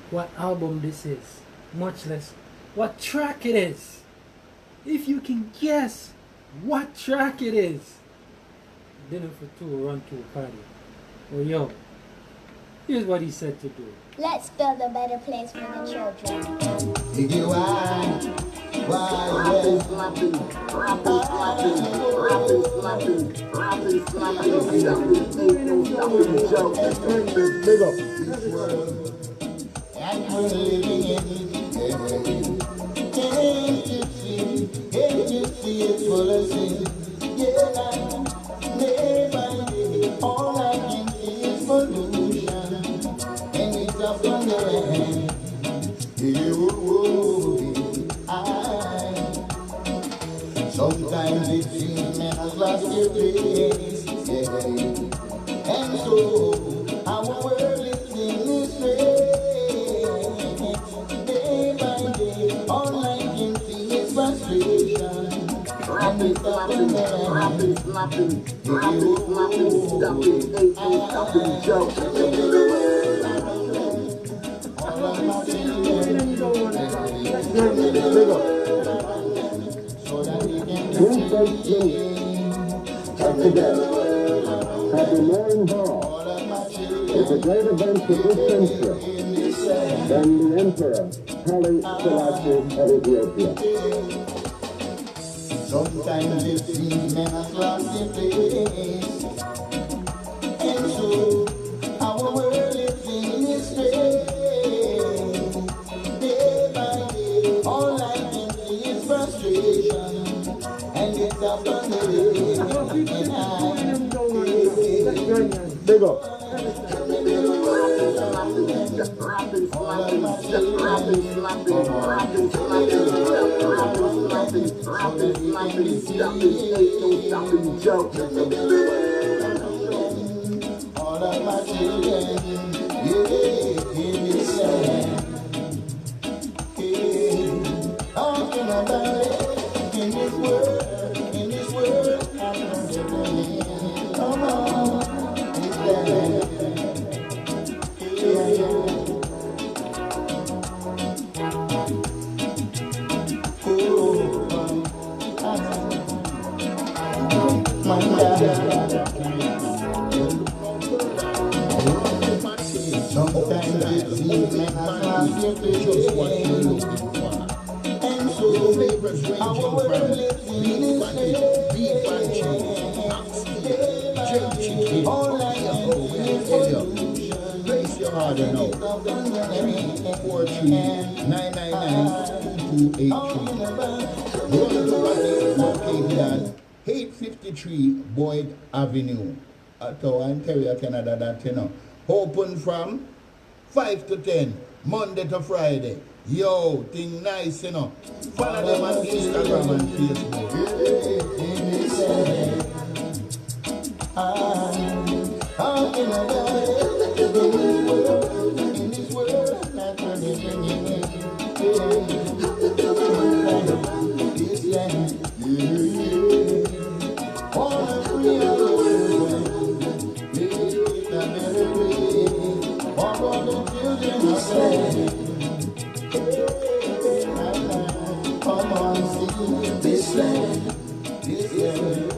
what album this is, much less what track it is. If you can guess what track it is, dinner for two, run to a party. Well, yo, here's what he said to do. Let's build a better place for the children. If you big up. And we're living in can't you see it's full of sin? Yeah, day by day, all I can see is pollution, and it's up on the land. Sometimes it seems men have lost their place, yeah. And so our world is in this race. Day by day, all I can see is frustration. And it's up in the land. Snapping, Joe. All of my children, have been more involved with the great events of this century than the Emperor Haile Selassie of Ethiopia. Sometimes it seems men have lost their place, and so our world is in disgrace. Day by day, all I can see is frustration, and it's up on the big up. All of my children, yeah, in this land. Talking about it in this world, come on, it's there. Sometimes it seems men have lost their place, just what you're looking for. And so flavors ranging from beef patty, beef and cheese, oxtail, jerk chicken, place your order now. 43-999-2283. Run to Party located at 853 Boyd Avenue, Ottawa, Ontario, Canada. That you know. Open from 5 to 10, Monday to Friday. Yo, thing nice, you know. Follow them on Instagram and Facebook. In this world, that's what they're bringing in. This land, all the free of the world. Make a better place. All of the children are saying, come on, see this land, this land.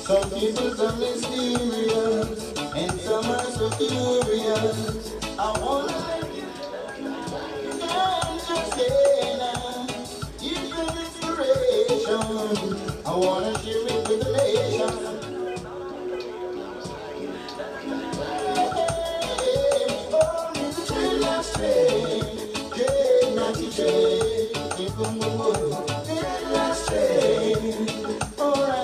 Some people are mysterious and some are so curious. I wanna let you just say now, give you inspiration. I wanna share it with the nation. Oh, it's a train last train, train not to train. Keep on moving, train last train. Alright.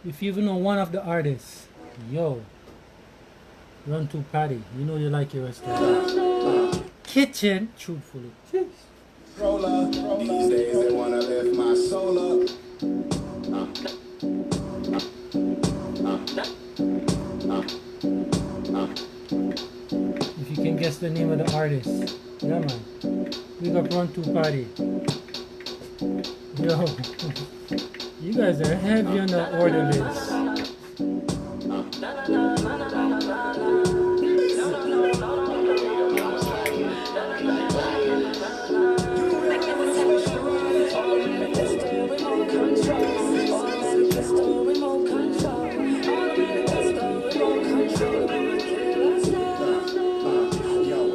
If you even know one of the artists, yo, run to Patty. You know you like your restaurant. Kitchen, truthfully. Roller, these days they wanna lift my soul up. If you can guess the name of the artist, yeah man. We got run to Patty. Yo, you guys are heavy on the order list.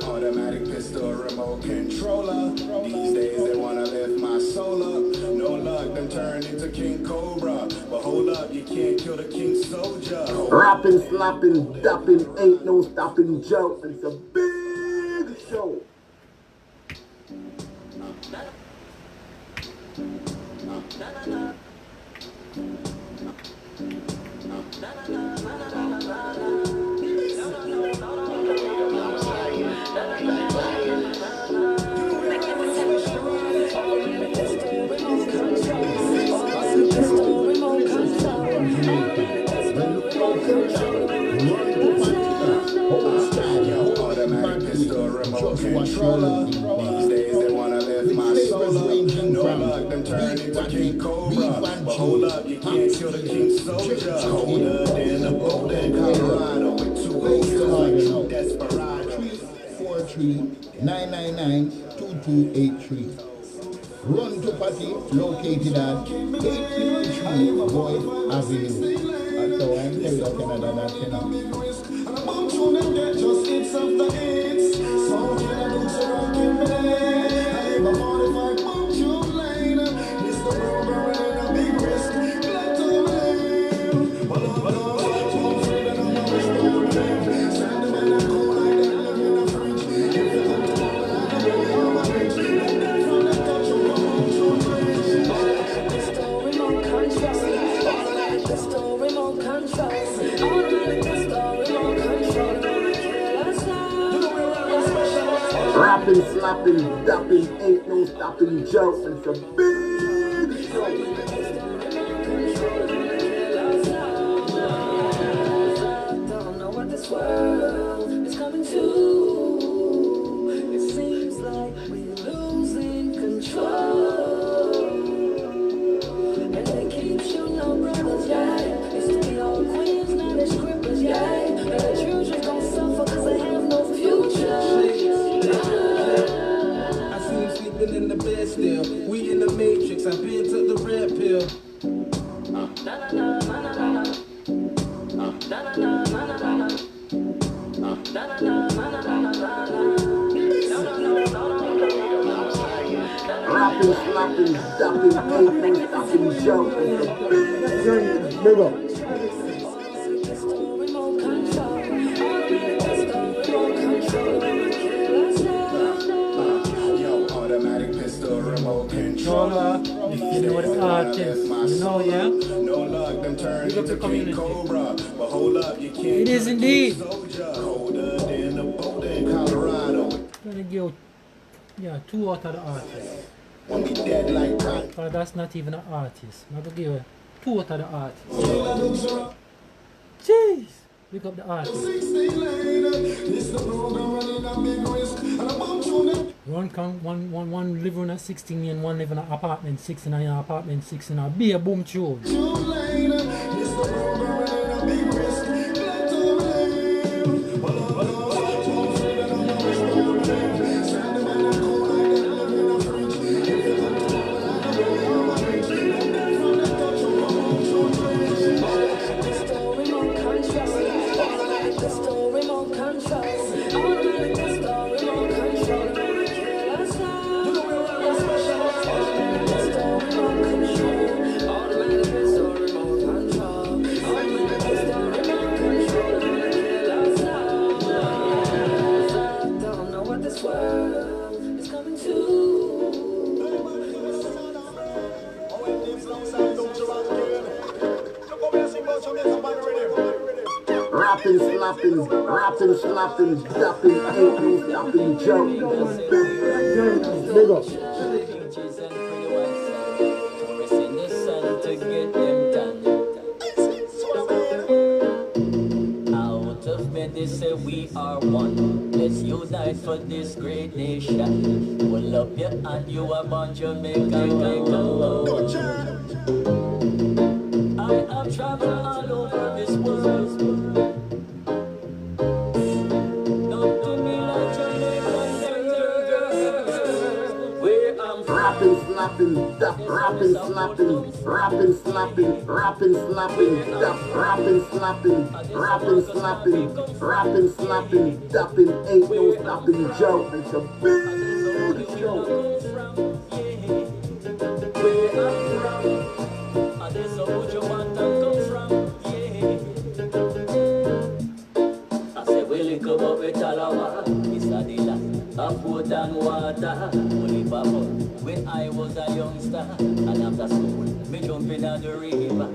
Automatic pistol, remote controller. These days they wanna lift my soul up. No luck, them turn into King Cobra. But hold up, you can't kill the King Soldier. Rapping, slapping, dapping, ain't no stopping, Joe. It's a big show. Automatic pistol, remote controller. These days they wanna lift my soul up. No luck, them turn into King Cobra. But hold up, you can't kill the King Soldier. Colder than a boulder in Colorado with 2 holsters like true desperado. 343-999-2283. Run to Party, located at 833 Boyd Avenue. So I'm telling you, Canada, that's enough. Just hits of the hits. So can I do so I can I live a 45 bump tune lane. Mr. Burger and a big risk. Glad to live. But I'm afraid that I'm a risk to live. Stand the man and cool like that, live in a fridge. If you come to love and I know you're my rich. Let that from the touch of my home tune bridge. Remote control. control. Automatic pistol, remote control. Wanna kill us now. Rapping, slapping, dapping, ain't no stopping, Joe. It's a big show. Don't know what this world is coming to. It seems like we're losing control. And they keep shooting our brothers, yeah. Used to be all queens, now they're strippers, yeah. And the children gon' suffer cause they have no future. I see him sleeping in the bed still. We in the matrix, I've been to the red pill. Rapping, slapping, dapping, ain't no stopping, Joe. It's a big up. Automatic pistol, remote controller. If you know what the artist, you know, yeah? No luck, them turn into King Cobra. But hold up, you can't. It is indeed. Colder than the boulder in Colorado. I'm gonna give, 2 out of the artist. When we dead like that. But that's not even an artist. I'm gonna give 2 out of the artist. Jeez! Pick up the artist. One living at 16 and one living at apartment 69 and apartment 6 and a be a boom tune. Rapping, slapping, dapping, ain't no stopping, Joe. Big up. They say we are one. Let's unite for this great nation. Pull up your hand, you are born Jamaican. I have traveled all over this world. Don't do me like Jamaican girl. Where I'm from. Rapping, slapping, rapping, slapping, rapping, slapping, rapping, slapping, rapping, slapping, rapping, slapping, rapping, slapping, dapping, ain't no stopping, Joe. It's a big show. Where I'm from, and this is who you want to come from, yeah. I say, well, you come up with Talawa, it's a dealer, of food and water, only papa. When I was a youngster, and after school, me jump in the river,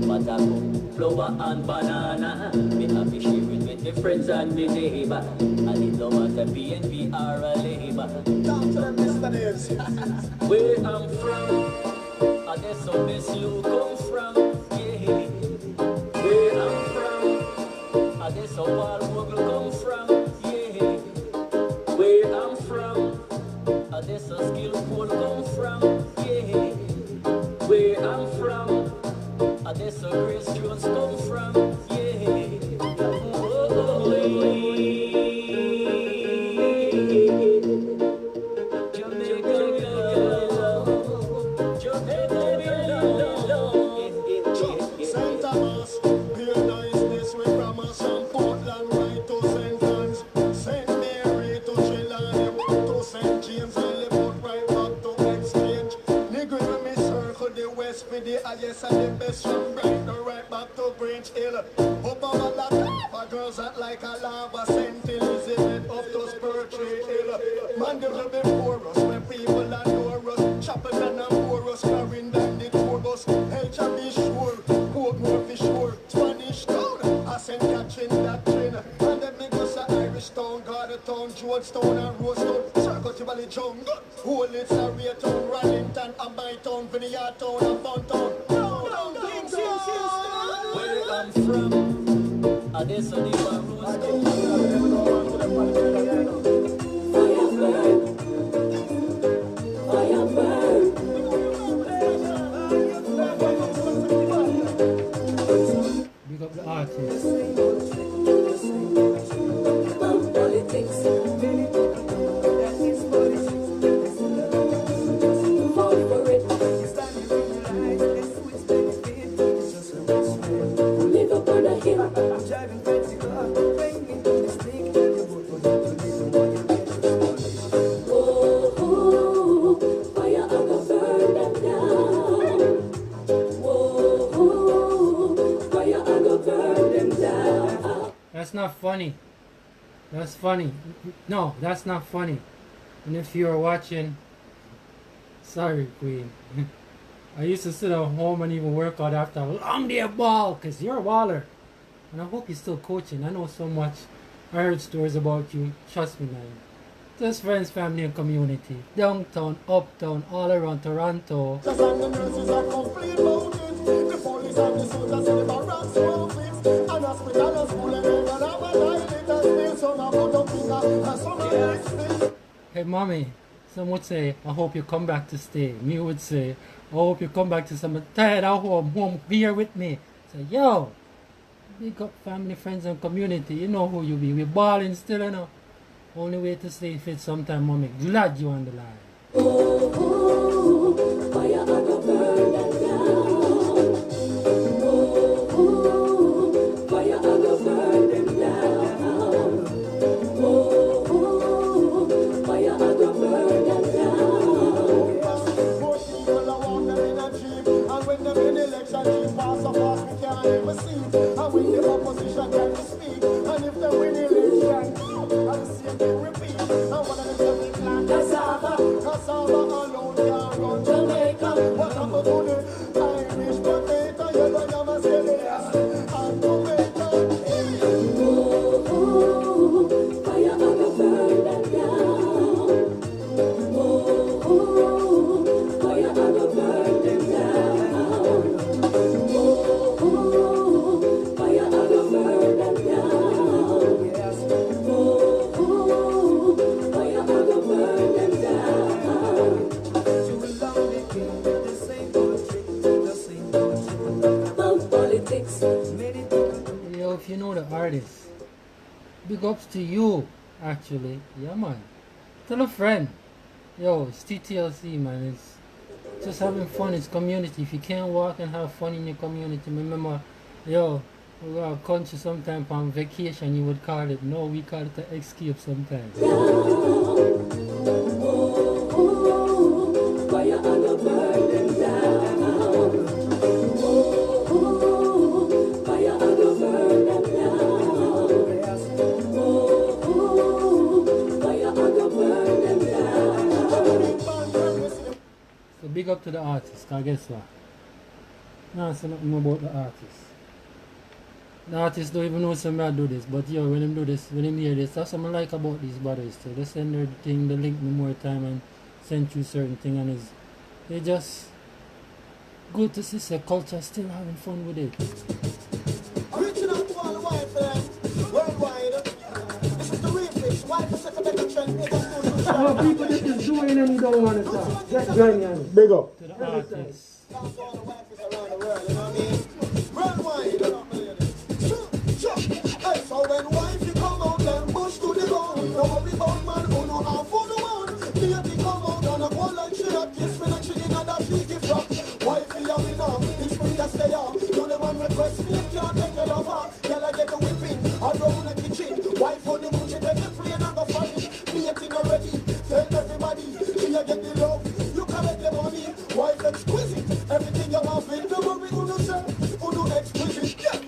potato, flower and banana, me happy share it with my friends and my neighbor, and it no matter PNP or a labor. Talk to them, Mr. Days. Where I'm from, and that's how Miss Lou come from, yeah. Where I'm from, and that's how Paul Vogel come from, yeah. Where I'm from, and that's how Skill Cole come from, yeah. Where I'm from, and that's how Grace Jones come from, yeah. Yes, and the best from Brighton right back to Grange Hill. Up over that for girls that like a lava, St. Elizabeth up to Spurtree Hill. Man, them will before us, when people adore us. Chapel and Amorous, carrying down the tour bus. Elcha be sure, Portmore for sure. Spanish Touchdown and Rosestown, Circle to Valley Jungle. Whole it's a real town, Rallington and my town, Vineyard town and Fun town. Where I'm from, Adesso di Rosestown. Fire burn. Big up the artists. Politics. Fall for it. Live up on a hill. Oh, fire, I go burn them down. Whoa, fire, I go burn them down. That's not funny. That's funny. No, that's not funny. And if you're watching, sorry, Queen. I used to sit at home and even work out after a long day of ball, because you're a baller. And I hope you're still coaching. I know so much. I heard stories about you. Trust me, man. Just friends, family, and community. Downtown, uptown, all around Toronto. Just and the nurses are complete about it. The police and the soldiers and the barracks won't fix. And hospital and school and they're gonna have a toilet and still some are put up finger and some are fix. Hey, mommy. Some would say, I hope you come back to stay. Me would say, I hope you come back to some tired at home, be here with me. Say, yo, big up family, friends, and community. You know who you be. We're balling still, you know. Only way to stay fit sometime, mommy. Glad you on the line. Oh, fire, I go burn them down. Oh, fire, I go burn them down. Oh, fire, I go burn them down. Most people are wandering a jeep, and when them in election, jeep pass so fast we can't even see. And when the opposition can speak, and if they win election, and the same thing repeat. And one of them say we plant cassava alone can't run Jamaica. What happened to the Irish potato? You don't have a Celia and tomato. Oh, fire, I go burn them down. Oh, fire, I go burn them down. Oh, fire, I go burn them down. Oh, fire, I go burn them down. About politics. Yo, if you know the artist, big ups to you, actually. Yeah, man. Tell a friend. Yo, it's TTLC, man. It's just having fun. It's community. If you can't walk and have fun in your community, remember, yo, we go out country sometime on vacation, you would call it. No, we call it an escape sometimes. Fire, I go burn them down. Fire, I go burn them down. Fire, I go burn them down. So big up to the artist, cause guess what? Nah, say nothing about the artist. The artists don't even know somebody do this, but yo, when them do this, when them hear this, that's what I like about these brothers too. They send their thing, they link me more time and send you certain thing, and they just good to see the culture still having fun with it. Reaching out to all the wife worldwide. This is the remix. Wife is such a better trend. Oh, people that is doing and you don't want to stop. Just join me on it. Big up. To the artists. Worldwide. Hey, so when wife you come out and push to the bone, no worry about man who know how for the one. Baby come out and a go like she a kiss me like she in a that big gift wrap. Wife you have enough, it's free to stay out. You the one request me, can't take it off her. Girl I get the whipping, I roll the kitchen. Wife on the moon, she take the free and I go fight it. Meeting already, tell everybody, she a get the love, you collect the money. Wife exquisite, everything you have in the worry who do say, who do exquisite. Yeah.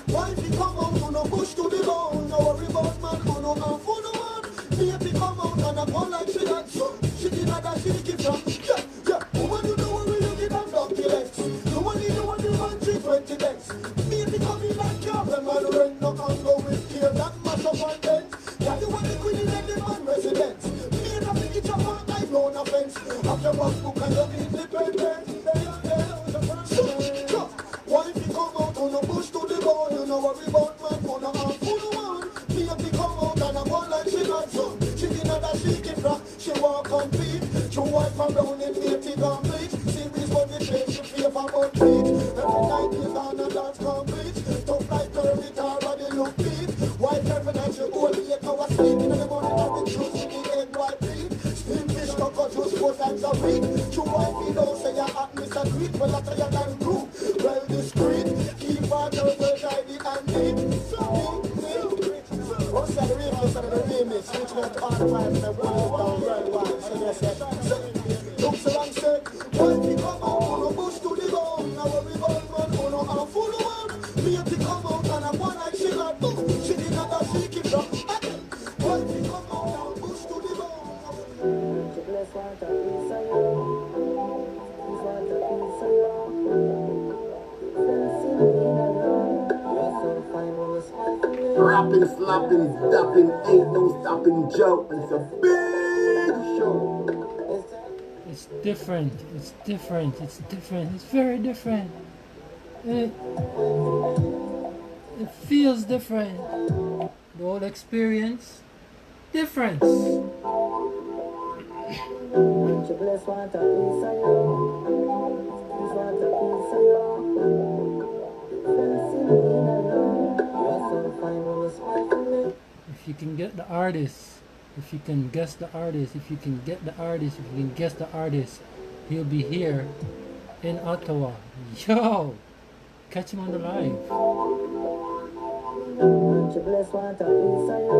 Wife you come out, who no push to the bone. No worry about man, who no harm for no one. Baby come out and I go like she like she did not that she give from. Yeah, yeah. Woman you know when you get on donkey legs. You only know when you want 320 legs. Baby come in like your man rent no can go with care that mash up on beds. Yeah, you want the queen in the man resident. time and put it down worldwide. So they said, looks along said, why we come out on a bush to the bone? Now we born man on a full one. Me to come out and I want like she not do. She did not have she keep up. Why we come out on a bush to the bone? To bless what a piece of you. Is what a piece of you. Rapping, slapping, dapping, ain't no stopping Joe. It's a big show. It's different. It's different. It's different. It's very different. It feels different. The whole experience, different. Bless what a piece of you. Is what a piece of you. If you can get the artist, if you can guess the artist, if you can get the artist, if you can guess the artist, he'll be here in Ottawa. Yo! Catch him on the live. Bless what a piece of you.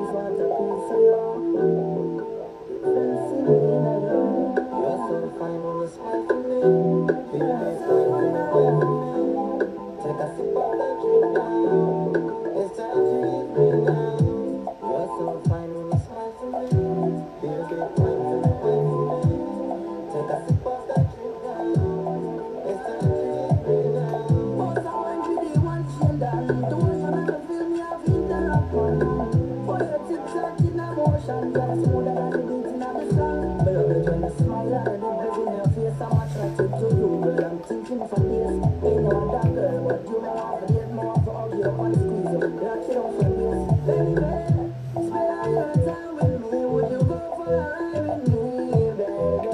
Is what a piece of you. Take a sip of that drink now. It's time to eat me now. You're so fine when you smile for me. Feel good time for me, wine for me. Take a sip of that drink now. It's time to eat me now. But I want you to want chill down. Don't you never feel me have interruption. For your tick-tock in emotion. You're smoother than the beating of the sun. But I bet when you smile and the buzz in your face, I'm attracted to you. Girl, I'm thinking for this. Ain't no other girl, but you know how to get more for all your one squeeze. Lock it up for this. Baby, spend all your time with me. Would you go for a ride with me, baby?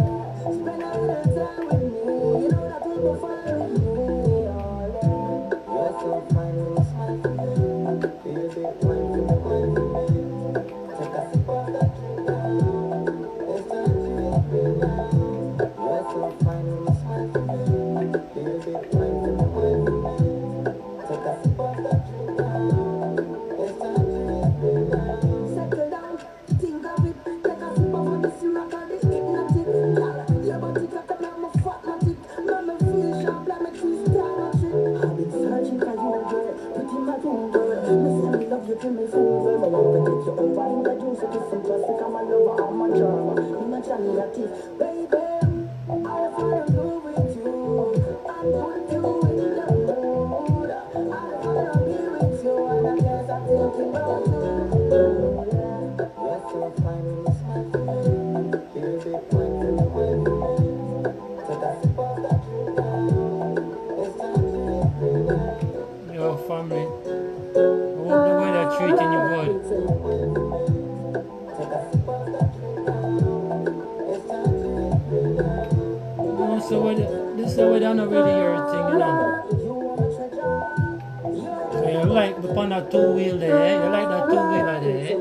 Spend all your time with me. You know that will go far with me, all day. You're so fine when you smile for me. Feel big wine for me, wine for me. Take a sip of that drink now. It's time to eat me now. You're so fine when you smile for me. Feel big wine for me, wine for me. Take a sip of that drink now. It's time to eat me now. Settle down, think of it. Take a sip of this rock and this hypnotic. Girl, your body got up like my fatmatic. Make me feel sharp like my twist magic. I've been searching for you, girl. Pretty my room, girl. Me say me love you till me fool, girl. Me want to get you over in the juice. It is some plastic. I'm a lover, I'm a charmer. Me not Johnny Latif, baby. I fall in love with you. I put you in the mood. I wanna be with you, and I guess I'm thinking about you. You're so fine when you smile for me. Feel big wine for me, wine for me. Take a sip of that drink now. It's time to eat me now. Yo, family. I hope the way they're treating you good. Take a sip of that drink now. It's time to eat me now. This is where they're not really your thing, you know. So you like the on that two-wheel there, eh? You like that two-wheeler there, eh?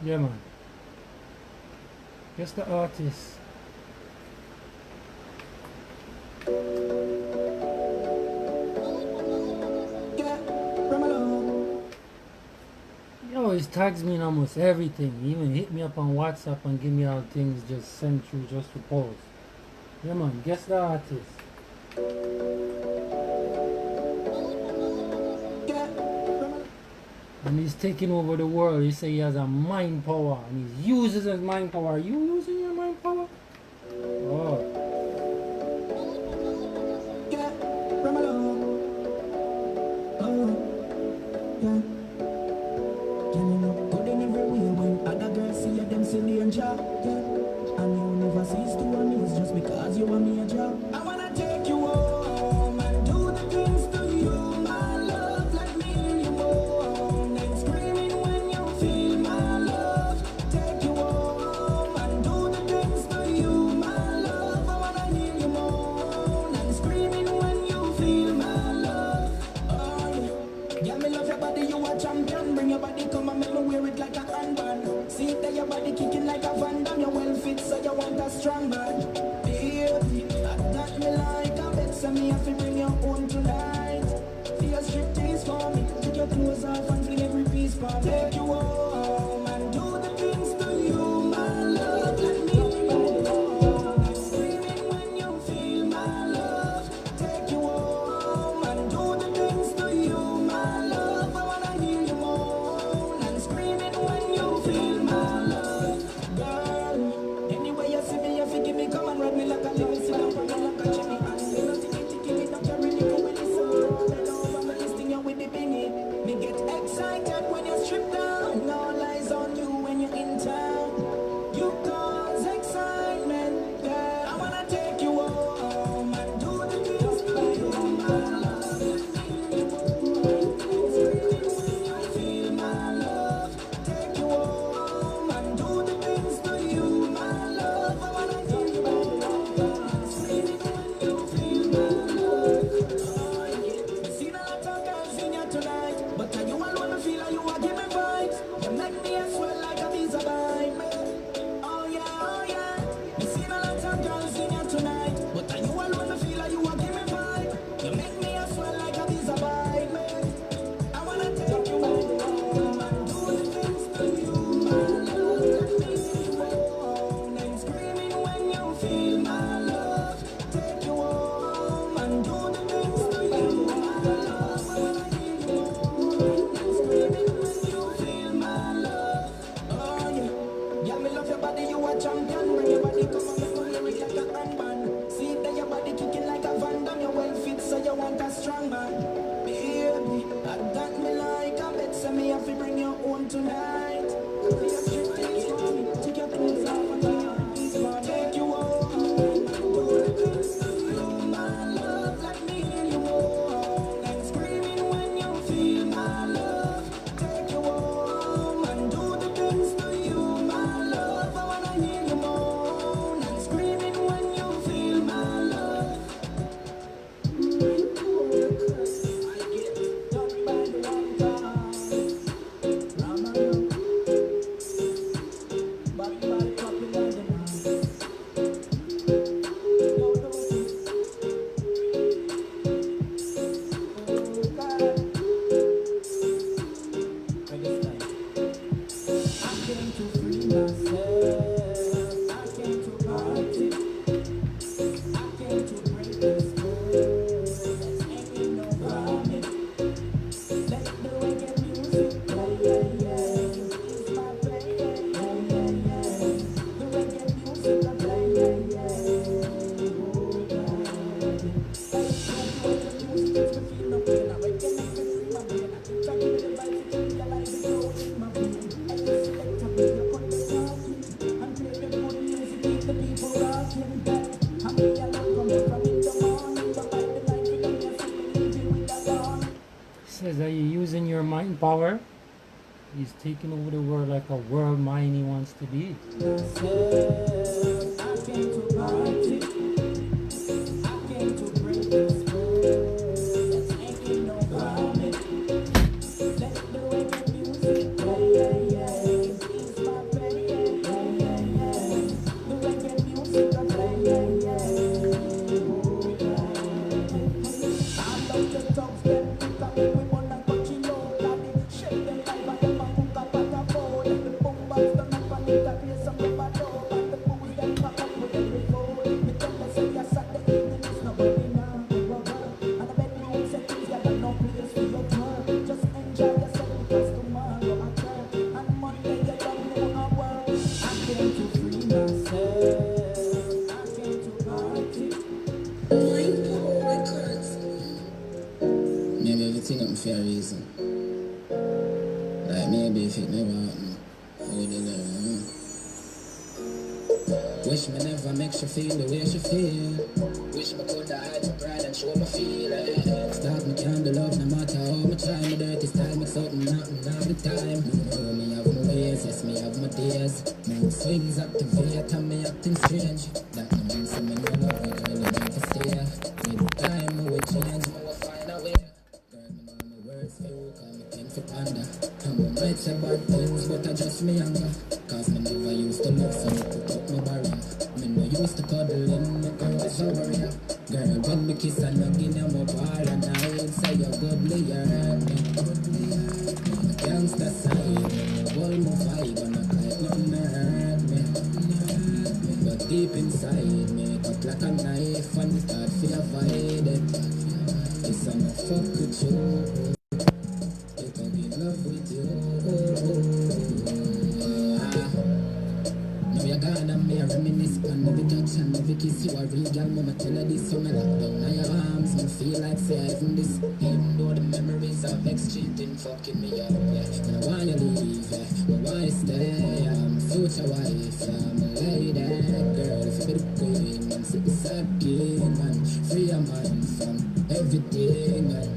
Yeah, man. Guess the artist. Yo, he tags me in almost everything. He even hit me up on WhatsApp and give me all things just sent through just to post. Yeah, man. Guess the artist. And he's taking over the world. He say he has a mind power and he uses his mind power. Are you using your mind power? Oh. I wanna take you home and do the things to you, my love. Let me hear you moan and screaming when you feel my love. Take you home and do the things to you, my love. I wanna hear you moan and screaming when you feel my love. Oh yeah, yeah, me love your body, you a champion. Bring your body, come and make me wear it like a handband. See that your body kicking like a Van Damme. You're well fit, so you want a strong man. Baby, that me like a bet, so me have to bring you home tonight. Feel your striptease for me, take your clothes off and feel every piece for me. Take you home and do the things to you, my love. Let me hear you moan, screaming when you feel my love. Take you home and do the things to you, my love. I wanna hear you moan and screaming when you feel my love. Girl, anyway you see me, you fi give me, come and rub me like a lemon, sit down for me like a chimney. And you know ticky me, don't carry me, come with the sun. Bend over me, listing you with the bingy. Me get excited when you strip down. All eyes on you when you're in town. You cause excitement, girl. I wanna take you home and do the things to you, my love. Feel my love. Take you home and do the things to you, my love. I wanna hear you screaming when you feel my love. Seen a lot of girls in here tonight, but are you alone? I feel like you are giving vibes. You make me swell like a piece of vibe. Oh yeah. You seen a lot of girls in here tonight, but are you alone? I feel like you are giving vibe. You make me swell like a piece of vibe. I wanna take you home and do the things to you, my love. Let me hear you moan and screaming when you feel my love. Take you home and do the things to you, my love. I wanna hear you moan and screaming when you feel my love. Oh yeah, yeah, me love your body, you a champion. Bring your body, come on, make me wear it like a handband. See that your body kicking like a Van Damme. You're well fit, so you want a strong man. Baby, that me like a bet, so me have to bring you home tonight. Feel your striptease for me, take your clothes off and feel your piece for me. Take you home and do the things to you, my love. Let me hear you moan and screaming when you feel my love. Take you home and do the things to you, my love. I wanna hear you moan and screaming when you feel my love. Says that you're using your mind power. He's taking over the world like a world mind he wants to be. Maybe everything happen for a reason. Like maybe if it never happened, I would have never. Wish me never makes you feel the way she feel. Wish me could hide my pride and show my feelings. Stop me candle love no matter how much time. My dirty style make something happen all the time. You know me have my ways, yes me have my days. Mood swings activate and me acting strange. That no means me no love you, girl, you need to stay. With time me will change, me will find a way. Girl, me know my words for you, call me tend for ponder. And me might say bad things, but I just me younger. Cause me never used to love, so me put up my barrier. Me no used to cuddle in, me girl was a warrior. Girl, when me kiss and hug in my bar, and I ain't say you're goodly, you hurt me. My gangster side, me hold my vibe, and I like nothing to hurt me. But deep inside me, cut like a knife, and it hard for avoid it. It's a no fuck with you. It can be in love with you. Now you're gone and me a reminisce on every touch and every kiss. You a real girl, mama tell her this. So me lock down on your arms, me feel like say I even this. Even though the memories of excheating fucking me up, yeah. And I wanna leave, yeah, I wanna stay. I'm a future wife, I'm a lady, girl. If you be the queen, man, sit beside king, man. Free your mind from everything, man.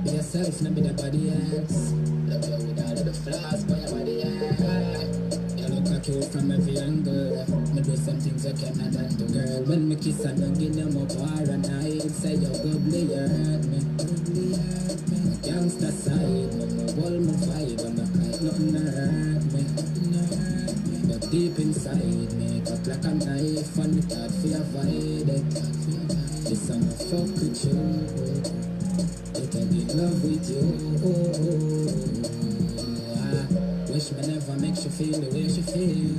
Be yourself, not be nobody else. Love you with all of the flaws, but your body, yeah. You look like you from every angle. Me do some things I cannot undo, girl. When me kiss and hug in my bar and I say you're goodly, you hurt me. My gangster side, me hold my vibe and I like nothing to hurt me. But deep inside me, cut like a knife and it hard for avoid it. This I'm a fuck with you. I be in love with you. Wish me never makes you feel the way she feel.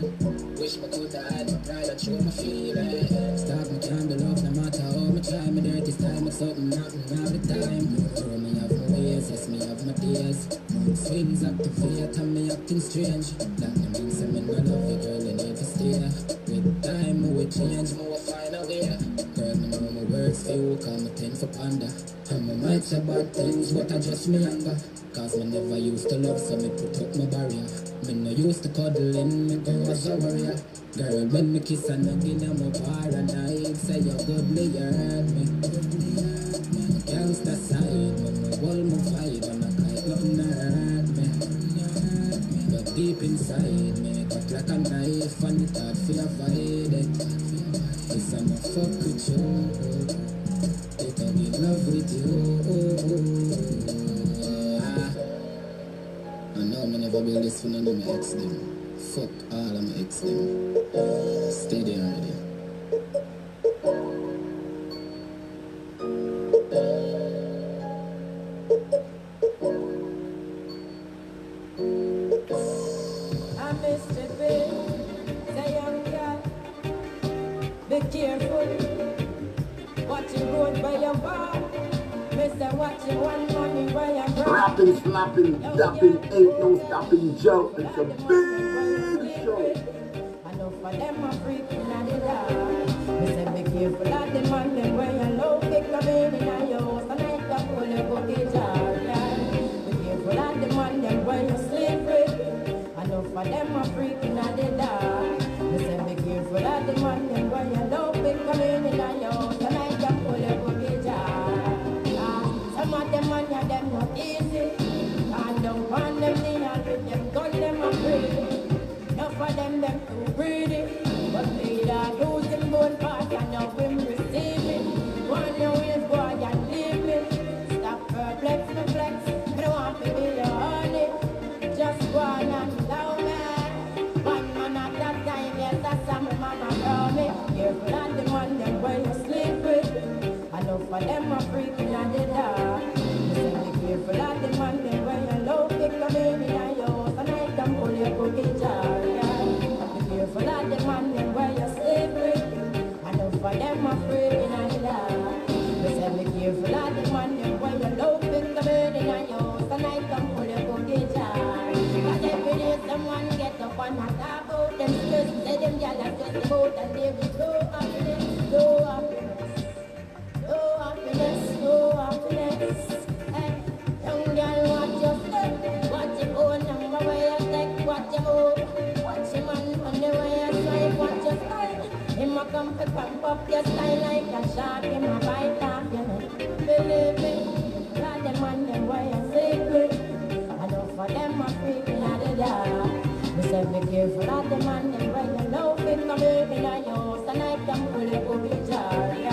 Wish me could hide my pride and show my feelings. Stop me candle love no matter how much time. My dirty style make something happen all the time. You know me have my ways, yes me have my days. Mood swings activate and me acting strange. That no means me no love you, girl, you need to stay. With time me will change, me will find a way. Girl, me know my words for you, call me tend for ponder. And me might say bad things, but I just me younger. Cause me never used to love, so me put up my barrier. Me no used to cuddle in, me girl was a warrior. Girl, when me kiss and hug in my bar, and I say you're goodly, you hurt me. My gangster side, me hold my vibe, and I like nothing to hurt me. But deep inside me, cut like a knife, and it hard for avoid it. It's a no fuck with you. It can be in love with you. I know me never build this for none of my ex them. Fuck all of my ex them. Stay there already. I missed it, babe. Say young girl, be careful. Watch your road by your bar. Mister, watch your one money by your bar. Rapping, slapping, dapping, ain't no stopping, Joe. It's a big show. I know for them I'm freaking out the dark. Me say be careful of the man them where you low pick up in your house and I can pull your bucket jar. Be careful of the man them where you sleep with. I know for them I'm freaking out the dark. Me say be careful of the man them where you low pick up in your house and I can pull your bucket jar. Some of them man ya them not easy. And don't want them near with them gun them a free. Enough of them too greedy. But they that lose him bone part and now him receive it. One your ways boy and leave me. Stop perplex me flex. I don't want to be your honey. Just go on and love me. One man at that time, yes that's how my mama told me. Careful of the man them where you sleep with. I know for them a freaking at the dark. Be careful of the man them where you low pick a baby in your house and I can pull your cookie jar. Be careful of the man them where you sleep with. I know for them a freaking at the dark. Be careful of the man them where you low pick a baby in your house and I can pull your cookie jar. Cause every day someone get up and a talk about them stress. Say them gyal are just about and they be so happiness, so happiness. No happiness, no happiness. Hey, young girl, watch your step. Watch your own number where you take. Watch your own. Watch your man on the way you drive. Watch your style. Him a come to pump up your style like a shark. Him a bite off your neck. Believe me, God them and them way a secret. I know for them a freaking out the dark. Me say be careful of them and them way you know fit come in a yours. And I come pull it up in jar. Be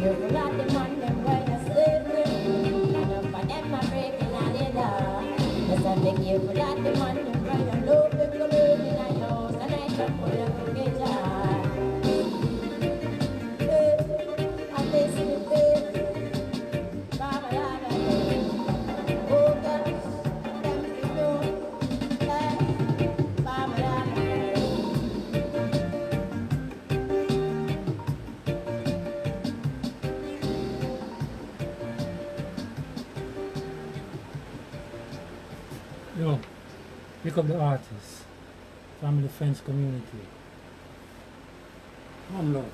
careful of them and them way a secret. I know for them a freaking out the dark. Me say be careful of them and them way you know fit come in a yours. And I come pull it up in jar. Yo, pick up the artists, family, friends, community. One love.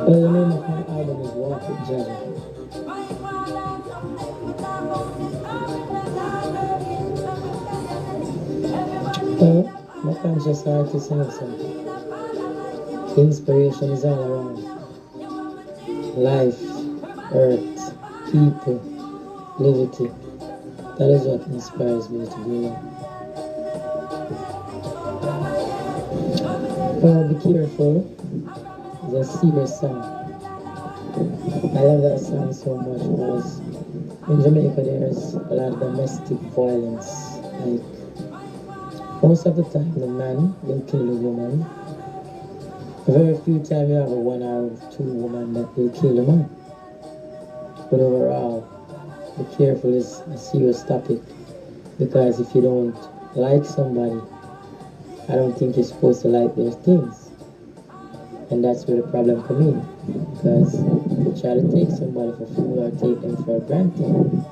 Well, the name of my album is Walk with Jaja. Well, my conscious artist in itself. The inspiration is all around. Life, earth, people, liberty. That is what inspires me to grow up. Well, Be Careful is a serious song. I love that song so much because in Jamaica there's a lot of domestic violence. Like most of the time the man will kill the woman Very few times you have a 1 or 2 woman that will kill a man. But overall, be careful is a serious topic, because if you don't like somebody, I don't think you're supposed to like their things. And that's where the problem comes in, because you try to take somebody for food or take them for granted.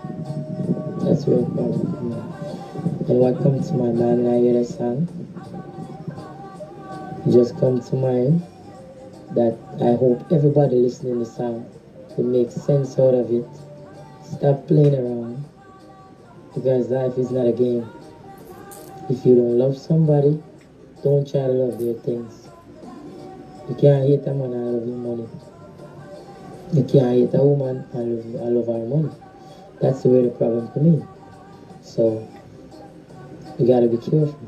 That's where the problem comes in. And what comes to my mind when I hear that song, it just comes to mind that I hope everybody listening to the song will make sense out of it. Stop playing around, because life is not a game. If you don't love somebody, don't try to love their things. You can't hate a man and love your money. You can't hate a woman and love her money. That's the way the problem comes in. So, you gotta be careful.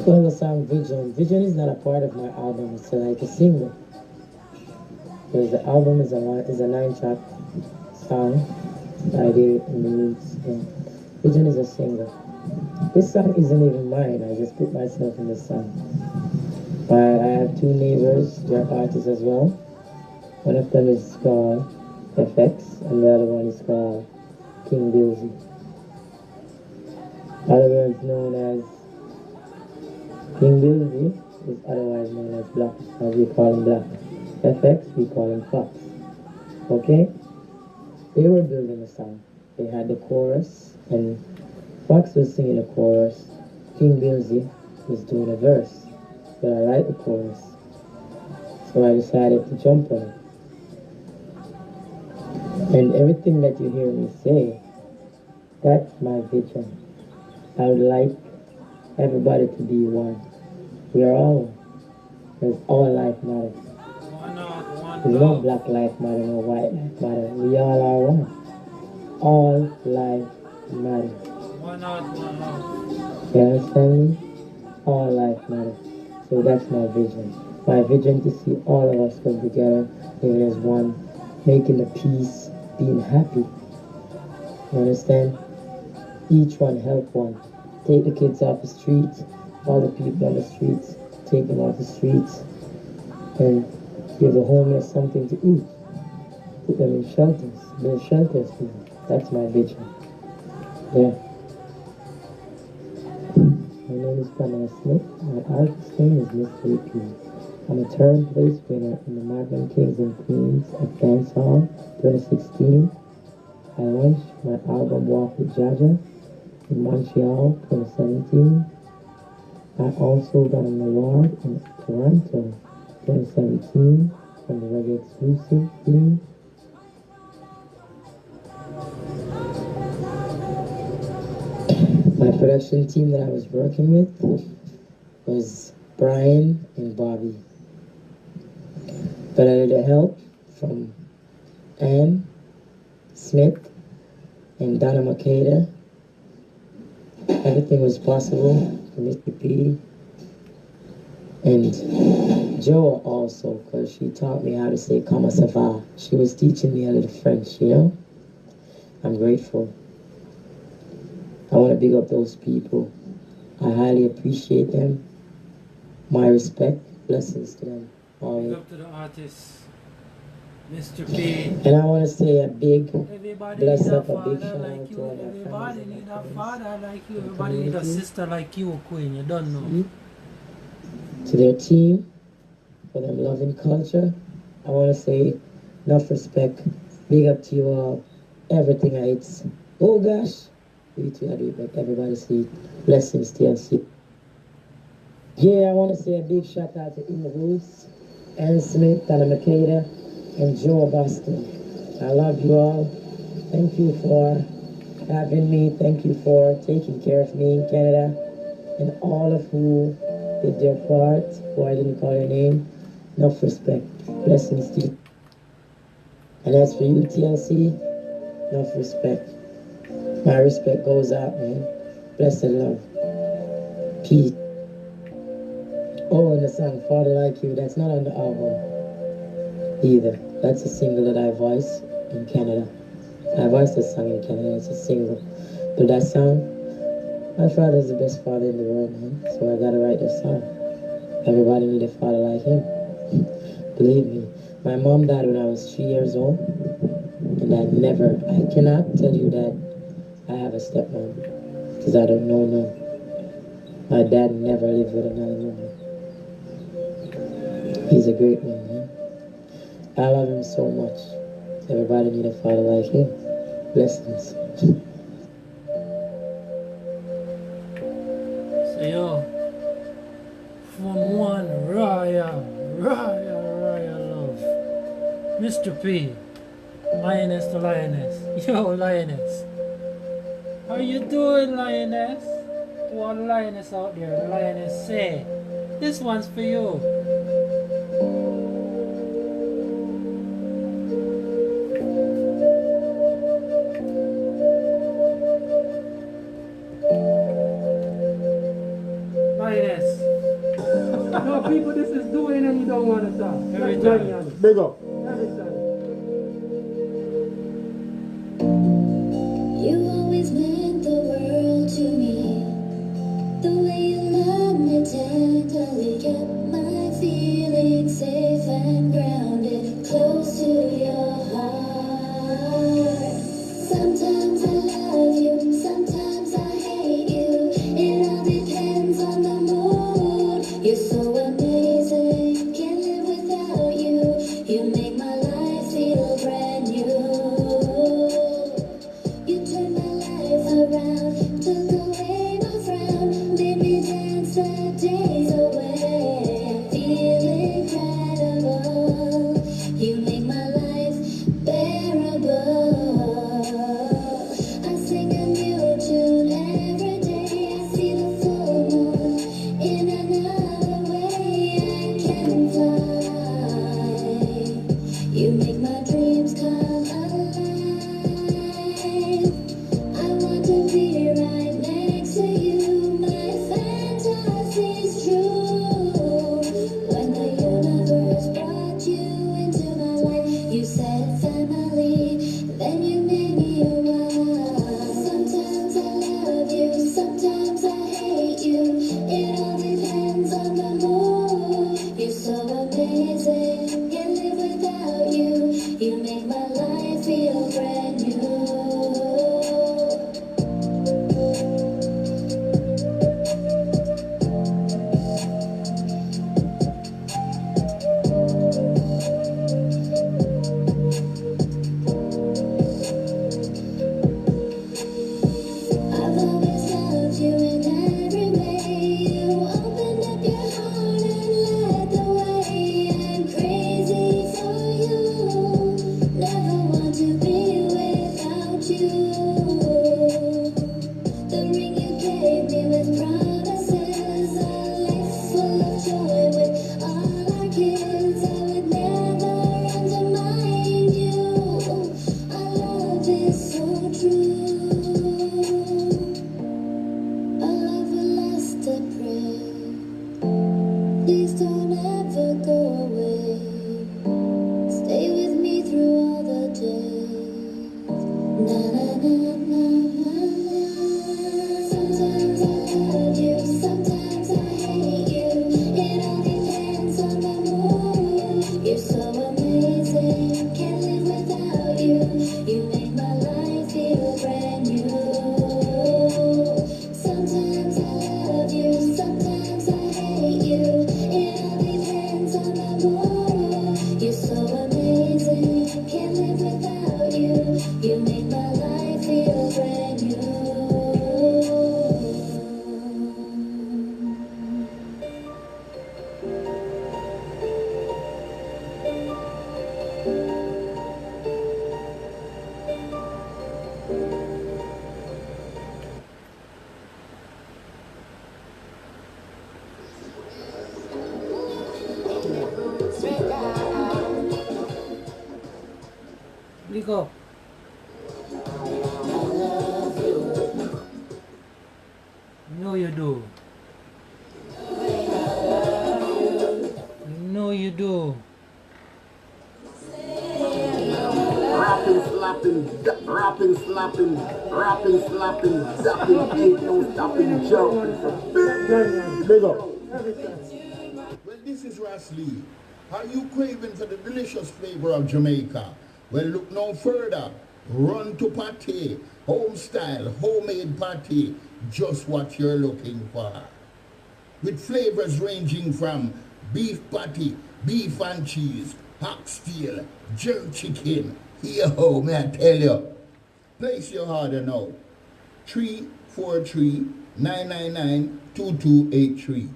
Well, the song Vision. Vision is not a part of my album, it's like a single. Because the album is a 9-track song. I did it in the roots. Vision is a single. This song isn't even mine, I just put myself in the song. I have 2 neighbors, they're artists as well. One of them is called FX, and the other one is called King Bilzy. Otherwise known as King Bilzy is otherwise known as Black, as we call him Black. FX, we call him Fox. Okay? They were building a song. They had the chorus, and Fox was singing the chorus. King Bilzy was doing a verse. But I like the chorus, so I decided to jump on it. And everything that you hear me say, that's my vision. I would like everybody to be one. We are all one. Because all life matters. There's no black life matter, no white life matter. We all are one. All life matters. You understand me? All life matters. So that's my vision. My vision to see all of us come together, living as one, making the peace, being happy. You understand? Each one help one. Take the kids off the streets, all the people on the streets, take them off the streets, and give the homeless something to eat. Put them in shelters, build shelters for them. That's my vision. Yeah. My name is Pamela Smith. My artist name is Mystery P. I'm a third place winner in the Magnum Kings and Queens of Dancehall 2016. I launched my album Walk with Jaja in Montreal 2017. I also got an award in Toronto 2017 from the Reggae Exclusive team. My production team that I was working with was Brian and Bobby. But I had the help from Ann Smith and Donna Makeda. Everything was possible for Mr. P. And Joa also, because she taught me how to say Comment ça va. She was teaching me a little French, you know? I'm grateful. I want to big up those people. I highly appreciate them. My respect, blessings to them. Big up to the artist, Mr. P. And I want to say a big bless up, a big shout out to all my Everybody friends. need a father like you. Everybody need a sister like you, Queen. You don't know. To their team, for them loving culture, I want to say enough respect. Big up to you all. Everything it's. Oh gosh. You two are doing like everybody see. Blessings, TLC. Yeah, I want to say a big shout out to In the Roots, Ann Smith, Donna Makeda, and Joe Boston. I love you all. Thank you for having me. Thank you for taking care of me in Canada. And all of who did their part, who I didn't call your name. Enough respect. Blessings to you. And as for you, TLC, enough respect. My respect goes out, man. Blessed love. Peace. Oh, and the song Father Like You, that's not on the album either. That's a single that I voiced in Canada. I voiced a song in Canada, it's a single. But that song My father's the best father in the world, man. So I gotta write this song. Everybody need a father like him. Believe me. My mom died when I was 3 years old. And I cannot tell you that I have a stepmom. Because I don't know no. My dad never lived with another woman. He's a great man, man. I love him so much. Everybody need a father like him. Blessings. So yo, from one royal love, Mr. P, lioness to lioness. Yo, lioness. How you doing, lioness? To all the lioness out there, the lioness say, this one's for you. Lioness. No, people, this is doing and you don't want to talk. Every time. Big up. Every time. You always meant the world to me. The way you love me tenderly kept my feelings safe and grounded close to your heart. Sometimes I love you, sometimes I hate you. It all depends on the mood. You're so amazing, can't live without you. You make my life feel brand new. You turned my life around, took away my frown, made me dance the days away. I feel incredible. You make my life bearable. I sing a new tune every day. I see the full moon in another way. I can fly. You make my dreams come alive. I want to be right next to you. My fantasy's true. When the universe brought you into my life, you said family, then you made me one. Sometimes I love you, sometimes I hate you. It all depends on the mood. You're so amazing, can't live without you. You make my life feel brand new. I've always loved you in every way. You opened up your heart and led the way. I'm crazy for you. Never want to be without you. The ring you gave me with promises, a life full of joy with all our kids. I would never undermine you. Our love is so true. A love will last, I pray. Please don't ever go away. Stay with me through all the days. Na na na na na na. Sometimes I love you, sometimes I hate you. It all depends on the mood. You're so amazing, can't live without you. You make my life feel brand new. Sometimes I love you, sometimes I hate you. It all depends on the mood. You're so amazing, can't live without you. You make my life feel brand new. Rico. No, you do. No, you do. Rapping, slap dapping, rapping, slapping, dapping, ain't no stopping, Joe. It's a big up. Well, this is Ras Lee. Are you craving for the delicious flavor of Jamaica? Well, look no further. Run to Pate, home style, homemade pate, just what you're looking for. With flavors ranging from beef patty, beef and cheese, oxtail, jerk chicken. Yo, man, I tell you. Place your order now. 343-999-2283.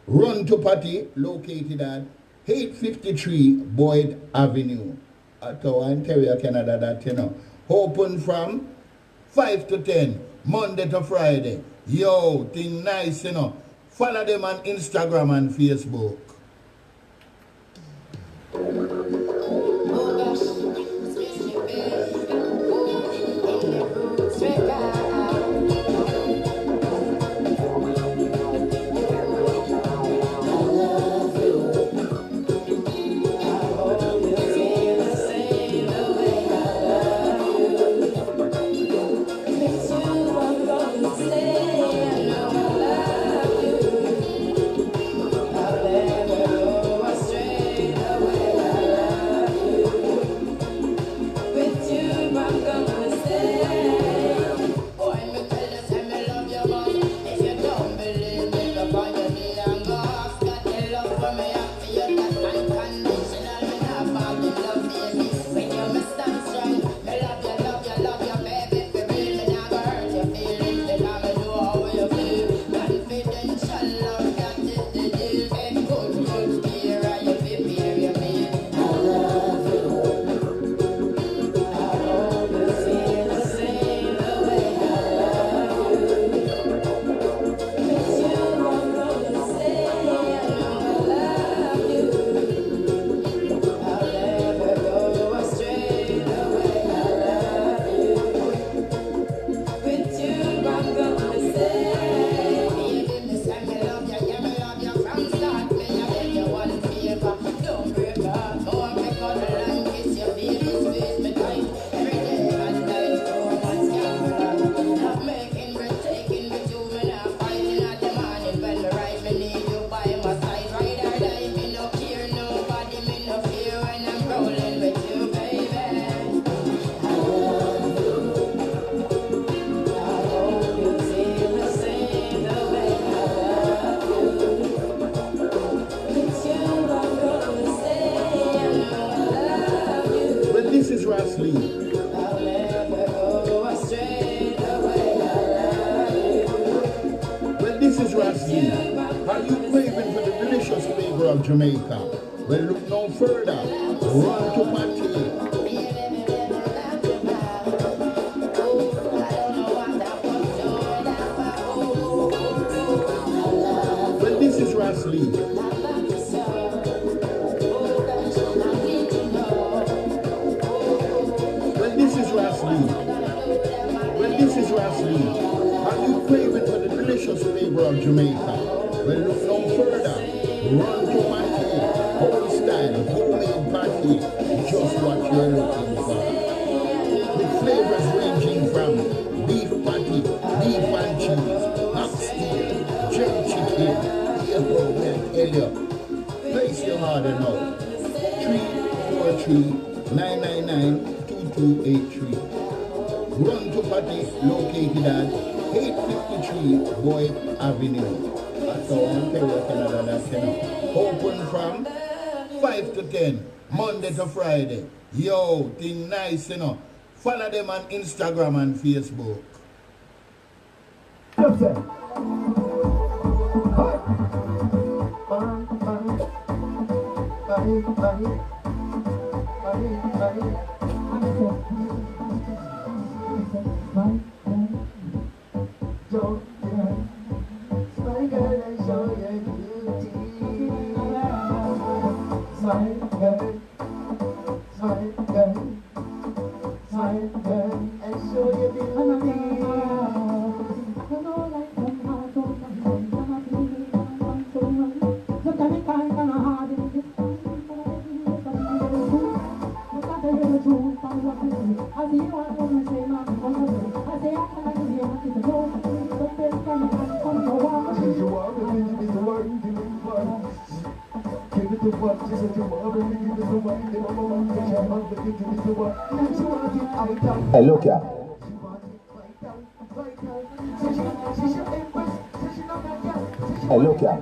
Run to Patty, located at 853 Boyd Avenue. Ottawa, Ontario, Canada, that you know. Open from 5 to 10, Monday to Friday. Yo, thing nice, you know. Follow them on Instagram and Facebook. Jamaica. Well, look no further. Run to Pate. Well, this is Ras Lee. Well, this is Ras Lee. Well, this is Ras Lee. Are you craving for the delicious flavor of Jamaica? Well, look no further. Run to Pate, home style, homemade pate, just what you're looking for. With flavors ranging from beef patty, beef and cheese, oxtail, jerk chicken. Yo, man, tell you. Place your order now. 343-999-2283. Run to Pate, located at 853 Boyd Avenue. Ontario, Canada, that's open from 5 to 10, Monday to Friday. Yo, thing nice, you know. Follow them on Instagram and Facebook. I Hey, look here. Hey, look here.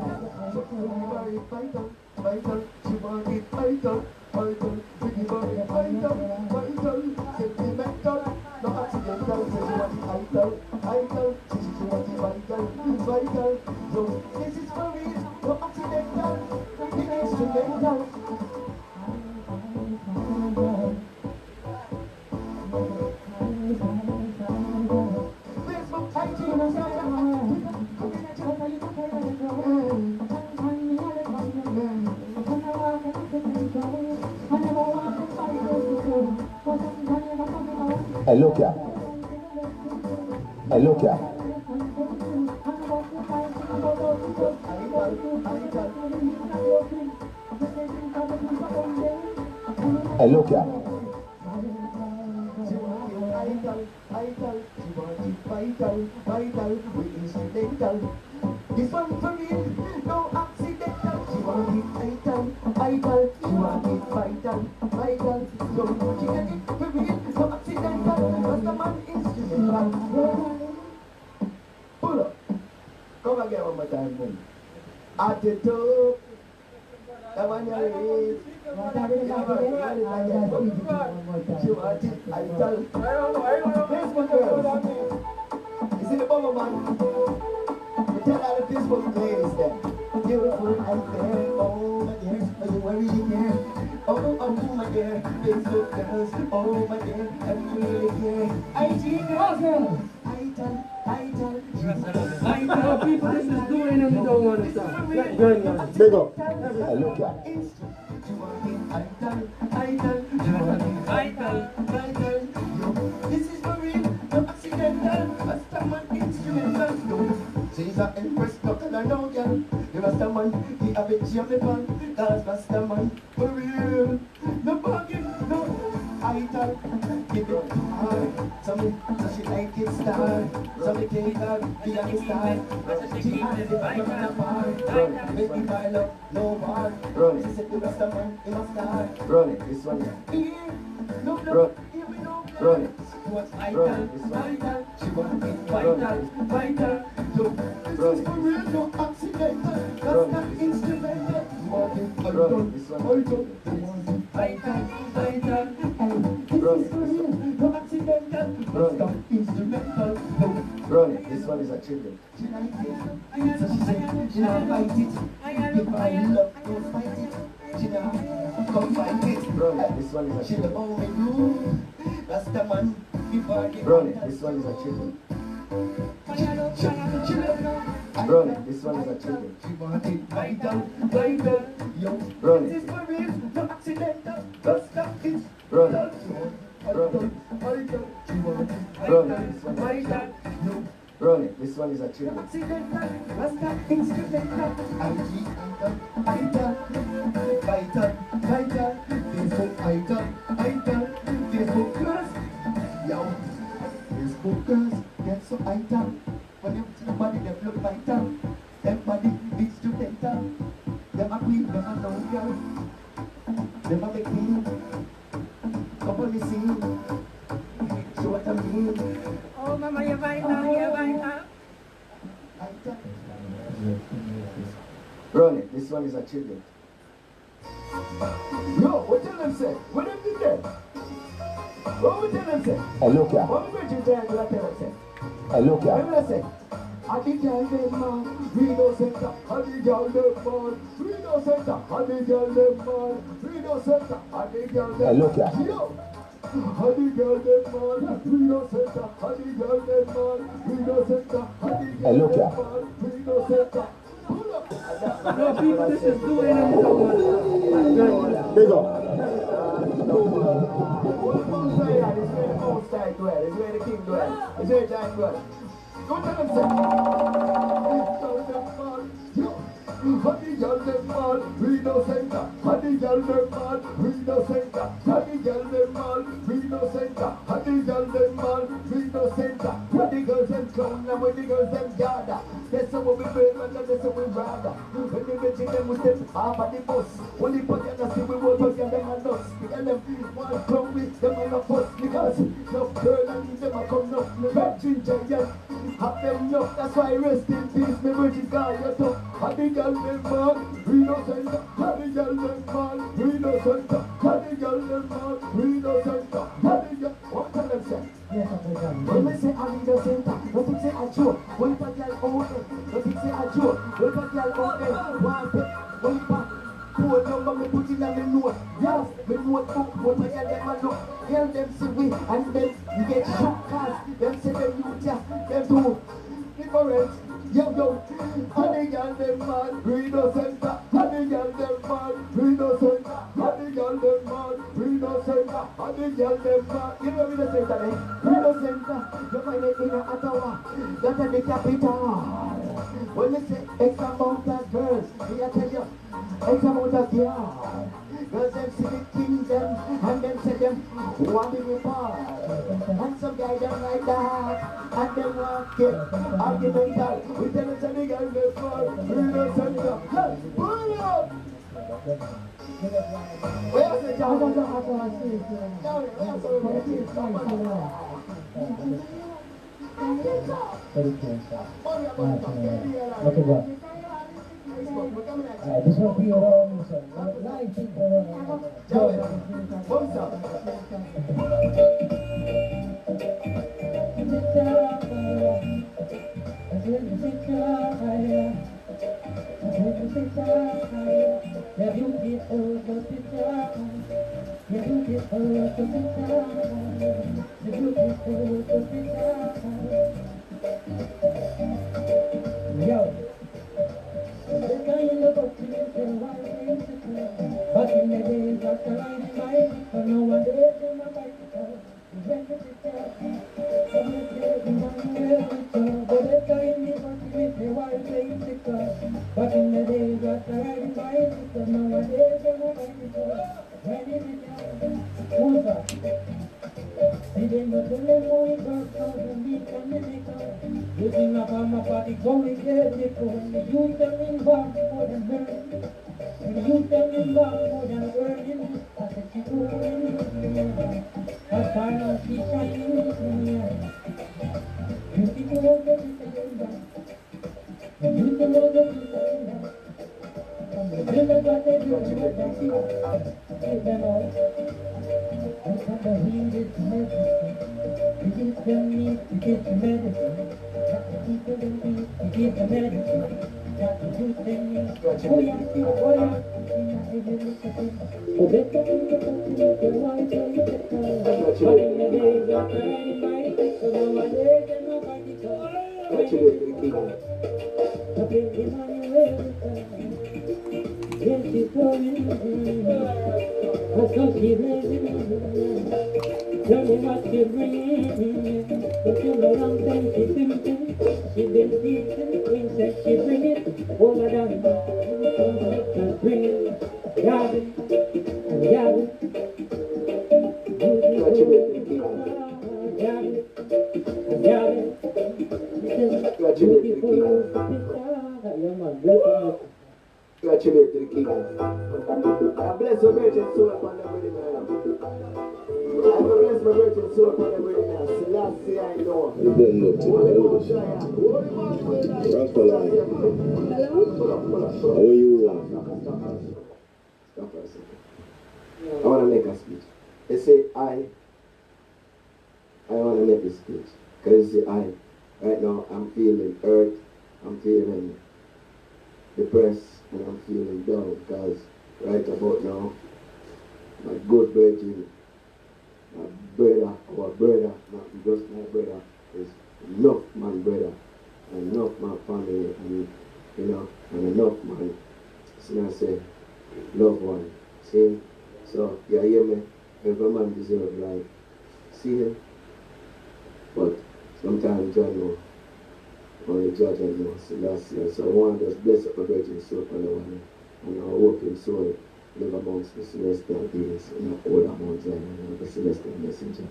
Hey, look here. Hey, look here. Hey, look here. This one for real, no accidental. She want it vital. She want it vital. So she get it for real, no accidental. Cause the man instrumental. Pull up. Come again one more time, boom. At the top. That one you raise. She want it vital. Please, my girls. Is it the bummer man? Tell all the peaceful ladies that beautiful and fair. Oh my dear, are you worried again? Oh my dear, Facebook girls. Oh my dear, I really care. IG girls, People, this is doing and you don't want to stop. Big up. Hey, look here. This is for real, no accidental. Rasta man instrumental. She's an empress, no color, no girl. The Rasta man, he have it Jamaican. That's Rasta man, for real. No bargain, no ital. Give it hard. Some she like it star. Some take her, be a star. She has the vibe on the bar. Make me file up, no bar. She said the Rasta man, he must start. Run it, this one. Here, no, here we know. Run it. What's vital, vital. She want it vital. So, this is for real, no accidental. That's not instrumental. Want it vital. This is for real, no accidental. That's not instrumental. Run it, this one is a tribute. She like it. So she said, she not fight it. If I love, don't fight it. She not come fight it. Run it, this one is a She the tribute. only blue. That's the man. Run it, this one is a tribute. Run it, this one is a tribute. She want it vital. Yo, Run this it. is for real, no accidental. That's not it. Run it. Run it. She want it Run it, this one is a vital. tribute. Yo, Run it, this one is a tribute. accidental. That's not instrumental. Vital. Facebook vital. Facebook girls. Yo, Facebook girls get so vital. When you see body, they look vital. Them body instrumental. Them a queen, them a no girl. Them a big queen. Come on, you see. Show what I mean. Oh, mama, you're vital. Run it, this one is a tribute. Yo, what tell them say? What them did there? What we tell them say? Hey, look here. What we preaching there? What tell them say? Hey, look What here. will I say? I think I them man, we no center, I think I them man, we no center, I think I them man, we no center, I think I them man. Hey, look here. Yo, I think I them man, we no center, I think I them man, we no center, I think I Hey, look them here. man, we no center. Pull up. No, people, this is doing and you don't want to stop. Big up. What the moon say that? It's where the most high dwell, it's where the king dwell, it's where John dwell. Go tell them say. Honey girl them man, we no center. Honey girl them man, we no center. Honey girl them man, we no center. Honey girl them man, we no center. When the girls them clown and when the girls them gather, that's how we burn and that's how we rather. When the bitches them we step off of the bus. Only for them to see we work again, them and us. We tell them, one come with them and a fuss. Because no girl and leave them a come up. The virgin giant, have them enough. That's why rest in peace, me virgin guy, you're tough. Have the girl them man, we no center. Have the girl them man, we no center. Have the girl them man, we no center. Have the girl, what tell them say? When we say I need a center, don't think say a joke. When if a girl out there, don't think say a joke. When if a girl out there, one pet, when if a cool number me put in a me note. Yes, me notebook, when my girl them a look. Girl them see we, and them get shook cause them say them youth ya, them do different. Yo, and the girl them man, we no center. And the girl them man, we no center. And the girl them man, we no center. And the girl them man, you know we no center, eh? We no center. You find it in a Ottawa, that's the capital. When you say X amount of girls, me I tell you, X amount of girls. Girls them see the kingdom, and them say them want to be part. And some guys them like that, and them walk it, argumental. We tell them say the girl them fall, we no center. Hey, pull up! Where is the job? Okay, bro. This will be around live people. Yo. But in the days after riding bicycle, no one days in my bicycle. We went to the church, some of the days in my bicycle. But the time we were with the wild bicycle. But in the days after riding bicycle, no one days in my bicycle. When did it happen? Who's that? See them but the level we work out and we can make out. Using up on my body, going there, they go. The youth them involved more than learning. The youth them involved more than learning. I said she going. I started she shining in the air. You people know that it's a good back. The youth them know that it's a good back. From the village that they do, they see them all. And from the wind is medicine. You give them meat, you give them medicine. Got the people them meat, you give them medicine. Got the youth them meat. Oh yeah, see, oh yeah. See, you look at them. Oh, they come in the country, they want to eat the car. But in the days of riding bicycle, nowadays there's nobody call. What you do to the king? I bring the money every time. Yes, she's going. I saw she blazing. Tell me what she bringing. But you know long time she simping. She been teaching. Queen said she bring it. All of them. Just bring it. Yabbing. And yabbing. Yabbing. And yabbing. Beautiful. Yeah, man. Bless her. Congratulate the king. I bless the virgin soul upon everybody, man. I bless my virgin soul upon everybody, man. Selassie, I know. You didn't look to the Rastafari. How are you? Stop for a second. I want to make a speech. They say I want to make this speech. Because you see, right now, I'm feeling hurt. I'm feeling depressed. And I'm feeling down because right about now, my good virgin, my brother, our brother, not just my brother, is enough man brother, and enough man family, and you know, and enough man, so I say, loved one. See? So, you hear me? Every man deserves life. See him? But sometimes you know. Only judge and know, Selassie. So I want to just bless up my virgin soul for the one. And I hope him soul live amongst the celestial beings, not all among Zion, and the celestial messenger.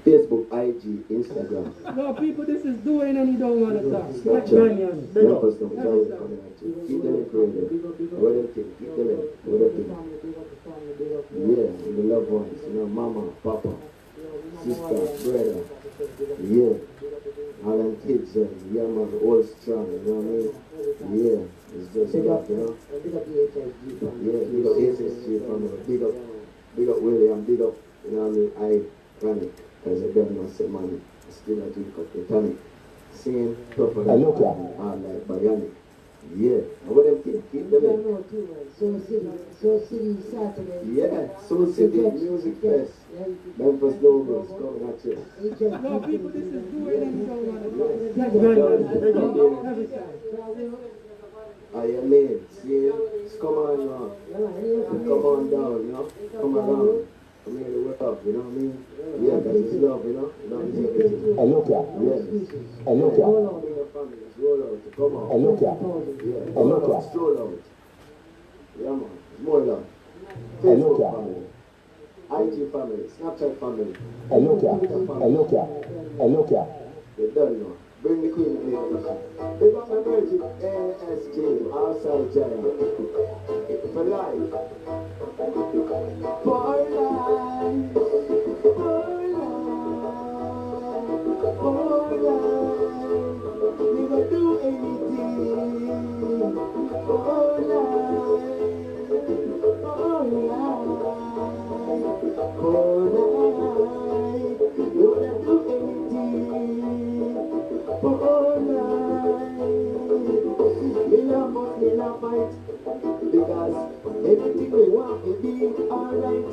Facebook, IG, Instagram. No, people, this is doing and you don't want to talk. Snapchat. Help us know. Keep them creative. What them think? Keep them in. What them think? Yeah, the loved ones. You know, mama, papa, sister, brother. Yeah. All them kids, yeah, man, all strong, you know what I mean? Yeah, it's just enough, you know? Yeah, big up HSG family, big up William, big up, you know what I mean? I panic, because I don't know, say, man, I still not drink up the tonic. Same properly, like bionic. Yeah, and what them keep them in? Soul City Saturday. Yeah, Soul City Music Fest. Memphis Logos coming at you. No, people, this is doing and you don't want to talk. I mean, see, come on now. Come on down, you know? Come around. Come here to work up, you know what I mean? Yeah, that's his love, you know? Love is everything. Hey, look here. Yes. Hey, look here. Roll out, come on. Hey, look here. Yeah, Hey, look here. stroll out. Yeah, man. More love. Hey, look Facebook here. family. IG family. Snapchat family. Hey, look here. Hey, look here. Hey, look here. You done now. Bring the queen in here. Big up my virgin ASG, outside China. For life. For life. We will do anything. For life. We will do anything. We love fight, because everything we want will be alright.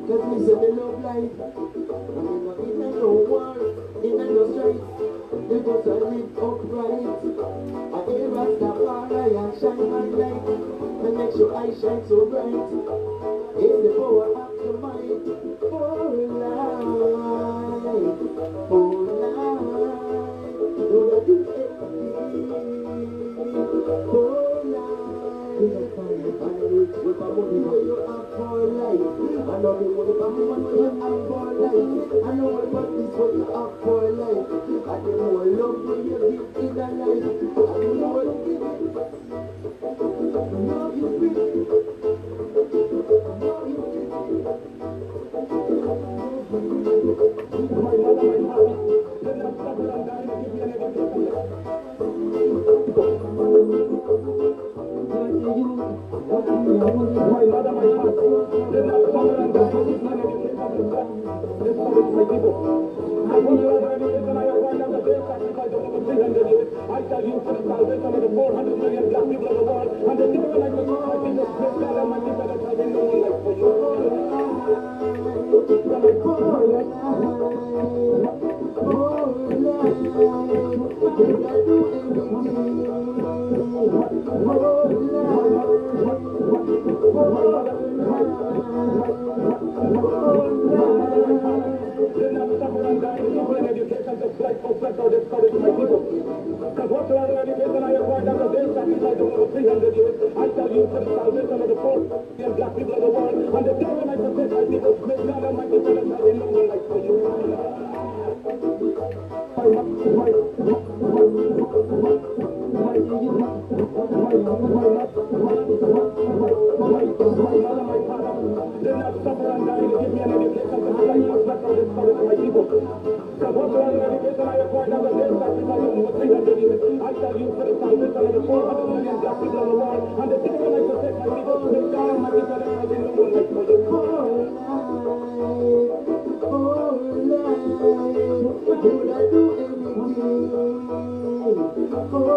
Cause we say we love life, and we not in no war, in no strife. We just live upright. And here as the fire and shine my light, and make sure I shine so bright. In the power of the might, for life, for life. Do not do anything for life. And with a money where you have for life. I know the money for money where you have for life. I know what this what you have for life. And the more love when you give in a life. And the more you give it. Love you bring. Love you bring. My mother, my father. My mother, my father, did not suffer and die in this land of this is my people. I want to learn education, I have found out that their sacrifice of over 300 years. I shall use for the salvation of the 400 million black people of the world. And the children like the Lord, I think the great God Almighty said there shall be no one like for you. Because whatsoever education I acquired after their sacrifice of over 300 years, I shall use for the salvation of the 4 million black people of the world. And the children I protect my people, may God Almighty said there shall be no one like for you. Did not suffer and die to give me an education to fly my flesh on this courage of my people. Because whatsoever education I acquired after their sacrifice of over 300 years, I shall use for the salvation of the 400 million black people of the world. And the children I protect my people, may God Almighty said there shall be no one like for you. Would I do anything for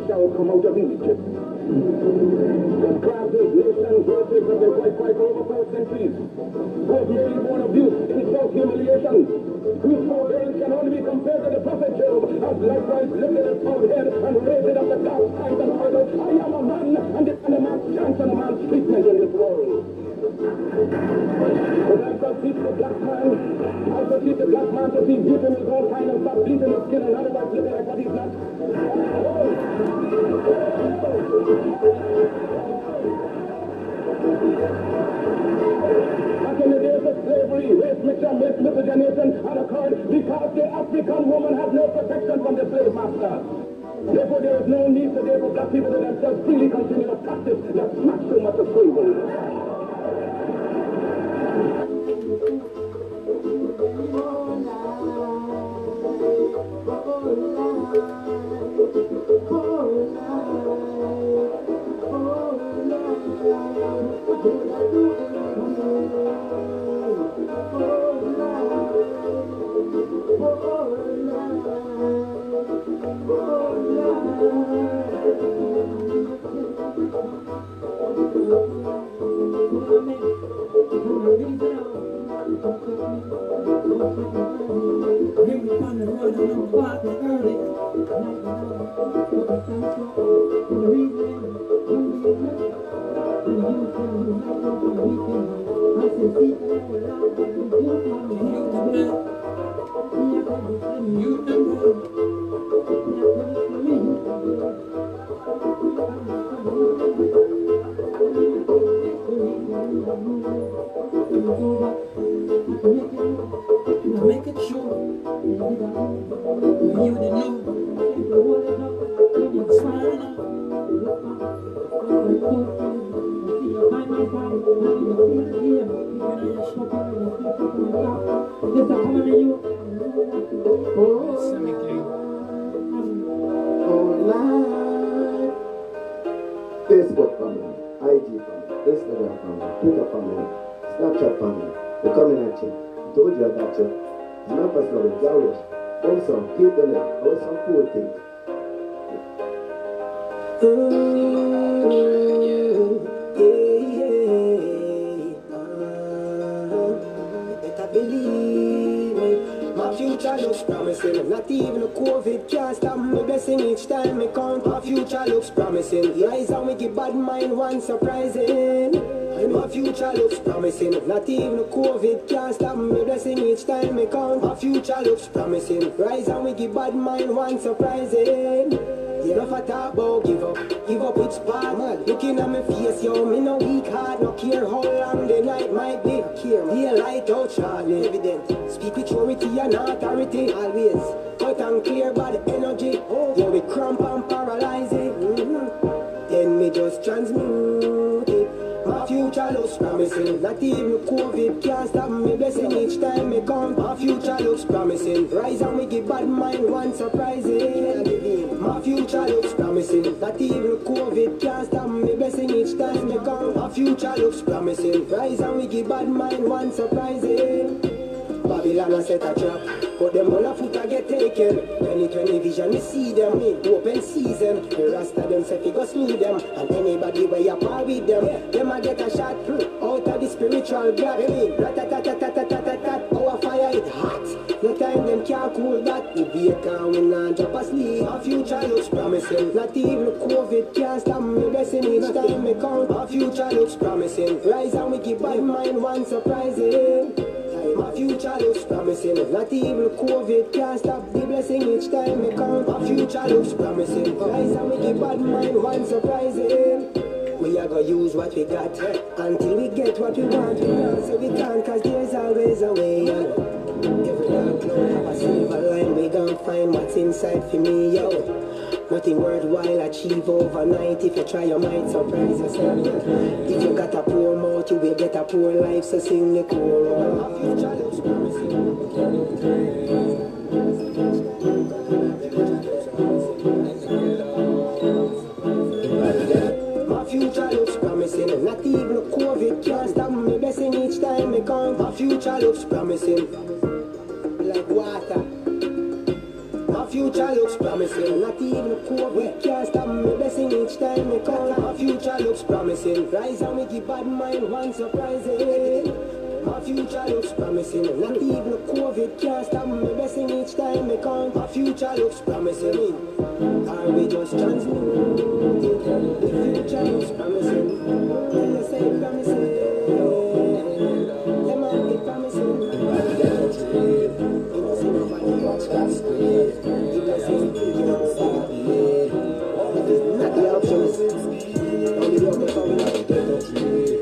Shall come out of Egypt. The classes, nations, races have been quite over centuries. Post-Mary born abuse, insult, humiliation. Whose forbearance can only be compared to the prophet Job, as likewise lifted his proud head and raised it up the dark times and ordered, I am a man, and the man's chance and a man's treatment in this world. But I shall teach the black man, I shall teach the black man to see beauty in his own kind and stop bleaching his skin and otherwise living like what he's not. Back in the days of slavery, race mixture, miscegenation, and occurred because the African woman had no protection from the slave master. Therefore, there is no need today for black people to themselves freely continue to practice that smash so much of slavery. Facebook family, IG family, Instagram family, Twitter family, Snapchat family, we're coming at you. Told you I got you. It's not personal, it's ours. Also, keep the link. Also, cool things. Better believe me. My future looks promising. Not even a COVID can't stop me blessing each time me count. My future looks promising. Rise and we give bad mind one surprising. My future looks promising. Not even a COVID can't stop me blessing each time me count. My future looks promising. Rise and we give bad mind one surprising. You know if I talk about give up it's bad man. Looking at my face, yo, me no weak heart. No care how long the night might be. Care, be a light out shortly. Evident, speak with purity and authority. Always, cut and clear by the energy. Yeah, we cramp and paralyze it. Then me just transmute it. My future looks promising. Not even COVID can't stop me blessing each time me count. My future looks promising. Rise and we give bad mind one surprising. My future looks promising. Not even COVID can't stop me blessing each time me count. My future looks promising. Rise and we give bad mind one surprising. Babylon a set a trap, but them all a foot a get taken. 2020 vision, we see them, open season. The rasta them say fi go smooth them, and anybody where you par with them, them a get a shot out of the spiritual gap. Rat-a-tat-a-tat-a-tat-a-tat, our fire it hot. No time them can't cool that. We wake and we not drop asleep. Our future looks promising. Not even COVID can't stop me blessing each time me count. Our future looks promising. Rise and we give bad mind one surprising. My future looks promising. Not even COVID can't stop the blessing each time me count. My future looks promising. Rise and we give bad mind one surprising. We are gonna use what we got until we get what we want. We don't say we can't, cause there's always a way. Every dark cloud have a silver line. We gon' find what's inside for me, yo. Nothing worthwhile achieve overnight. If you try your might, surprise yourself. If you got a poor mouth, you will get a poor life. So sing the chorus. My future looks promising. My future looks promising. Not even COVID can't stop me blessing each time me count. My future looks promising. Like water. My future looks promising. Not even a COVID can't stop me blessing each time me call. My future looks promising. Rise and make it bad mind one surprising. My future looks promising. Not even a COVID can't stop me blessing each time me call. My future looks promising. Are we just transmitting? The future looks promising. When you say promising, them are be promising. You know, see nobody watch that screen. You can see the not the options. Only the other song not the ghetto tree.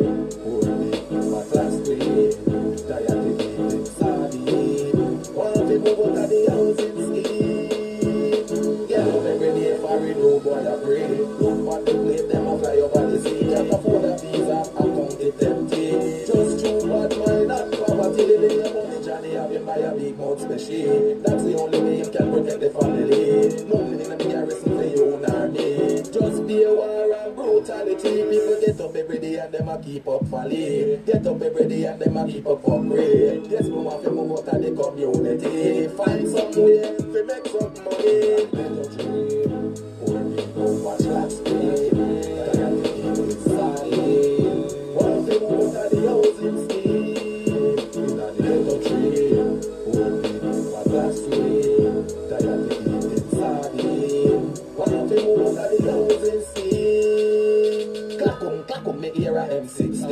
My class tree. Diabetes, sardine. One people go to the housing scheme. Get up every day for it, no boy I pray. Look what the plate, them a fly over the sea. Can't afford a visa, account it empty. Just true bad mind, not poverty. Living your money journey, have you buy a big mouth special. That's the only way you can protect the family. Nothing in the garrison for you and army. Just be a war and brutality. People get up every day and them a keep up folly. Get up every day and them a keep up for great. Yes, we want to move out of the community. Find some way to make some money. Let us dream. Poor people watch that screen. One thing move out of the housing scheme. In the ghetto tree. Poor people watch that screen. Tired of eating sardine. One thing move out of the housing scheme. Clackum, me hear a M16.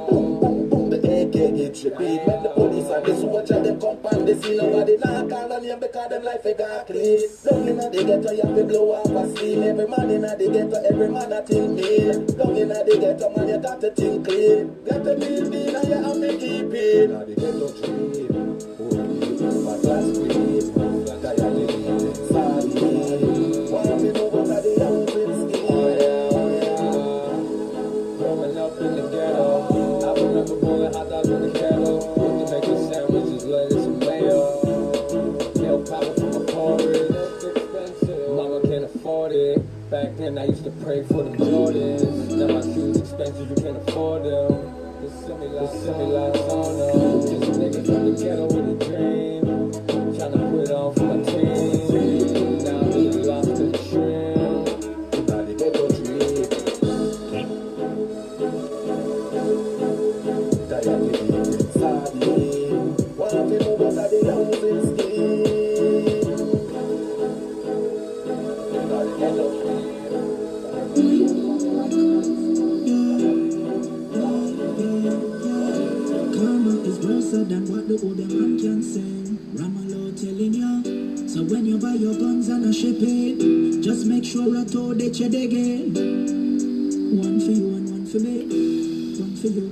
Boom, boom, boom, the AK hit repeat. When the police and the soldier them come and they see nobody now call on him because them life got clean. Down in the ghetto you have to blow up a steam. Every man in the ghetto, every man a think mean. Down in the ghetto man you got to think clean. Got to build in and you have to keep it. Now the ghetto dream, poor people, my class queen. Tired of eating sardine. Want me move out of the housing scheme. Growing up in the ghetto, I remember pulling hot dogs in the ghetto. Looking to make a sandwiches, lettuce and mayo. Milk powder from a porridge. Mama can't afford it. Back then I used to pray for them Jordans. Now my shoes expensive, you can't afford them. The semi-lights on them. Just a nigga from the ghetto with a dream. Trying to put it on for my team. Now I'm really lost in the dream. Now the ghetto dream. Tired of eating sardine. Want to move out of the housing scheme. Now the ghetto dream. Karma is worse than what the older man can say. Ramallah telling ya. So when you buy your guns and a ship it, just make sure I told it you again. One for you and one for me. One for you.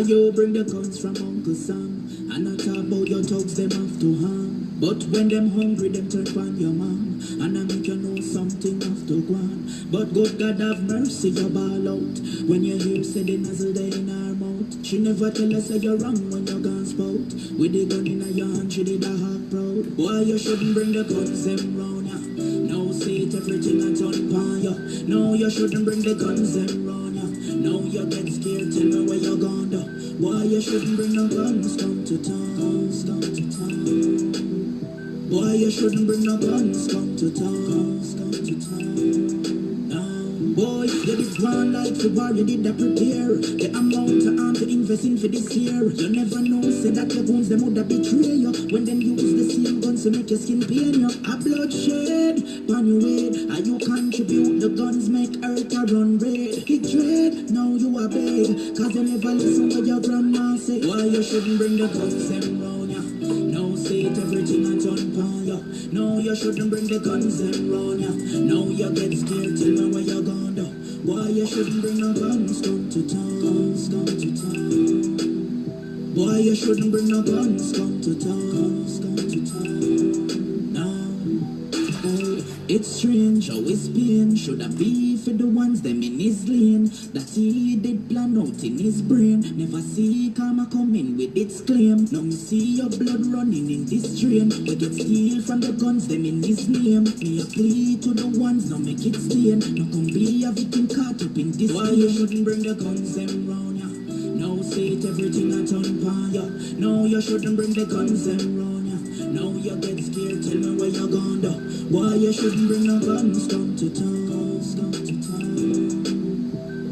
You bring the guns from Uncle Sam. And I talk about your thugs, them have to harm. But when them hungry, them turn on your mom. And I make you know something have to go on. But good God have mercy, you ball out. When you hear say the nozzle there in her mouth. She never tell us that you're wrong when you're gone spout. With the gun in your hand, she did a heart proud. Why you shouldn't bring the guns them round ya? No say it everything I turn upon ya. No, you shouldn't bring the guns them round ya. No, you get scared, tell me where you're gone though. Why you shouldn't bring no guns come to town, guns come to town. Why you shouldn't bring no guns come to town, guns come to town. Boy, you did one like the war, you did that prepare. The amount of arm to invest in for this year. You never know, say that your guns them woulda betray you. When them use the same guns to make your skin pain you. A bloodshed, on your way. And you contribute, the guns make earth a run red. It dread, now you are beg. Cause you never listen what your grandma say. Why you shouldn't bring the guns them round ya? No say it everything I turn upon ya. No, you shouldn't bring the guns them round ya. No, you get scared, tell me where you're gone though. Why you shouldn't bring no guns come to town, guns come to town. Why you shouldn't bring no guns come to town, guns come to town. Now, oh, it's strange how his pain should have be for the ones them in his lane. That he did plan out in his brain. Never see karma coming with its claim. Now me see your blood running in this train. We get steal from the guns them in his name. Me a plea to the ones now make it stain. Now come be a victim caught up in this. Why you shouldn't bring the guns them round ya? No say it everything I turn upon ya. No you shouldn't bring the guns them round ya. Now you get scared, tell me where you're going to. Why you shouldn't bring no guns down to town, down to town.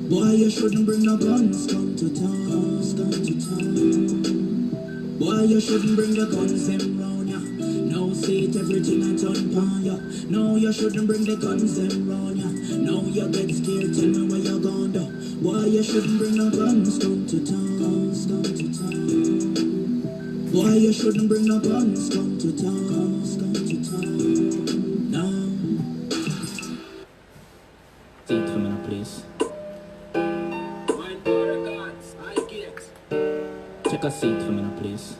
Why you shouldn't bring no guns down to town, down to town. Why you shouldn't bring the guns them round ya. Now see it everything I turn upon ya. No, you shouldn't bring the guns them round ya. Now you get scared, tell me where you're going to. Why you shouldn't bring no guns down to town, down to town. Why you shouldn't bring no guns down to town, down to town. No. Seat for me now, please. Take a seat for me now, please.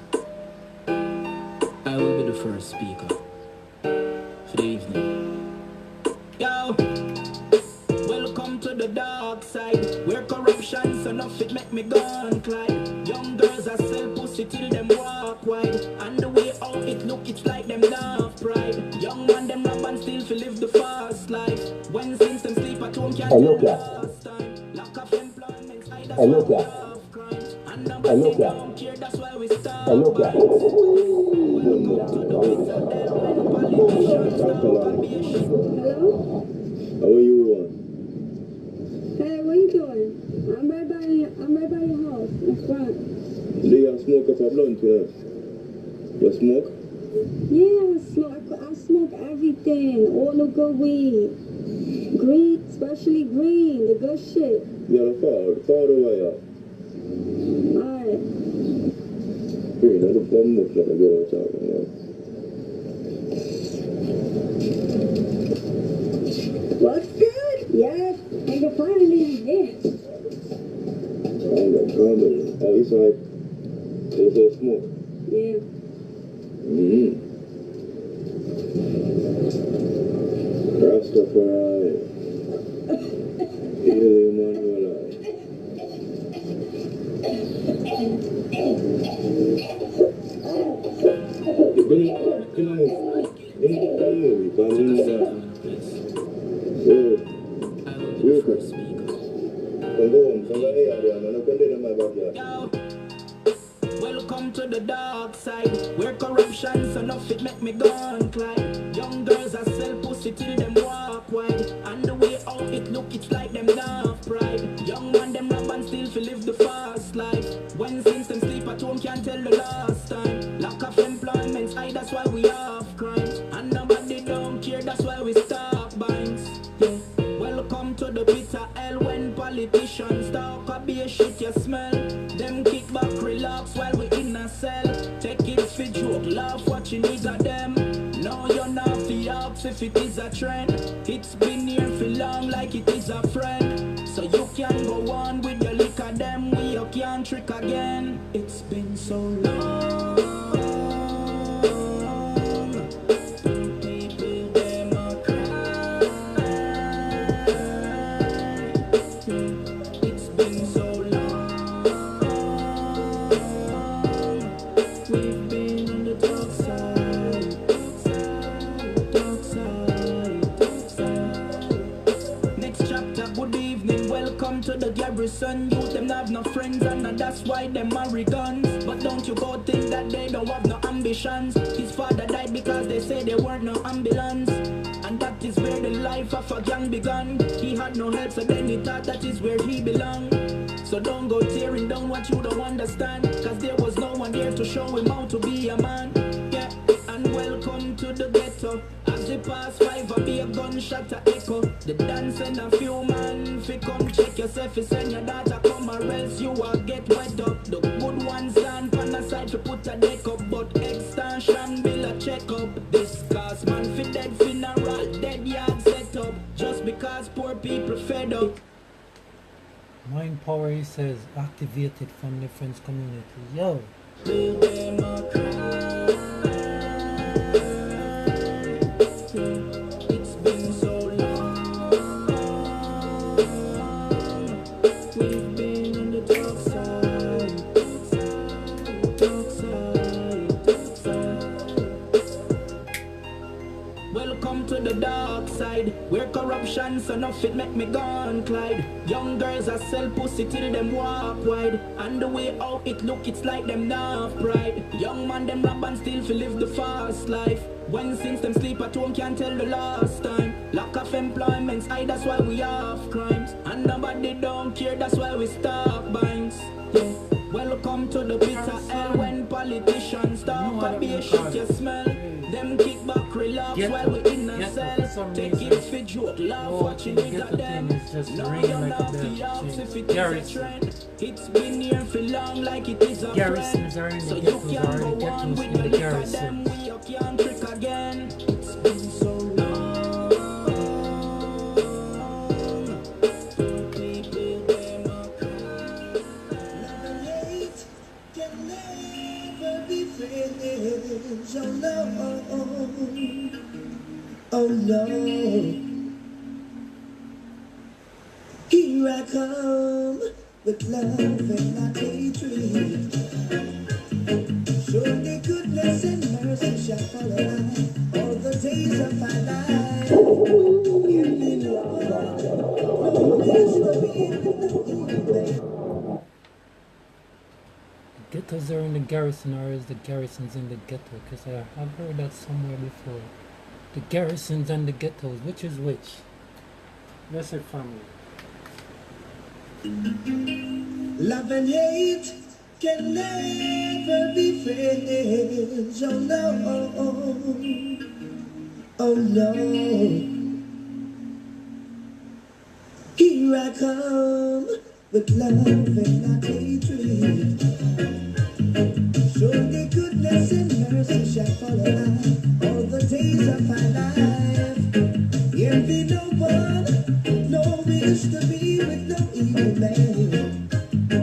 I will be the first speaker for the evening. Yo, welcome to the dark side, where corruption's enough it make me go and climb. Young girls are sell pussy till them walk wide, and the way out it look it's like them daft pride. Young man them rap and still fi live the fast life. When since them sleep at home can't tell the last time. Lack of employment, I that's why we have crime. And nobody don't care, that's why we stop. Hello? How are you on? Hey, what you doing? I'm right by your house, in front. Do you smoke up a blunt with us? You smoke? Yeah, I smoke everything. All the good weed. Green, especially green, the good shit. You're far away. Alright. Green, I don't much that I get out talking about. What's good? Yes, I can find me in here. I'm not coming. Oh, you said there's a smoke? Yeah. Rastafari. Healy Manuel. Welcome to the dark side, where corruption's enough it make me go and climb. Young girls are sell pussy till them walk wide, and the way out it look it's like them daft pride. Young man them rap and still fi live the fast life. When since them sleep at home can't tell the last time. Lack of employment, I that's why we have crimes, and nobody don't care, that's why we stop binds. Yeah. Welcome to the bitter hell when politicians talk a be a shit you smell. Them kick back, relax while we in a cell. Take it for joke, laugh what you need of them. No, you're not fi ask if it is a trend. It's been here for long like it is a friend. So you can go on with your lick of them, we you can't trick again. It's been so long. To the garrison, youth them have no friends and that's why them marry guns. But don't you go think that they don't have no ambitions. His father died because they say there weren't no ambulance, and that is where the life of a gang began. He had no help, so then he thought that is where he belonged. So don't go tearing down what you don't understand, cause there was no one there to show him how to be a man. Yeah, and welcome to the ghetto. As they pass 5, I'll be a gunshot to echo. The dance and a few man, fi come check yourself, fi send your daughter come or else you will get wet up. The good ones stand on the side to put a deck up, but extension bill a check up. This cause man fi dead funeral, dead yard set up, just because poor people fed up. Mind power, he says, activated from the Friends community. Yo. It's been so long. We've been on the dark side. Welcome to the dark side. side. Where corruption, so no fit make me gone Clyde. Young girls a sell pussy till them walk wide. And the way out it look, it's like them not pride. Young man them rap and still feel live the fast life. When since them sleep at home can't tell the last time. Lack of employment's high, that's why we have crimes. And nobody don't care, that's why we stop binds. Yeah. Welcome to the bitter hell when politicians talk a be a shit you smell. Them kick back, relax while we in a cell. Take it for joke, laugh watching we got them. Now you're not the ops if it is a trend. It's been here for long like it is a trend. So you can't go on with the lick of them, we can't trick again. It's been so long. Oh no, oh no. Here I come with love and not hatred. Surely goodness and mercy shall follow all the days of my life. Ghettos are in the garrison, or is the garrisons in the ghetto? Because I've heard that somewhere before. The garrisons and the ghettos, which is which? That's it, family. Love and hate can never be friends. Oh no, oh no. Here I come with love and not hatred. Surely goodness and mercy shall follow all the days of my life. Here be no one, no wish to be with no evil man.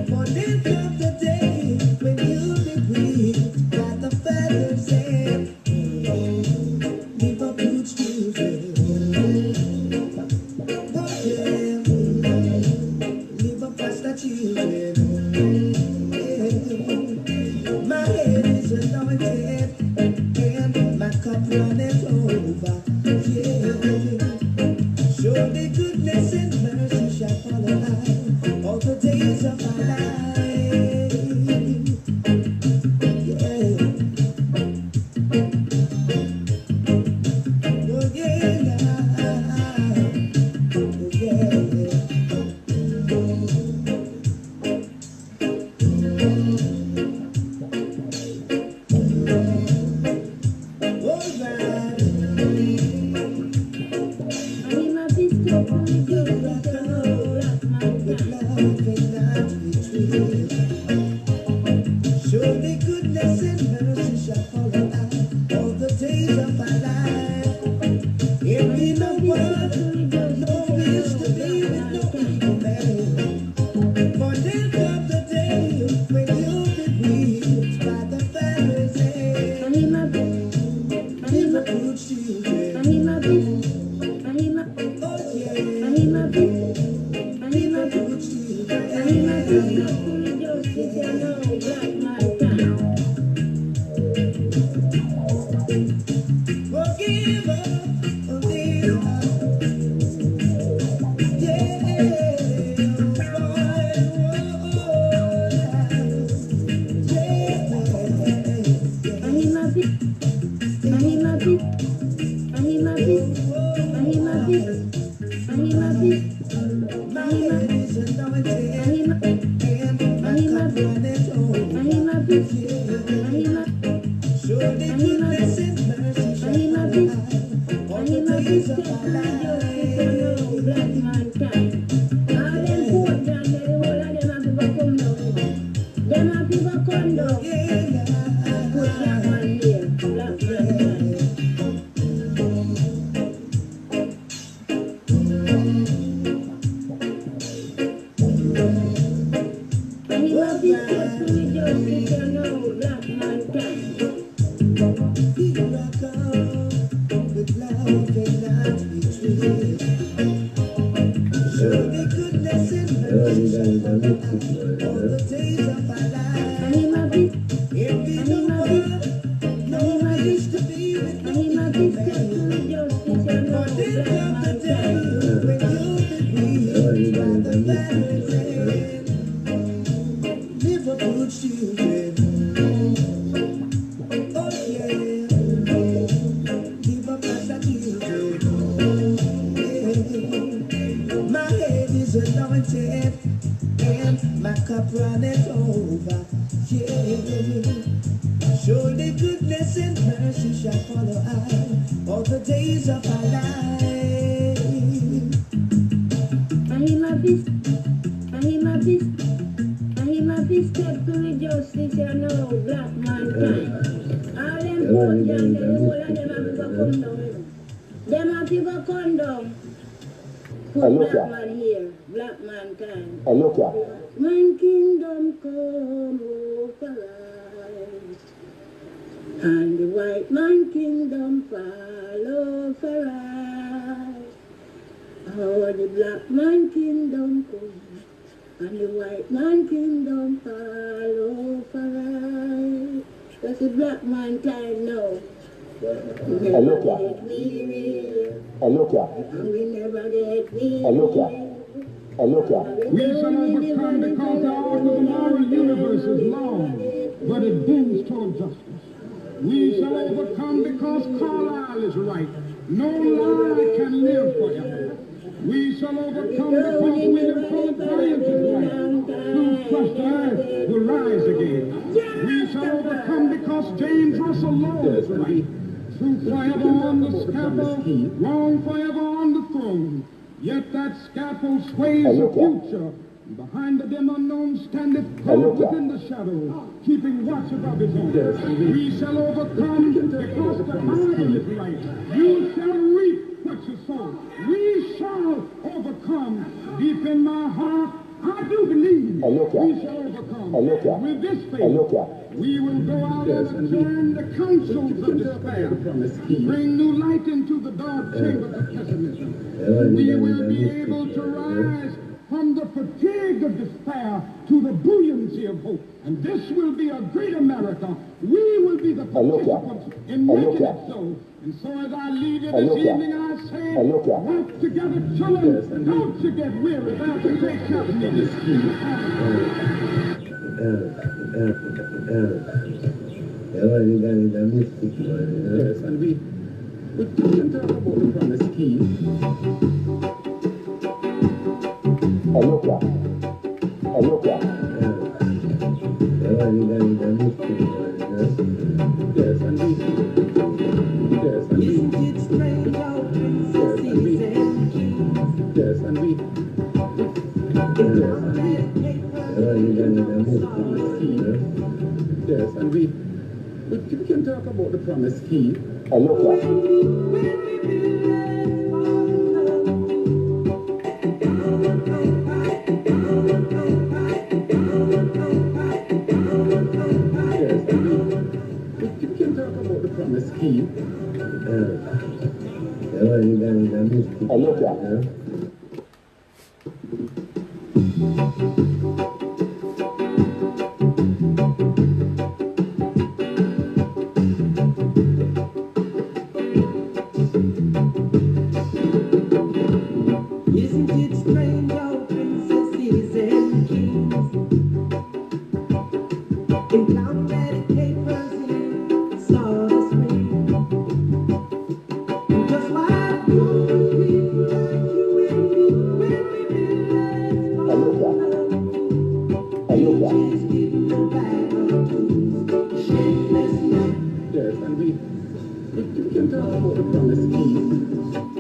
For then come the day when you'll be grieved by the Father's hand. Leave up roots to oh yeah, leave up past children. My head is anointed and my cup runneth over. Yeah. Surely goodness and mercy shall follow all the days of my life. Yeah. Oh yeah. Oh yeah. Surely goodness and mercy shall follow all the days of my life. Here be no one, no wish to be with no evil man. For then come the day when you'll be grieved by the Father's hand. Leave a good children. Oh yeah. Leave a good children. Forgive us, forgive us. Come Liverpool children. Oh yeah. Liverpool children. Yeah. My head is anointed and my cup runneth over. Yeah. Surely goodness and mercy shall follow us all the days of our life. Step to the justice, you know, black mankind. All them poor young, the whole of them have to come down. Them have to come down. Put black man here, black mankind. Man kingdom come over us, and the white man kingdom follow for us. Oh, the black man kingdom come, and the white man kingdom follow for us. That's the black mankind now. We never get weary. And we never get weary. We shall overcome because the arc of the moral universe is long, but it bends toward justice. We shall overcome because Carlyle is right. No lie can live forever. We shall overcome because William Philip Bryant is right. True crushed earth will rise again. We shall overcome because James Russell Lowell is right. Truth forever on the scaffold, wrong forever on the throne. Yet that scaffold sways the future. Behind the dim unknown standeth God within the shadow, keeping watch above his own. We shall overcome because the Bible is right. You shall reap what you sow. We shall overcome. Deep in my heart, I do believe we shall overcome. With this faith, we will go out and adjourn the councils of despair. Bring new light into the dark chambers of pessimism. We will be able to rise from the fatigue of despair to the buoyancy of hope. And this will be a great America. We will be the participants in making it so. And so as I leave you this evening, I say, walk together, children. Don't you get weary. That's a great company. Yes, and we can talk about the promise key. Yes, and we can talk about the promise key. Promise key. Isn't it strange how princesses and kings in clown-ready papers in stars ring? Just like good people like you and me, when we realize just giving the bag of tools, shapeless night. Yes, and we can talk about the promise key.